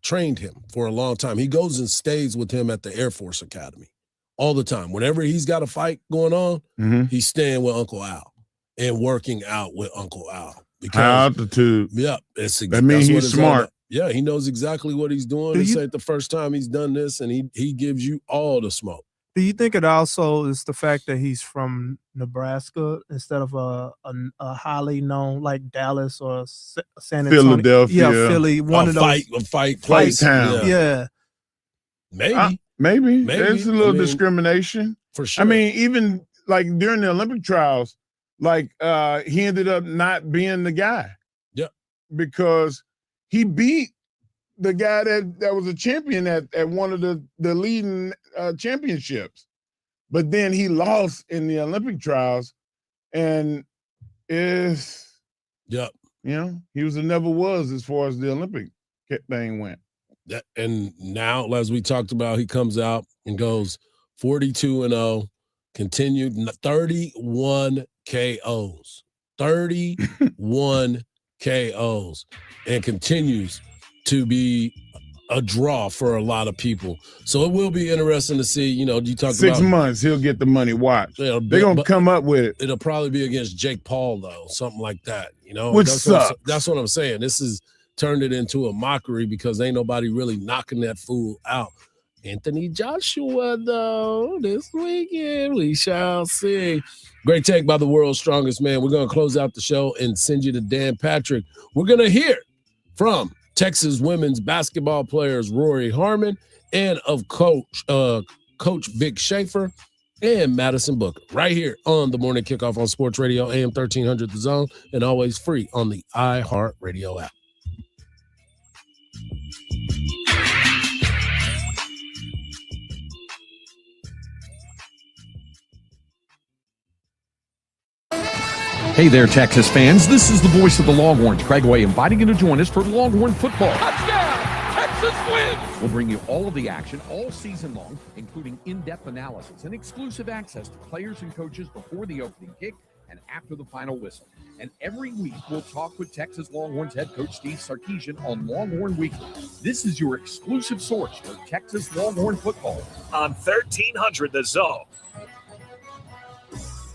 for a long time. He goes and stays with him at the Air Force Academy all the time. Whenever he's got a fight going on, he's staying with Uncle Al and working out with Uncle Al. High altitude. Yeah. That means he's smart. Yeah, he knows exactly what he's doing. This ain't the first time he's done this, and he gives you all the smoke. Do you think it also is the fact that he's from Nebraska instead of a highly known like Dallas or San Antonio? Philadelphia. Yeah, Philly. One of those fight town. Yeah. Maybe. There's a little discrimination. For sure. I mean, even like during the Olympic trials, like he ended up not being the guy. Yeah. Because he beat the guy that was a champion at one of the leading championships. But then he lost in the Olympic trials, and he was a never was as far as the Olympic thing went. And now, as we talked about, he comes out and goes 42-0, continued 31 KOs. 31 KOs, and continues to be a draw for a lot of people. So it will be interesting to see, you talk 6 months, he'll get the money. Watch. They're going to come up with it. It'll probably be against Jake Paul, though, something like that, Which sucks. That's what I'm saying. This is turned it into a mockery because ain't nobody really knocking that fool out. Anthony Joshua, though, this weekend, we shall see. Great take by the world's strongest man. We're going to close out the show and send you to Dan Patrick. We're going to hear from Texas women's basketball players Rory Harmon and of Coach Vic Schaefer and Madison Booker right here on the Morning Kickoff on Sports Radio AM 1300 The Zone, and always free on the iHeartRadio app. Hey there, Texas fans. This is the voice of the Longhorns, Craig Way, inviting you to join us for Longhorn football. Touchdown! Texas wins! We'll bring you all of the action all season long, including in-depth analysis and exclusive access to players and coaches before the opening kick and after the final whistle. And every week, we'll talk with Texas Longhorns head coach Steve Sarkisian on Longhorn Weekly. This is your exclusive source for Texas Longhorn football on 1300 The Zone.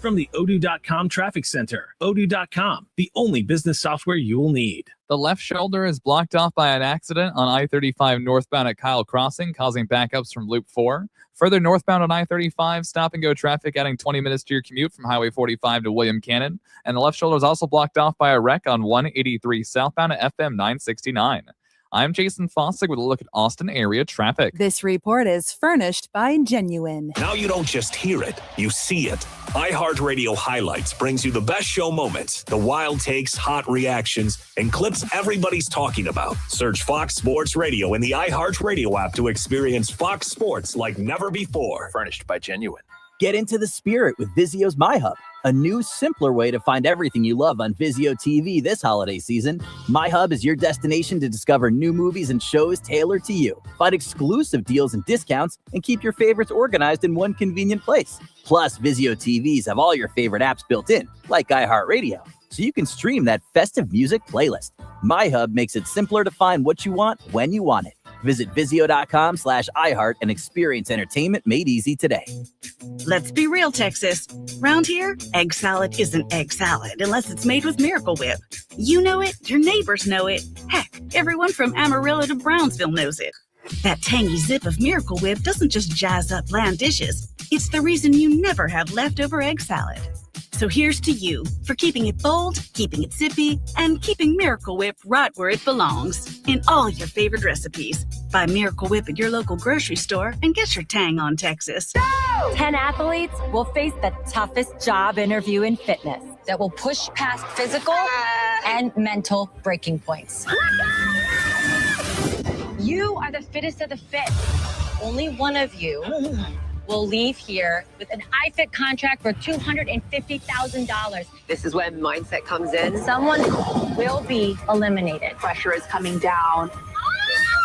From the Odoo.com Traffic Center, Odoo.com, the only business software you will need. The left shoulder is blocked off by an accident on I-35 northbound at Kyle Crossing, causing backups from Loop 4. Further northbound on I-35, stop-and-go traffic adding 20 minutes to your commute from Highway 45 to William Cannon. And the left shoulder is also blocked off by a wreck on 183 southbound at FM 969. I'm Jason Fossick with a look at Austin area traffic. This report is furnished by Genuine. Now you don't just hear it, you see it. iHeartRadio Highlights brings you the best show moments, the wild takes, hot reactions, and clips everybody's talking about. Search Fox Sports Radio in the iHeartRadio app to experience Fox Sports like never before. Furnished by Genuine. Get into the spirit with Vizio's MyHub, a new, simpler way to find everything you love on Vizio TV this holiday season. MyHub is your destination to discover new movies and shows tailored to you. Find exclusive deals and discounts and keep your favorites organized in one convenient place. Plus, Vizio TVs have all your favorite apps built in, like iHeartRadio, so you can stream that festive music playlist. MyHub makes it simpler to find what you want when you want it. Visit Vizio.com/iHeart and experience entertainment made easy today. Let's be real, Texas. Round here, egg salad isn't egg salad unless it's made with Miracle Whip. You know it, your neighbors know it. Heck, everyone from Amarillo to Brownsville knows it. That tangy zip of Miracle Whip doesn't just jazz up bland dishes. It's the reason you never have leftover egg salad. So here's to you for keeping it bold, keeping it zippy, and keeping Miracle Whip right where it belongs. In all your favorite recipes. Buy Miracle Whip at your local grocery store and get your tang on, Texas. 10 athletes will face the toughest job interview in fitness that will push past physical and mental breaking points. You are the fittest of the fit. Only one of you will leave here with an iFit contract for $250,000. This is when mindset comes in. Someone will be eliminated. Pressure is coming down.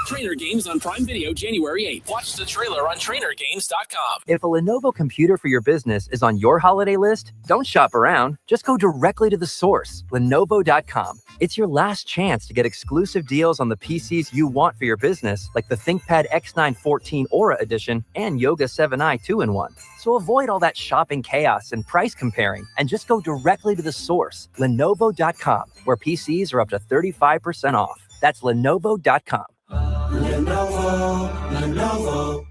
Trainer Games on Prime Video January 8th. Watch the trailer on trainergames.com. If a Lenovo computer for your business is on your holiday list, don't shop around. Just go directly to the source, Lenovo.com. It's your last chance to get exclusive deals on the PCs you want for your business, like the ThinkPad X9 14 Aura Edition and Yoga 7i 2-in-1. So avoid all that shopping chaos and price comparing and just go directly to the source, Lenovo.com, where PCs are up to 35% off. That's Lenovo.com. Lenovo.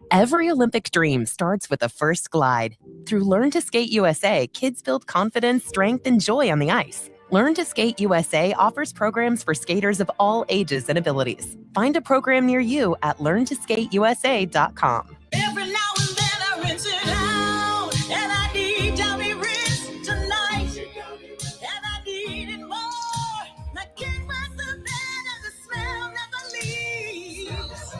Every Olympic dream starts with a first glide. Through Learn to Skate USA, kids build confidence, strength, and joy on the ice. Learn to Skate USA offers programs for skaters of all ages and abilities. Find a program near you at learntosskateusa.com. Every now and then I rinse it out, and I need Johnny Rinse tonight, and I need it more. I can't rest the bed and the smell never leaves.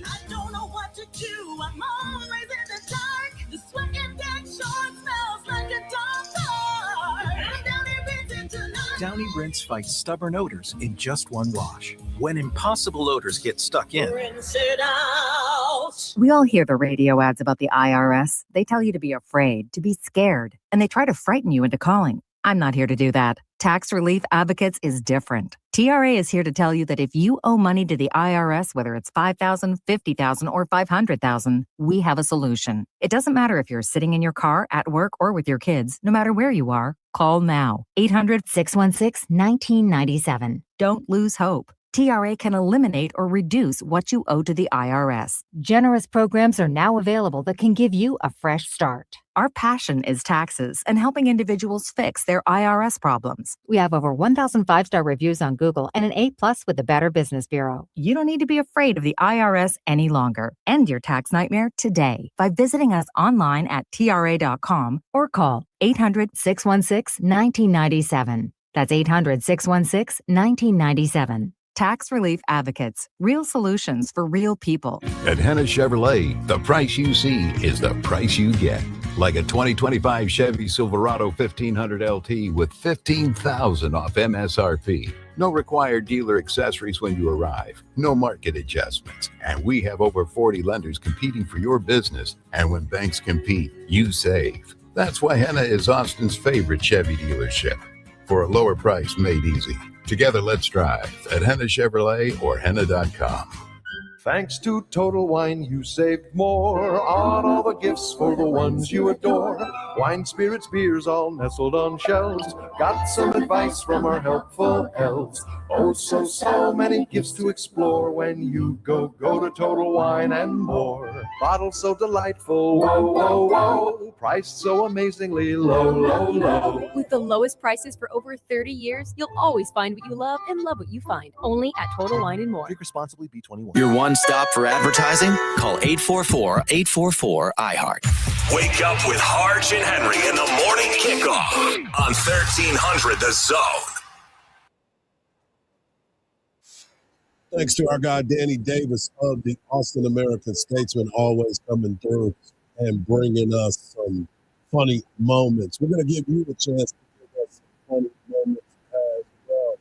I don't know what to do, I'm always in the dark. The sweat and that short smells like a dog park. Downy Rinse tonight. Downy Rinse fights stubborn odors in just one wash. When impossible odors get stuck in, Rinse it out. We all hear the radio ads about the IRS. They tell you to be afraid, to be scared, and they try to frighten you into calling. I'm not here to do that. Tax Relief Advocates is different. TRA is here to tell you that if you owe money to the IRS, whether it's $5,000, $50,000, or $500,000, we have a solution. It doesn't matter if you're sitting in your car, at work, or with your kids. No matter where you are, call now. 800-616-1997. Don't lose hope. TRA can eliminate or reduce what you owe to the IRS. Generous programs are now available that can give you a fresh start. Our passion is taxes and helping individuals fix their IRS problems. We have over 1,000 5-star reviews on Google and an A+ with the Better Business Bureau. You don't need to be afraid of the IRS any longer. End your tax nightmare today by visiting us online at TRA.com or call 800-616-1997. That's 800-616-1997. Tax Relief Advocates. Real solutions for real people. At Henna Chevrolet, the price you see is the price you get. Like a 2025 Chevy Silverado 1500 LT with $15,000 off MSRP. No required dealer accessories when you arrive. No market adjustments. And we have over 40 lenders competing for your business. And when banks compete, you save. That's why Henna is Austin's favorite Chevy dealership. For a lower price made easy. Together, let's drive at Henna Chevrolet or Henna.com. Thanks to Total Wine, you saved more on all the gifts for the ones you adore. Wine, spirits, beers, all nestled on shelves. Got some advice from our helpful elves. Oh, so many gifts to explore when you go to Total Wine and More. Bottles so delightful, whoa. Priced so amazingly low. With the lowest prices for over 30 years, you'll always find what you love and love what you find. Only at Total Wine and More. Drink responsibly, B21. Your one stop for advertising? Call 844-844-iHeart. Wake up with Hardge and Henry in the morning kickoff on 1300 The Zone. Thanks to our guy, Danny Davis of the Austin American Statesman, always coming through and bringing us some funny moments. We're going to give you a chance to give us some funny moments as well.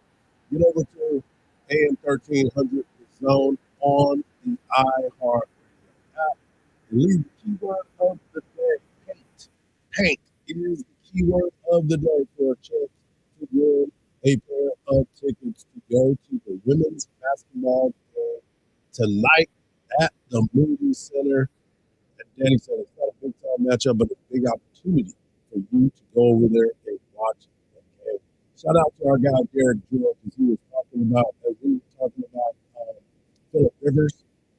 Get over to AM 1300 The Zone on the iHeart app. And leave the keyword of the day, paint. Paint is the keyword of the day for a chance to win a pair of tickets to go to the women's basketball game tonight at the Movie Center. And Danny said it's not a big-time matchup, but a big opportunity for you to go over there and watch the game. Shout out to our guy, Derek George, as we were talking about Phillip Rivers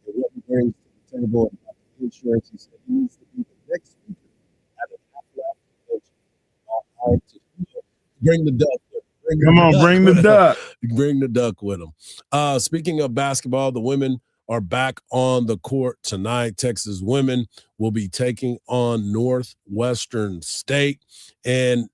and what he brings to the table about the insurance. He said he needs to be the next speaker at an athletic to bring the duck. Bring the duck. Bring the duck with them. Speaking of basketball, the women are back on the court tonight. Texas women will be taking on Northwestern State. And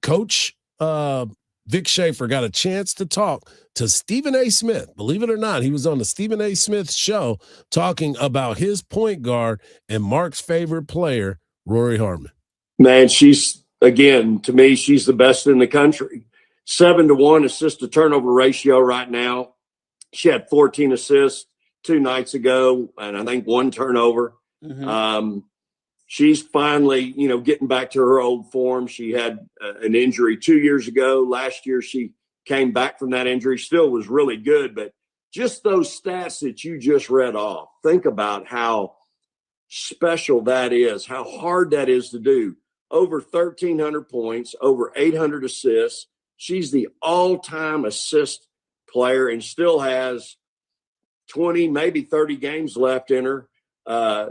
Coach Vic Schaefer got a chance to talk to Stephen A. Smith. Believe it or not, he was on the Stephen A. Smith show talking about his point guard and Mark's favorite player, Rory Harmon. Man, she's, again, to me, she's the best in the country. 7-to-1 assist to turnover ratio right now. She had 14 assists 2 nights ago, and I think 1 turnover. Mm-hmm. She's finally, getting back to her old form. She had an injury 2 years ago. Last year, she came back from that injury. Still was really good, but just those stats that you just read off, think about how special that is, how hard that is to do. Over 1,300 points, over 800 assists. She's the all-time assist player and still has 20, maybe 30 games left in her.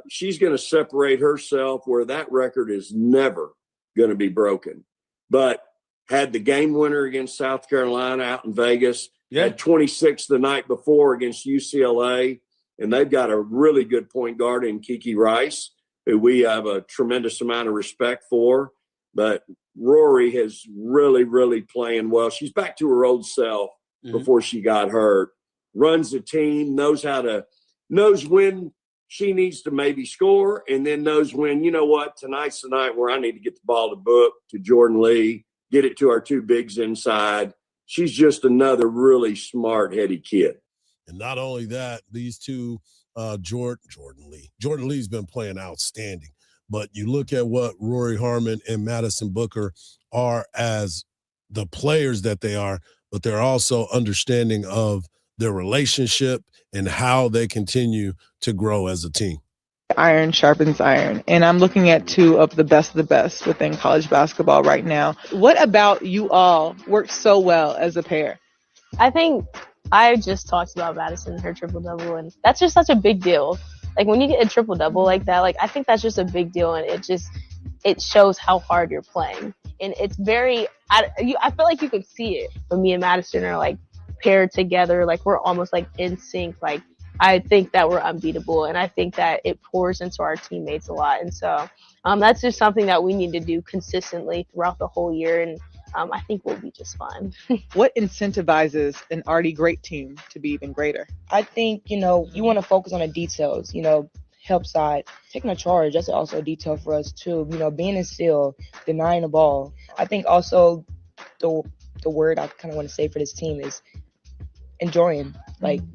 She's going to separate herself where that record is never going to be broken. But had the game winner against South Carolina out in Vegas, had 26 the night before against UCLA, and they've got a really good point guard in Kiki Rice, who we have a tremendous amount of respect for. But Rory has really playing well. She's back to her old self before she got hurt. Runs the team, knows when she needs to maybe score, and then knows when, tonight's the night where I need to get the ball to Book, to Jordan Lee, get it to our 2 bigs inside. She's just another really smart, heady kid. And not only that, these two, Jordan Lee's been playing outstanding. But you look at what Rory Harmon and Madison Booker are as the players that they are, but they're also understanding of their relationship and how they continue to grow as a team. Iron sharpens iron, and I'm looking at 2 of the best within college basketball right now. What about you all works so well as a pair? I think I just talked about Madison, her triple-double, and that's just such a big deal. Like, when you get a triple-double like that, I think that's just a big deal, and it shows how hard you're playing. And it's very I feel like you could see it when me and Madison are, paired together. We're almost, in sync. I think that we're unbeatable, and I think that it pours into our teammates a lot. And so that's just something that we need to do consistently throughout the whole year, and I think we'll be just fine. What incentivizes an already great team to be even greater? I think, you want to focus on the details, help side. Taking a charge, that's also a detail for us too. Being in still, denying the ball. I think also the word I kind of want to say for this team is enjoying.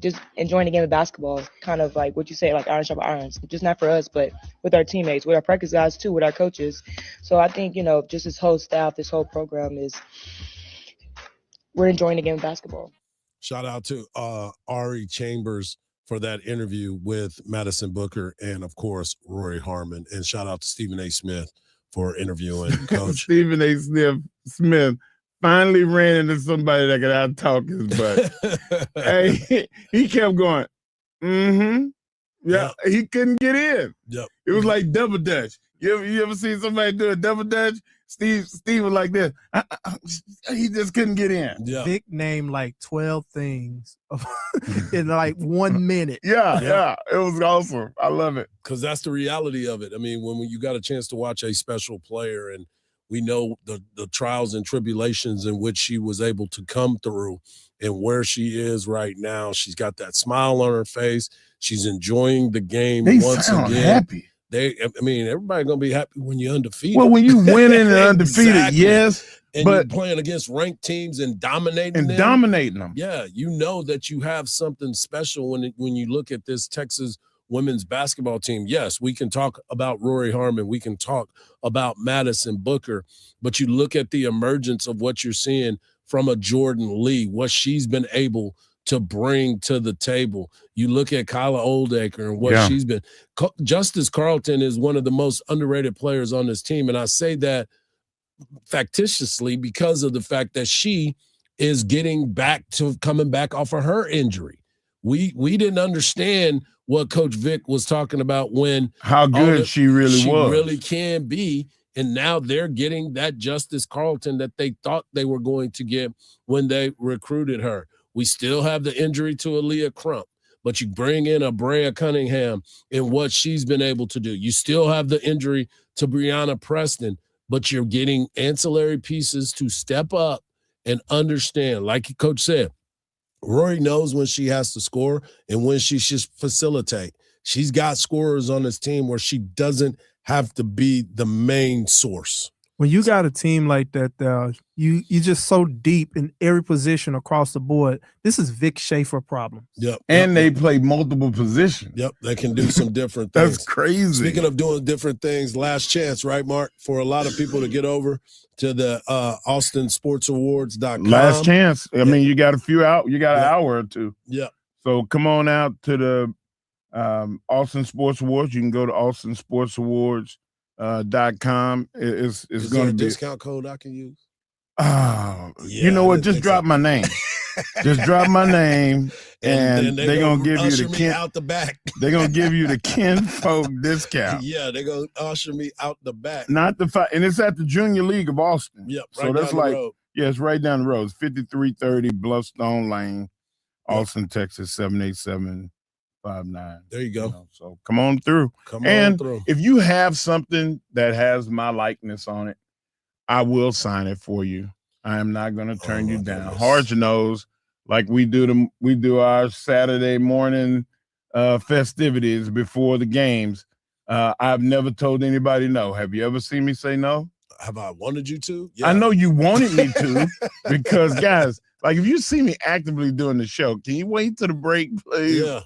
Just enjoying the game of basketball. Kind of like what you say, iron sharp irons. Just not for us, but with our teammates, with our practice guys too, with our coaches. So I think, just this whole staff, this whole program we're enjoying the game of basketball. Shout out to Ari Chambers for that interview with Madison Booker and, of course, Rory Harmon. And shout out to Stephen A. Smith for interviewing Coach. Stephen A. Smith finally ran into somebody that could out-talk his butt. Hey, he kept going, yeah, he couldn't get in. Yep. It was like double dutch. You ever seen somebody do a double dutch? Steve was like this. He just couldn't get in. Yeah. Vic named like 12 things in like 1 minute. Yeah. It was awesome. I love it. Because that's the reality of it. I mean, when you got a chance to watch a special player, and we know the trials and tribulations in which she was able to come through and where she is right now, she's got that smile on her face. She's enjoying the game once again. Happy. Everybody gonna be happy when you're undefeated. Well, when you winning and undefeated, Exactly. yes, and but you're playing against ranked teams and dominating them. Yeah, you know that you have something special when you look at this Texas women's basketball team. Yes, we can talk about Rory Harmon, we can talk about Madison Booker, but you look at the emergence of what you're seeing from a Jordan Lee, what she's been able to bring to the table. You look at Kyla Oldacre and what she's been. Justice Carlton is one of the most underrated players on this team, and I say that factitiously because of the fact that she is coming back off of her injury. We didn't understand what Coach Vic was talking about how good she really was. She really can be. And now they're getting that Justice Carlton that they thought they were going to get when they recruited her. We still have the injury to Aaliyah Crump, but you bring in a Brea Cunningham and what she's been able to do. You still have the injury to Breonna Preston, but you're getting ancillary pieces to step up and understand. Like Coach said, Rory knows when she has to score and when she should facilitate. She's got scorers on this team where she doesn't have to be the main source. When you got a team like that, you just so deep in every position across the board. This is Vic Schaefer problem. Yep. And they play multiple positions. Yep. They can do some different things. That's crazy. Speaking of doing different things, last chance, right, Mark, for a lot of people to get over to the AustinSportsAwards.com. Last chance. I mean, you got a few out. You got an hour or two. Yeah. So come on out to the Austin Sports Awards. You can go to AustinSportsAwards.com. It's Is going there to a be discount code I can use? You know what? Just drop my name. Just drop my name, and they're gonna give you the out the back. They're gonna give you the kinfolk discount. Yeah, they're gonna usher me out the back. Not the and it's at the Junior League of Austin. Yep, so right that's down the like road. it's right down the road. It's 5330 Bluffstone Lane, Austin, Texas 78759. There you go. So come on through. Come and on through. if you have something that has my likeness on it, I will sign it for you. I am not going to turn you down. Hardge knows, like we do our Saturday morning festivities before the games. I've never told anybody no. Have you ever seen me say no? Have I wanted you to? Yeah. I know you wanted me to because, guys, like if you see me actively doing the show, can you wait till the break, please? Yeah.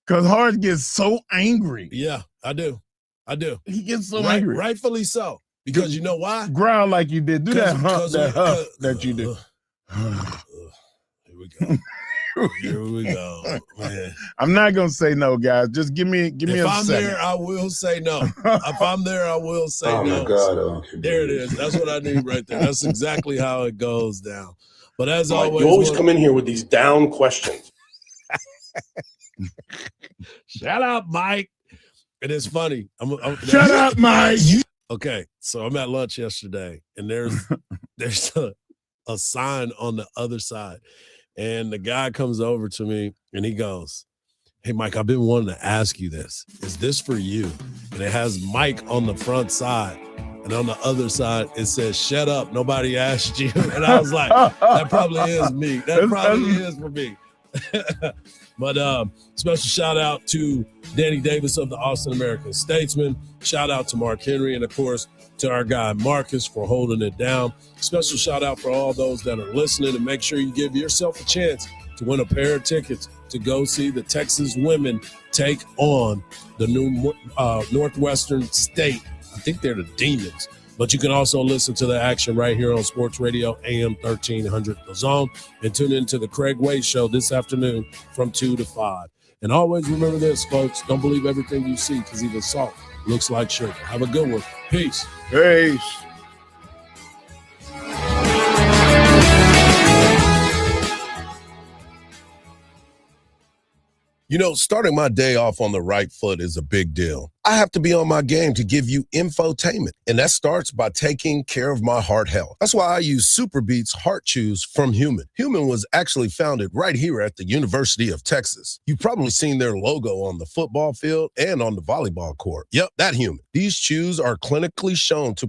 Because Hardge gets so angry. Yeah, I do. He gets so angry. Rightfully so. Because you know why? Growl like you did. Do that huff that you do. Here we go. Here we go, man. I'm not gonna say no, guys. Just give me a If I'm second. there, I will say no. If I'm there, I will say no. my God. There it is. That's what I need right there. That's exactly how it goes down. But as Mike, always, you always come in here with these down questions. Shout out, Mike. It is funny. Shut up, Mike. Okay, so I'm at lunch yesterday, and there's a sign on the other side, and the guy comes over to me, and he goes, "Hey, Mike, I've been wanting to ask you this. Is this for you?" And it has Mike on the front side, and on the other side, it says, "Shut up, nobody asked you." And I was like, that probably is me. That probably is for me. But special shout out to Danny Davis of the Austin American Statesman. Shout out to Mark Henry, and of course to our guy Marcus for holding it down. Special shout out for all those that are listening, and make sure you give yourself a chance to win a pair of tickets to go see the Texas women take on the new Northwestern State. I think they're the Demons. But you can also listen to the action right here on Sports Radio AM 1300 The Zone, and tune into the Craig Way Show this afternoon from 2 to 5. And always remember this, folks. Don't believe everything you see because even salt looks like sugar. Have a good one. Peace. Peace. You know, starting my day off on the right foot is a big deal. I have to be on my game to give you infotainment, and that starts by taking care of my heart health. That's why I use Superbeats Heart Chews from Human. Human was actually founded right here at the University of Texas. You've probably seen their logo on the football field and on the volleyball court. Yep, that Human. These chews are clinically shown to